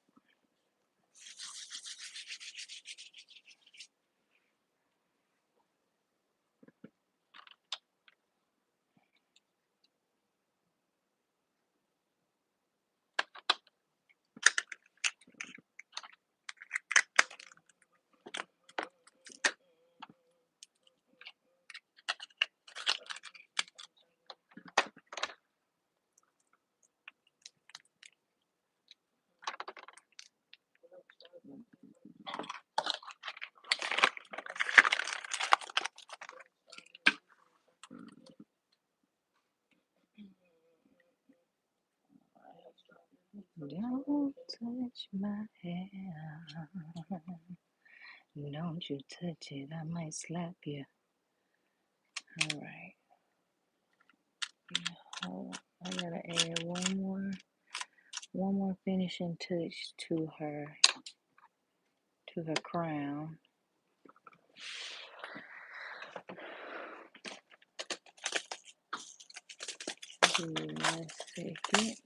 Don't touch my hair. Don't you touch it, I might slap you. All right. I gotta add one more finishing touch to her crown. Give me a second.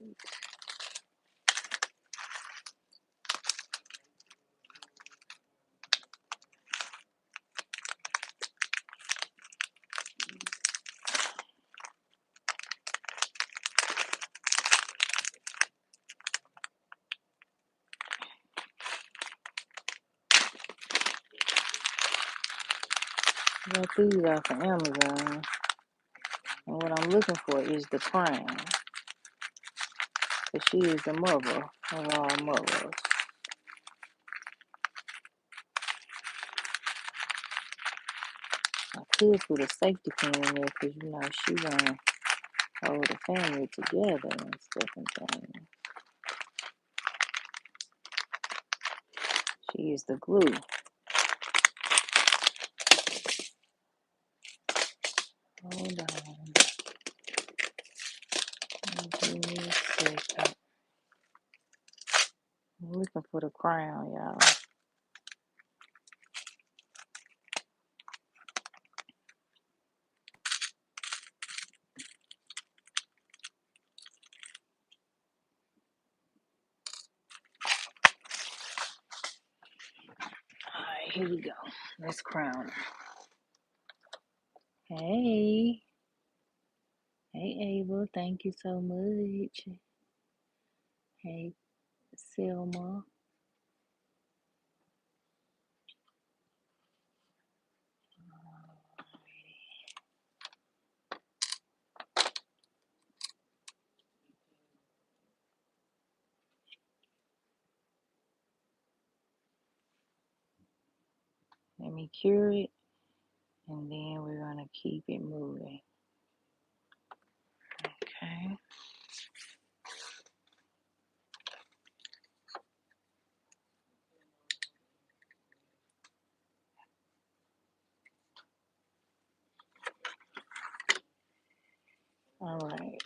Got these off of Amazon. And what I'm looking for is the crown. Because she is the mother of all mothers. I could put a safety pin in there because, you know, she gonna hold the family together and stuff and things. She is the glue. Hold on. Give me a second. I'm looking for the crown, y'all. Alright, here we go. Let's crown her. Hey. Hey, Ava. Thank you so much. Hey, Selma. Let me cure it, and then we're going to keep it moving. Okay. All right.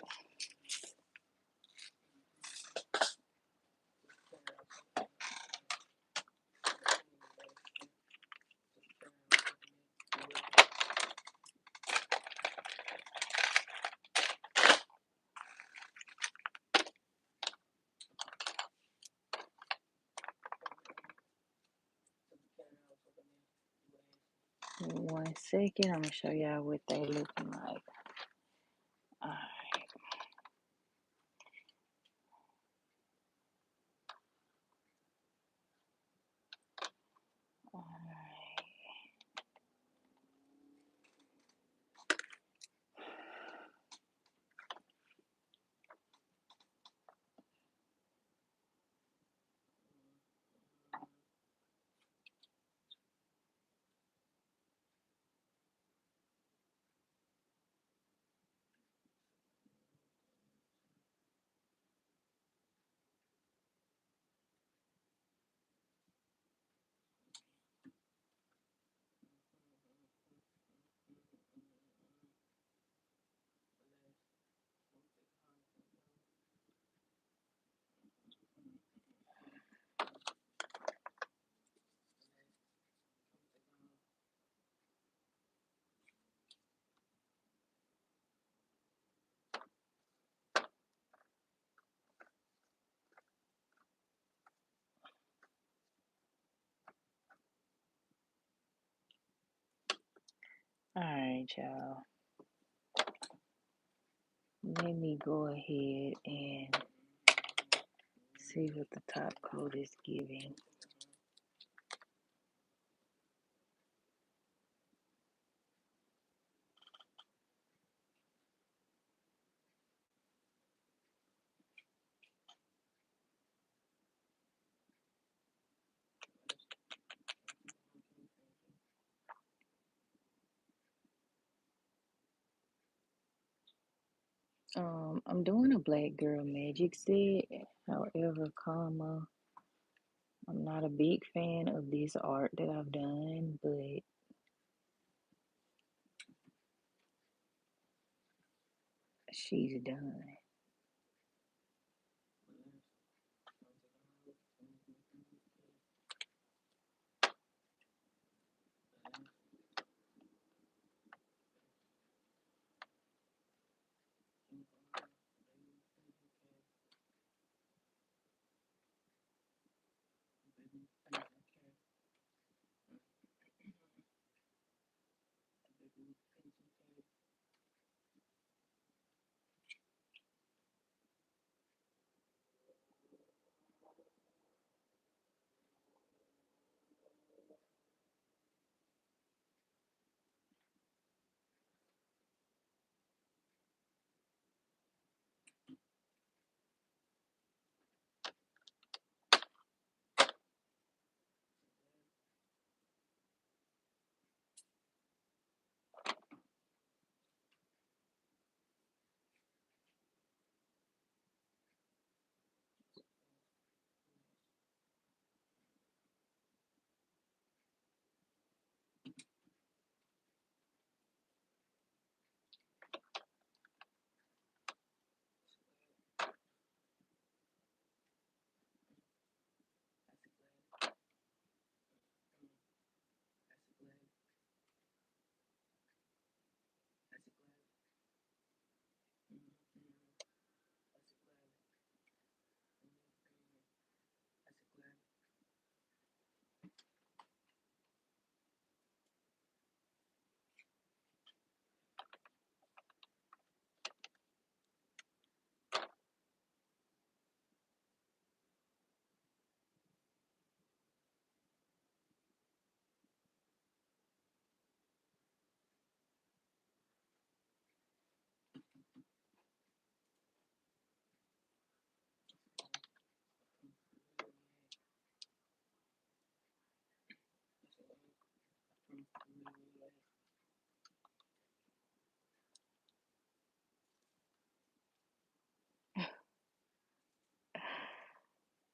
Give me 1 second. I'm going to show y'all what they looking like. All right. All right. All right, y'all. Let me go ahead and see what the top coat is giving. I'm doing a Black Girl Magic set. However, I'm not a big fan of this art that I've done, but she's done.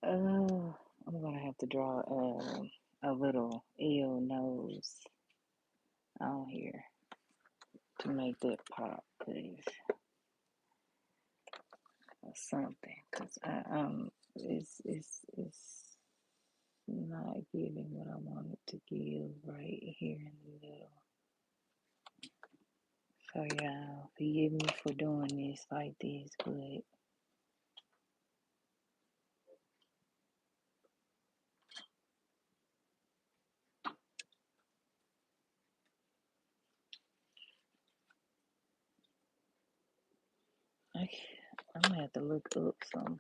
I'm gonna have to draw a little L nose on here to make that pop, cause or something, cause it's not giving what I want it to give right here in the middle. So y'all, forgive me for doing this like this, but I, I'm gonna have to look up some.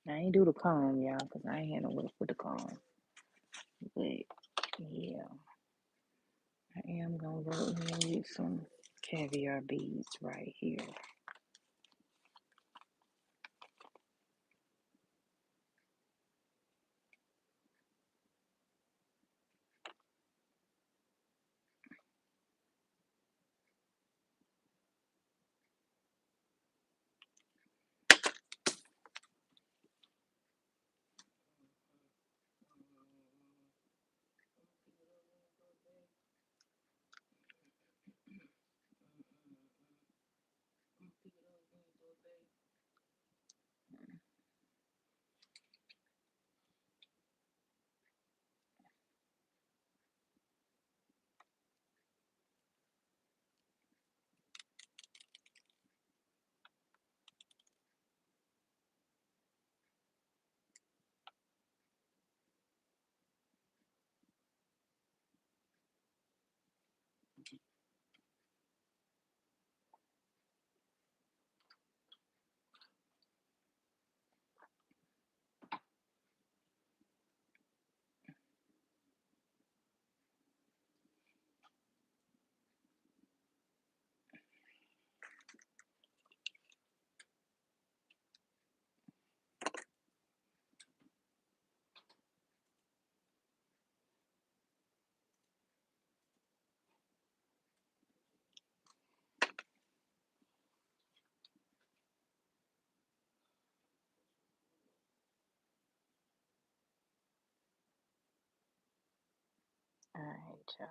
I ain't do the comb, y'all, because I ain't had no luck with the comb. But yeah, I am gonna go in and get some caviar beads right here. All right, y'all.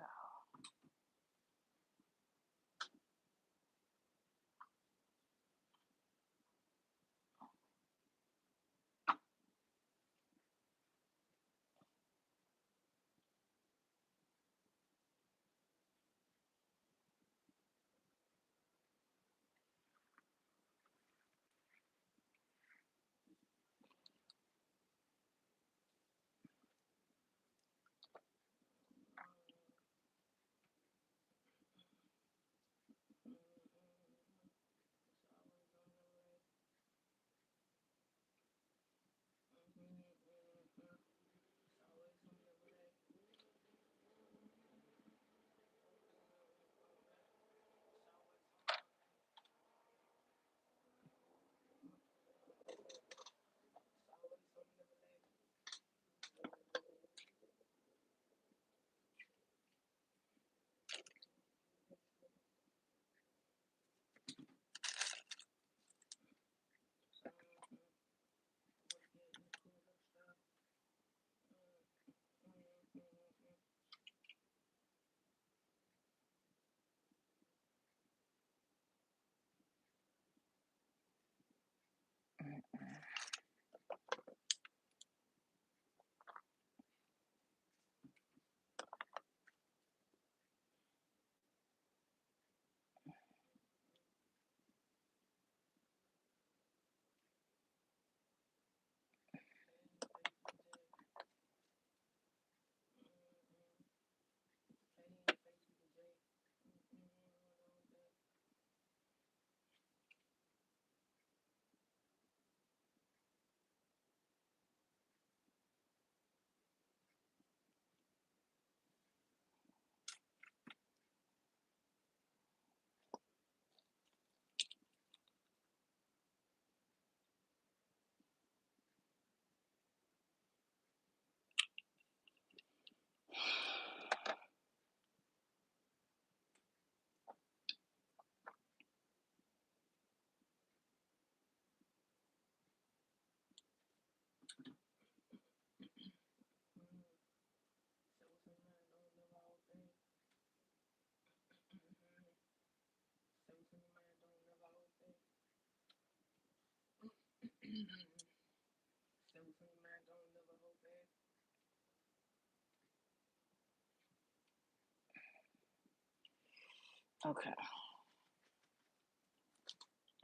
Okay.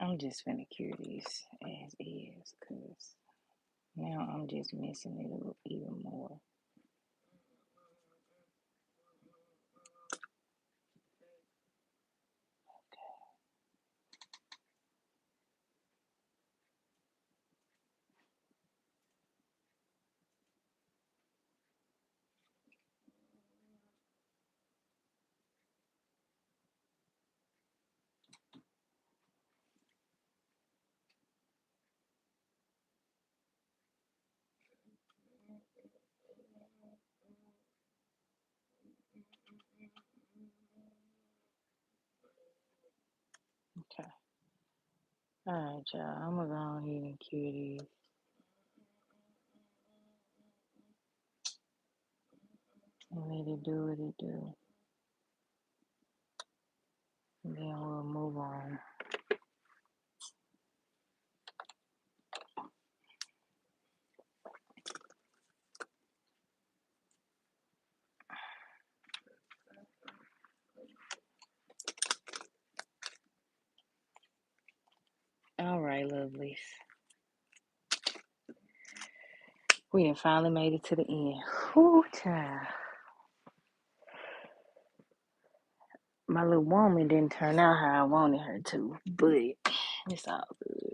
I'm just finna cure this as is, cause now I'm just messing it up even more. Okay. Alright, y'all. I'm gonna go ahead and cure this. And let it do what it do. And then we'll move on. Alright, lovelies. We done finally made it to the end. Whoo, child. My little woman didn't turn out how I wanted her to, but it's all good.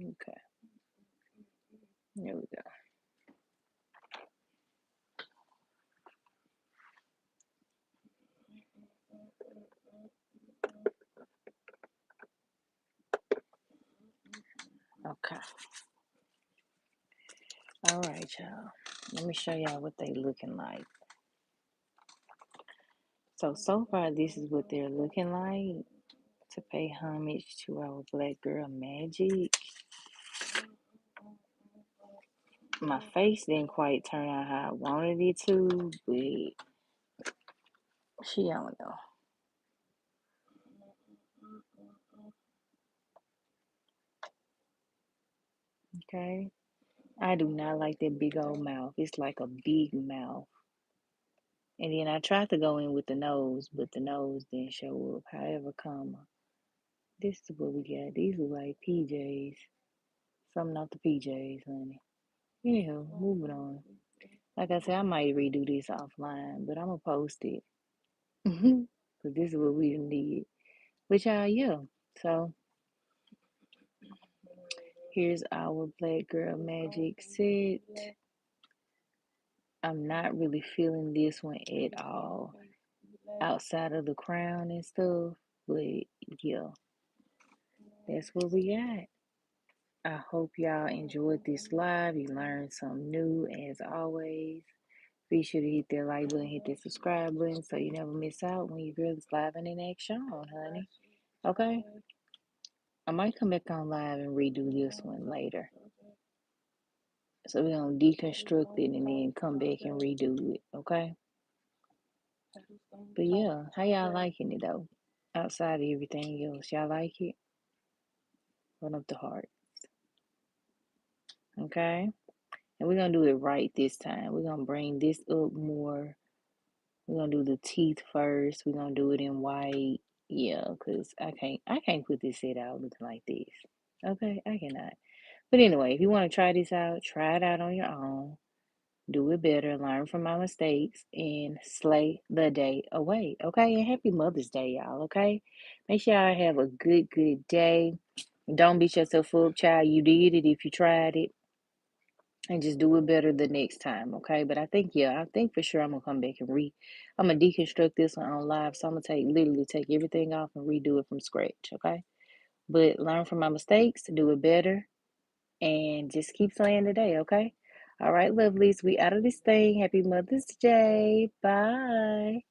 Okay, there we go. Okay. Alright, y'all. Let me show y'all what they looking like. So far, this is what they're looking like to pay homage to our Black Girl Magic. My face didn't quite turn out how I wanted it to, but she don't know. Okay. I do not like that big old mouth. It's like a big mouth. And then I tried to go in with the nose, but the nose didn't show up. However, this is what we got. These look like PJs. Something off the PJs, honey. Anyhow, moving on. Like I said, I might redo this offline, but I'm gonna post it. Because this is what we need. But y'all, yeah. So here's our Black Girl Magic set. I'm not really feeling this one at all. Outside of the crown and stuff. But yeah, that's what we got. I hope y'all enjoyed this live. You learned something new as always. Be sure to hit that like button, hit that subscribe button so you never miss out when your girl is live and in action, honey. Okay? I might come back on live and redo this one later. So we're gonna deconstruct it and then come back and redo it, okay? But yeah, how y'all liking it though? Outside of everything else, y'all like it? Run up the heart, okay? And we're gonna do it right this time. We're gonna bring this up more. We're gonna do the teeth first. We're gonna do it in white. Yeah, cause I can't put this set out looking like this. Okay, I cannot. But anyway, if you want to try this out, try it out on your own. Do it better, learn from my mistakes, and slay the day away. Okay, and happy Mother's Day, y'all. Okay, make sure y'all have a good day. Don't beat yourself up, child. You did it if you tried it, and just do it better the next time. Okay, but I think for sure I'm gonna come back and I'm gonna deconstruct this one on live. So I'm gonna literally take everything off and redo it from scratch. Okay, but learn from my mistakes, do it better, and just keep slaying the day, okay? All right, lovelies, we out of this thing. Happy Mother's Day. Bye.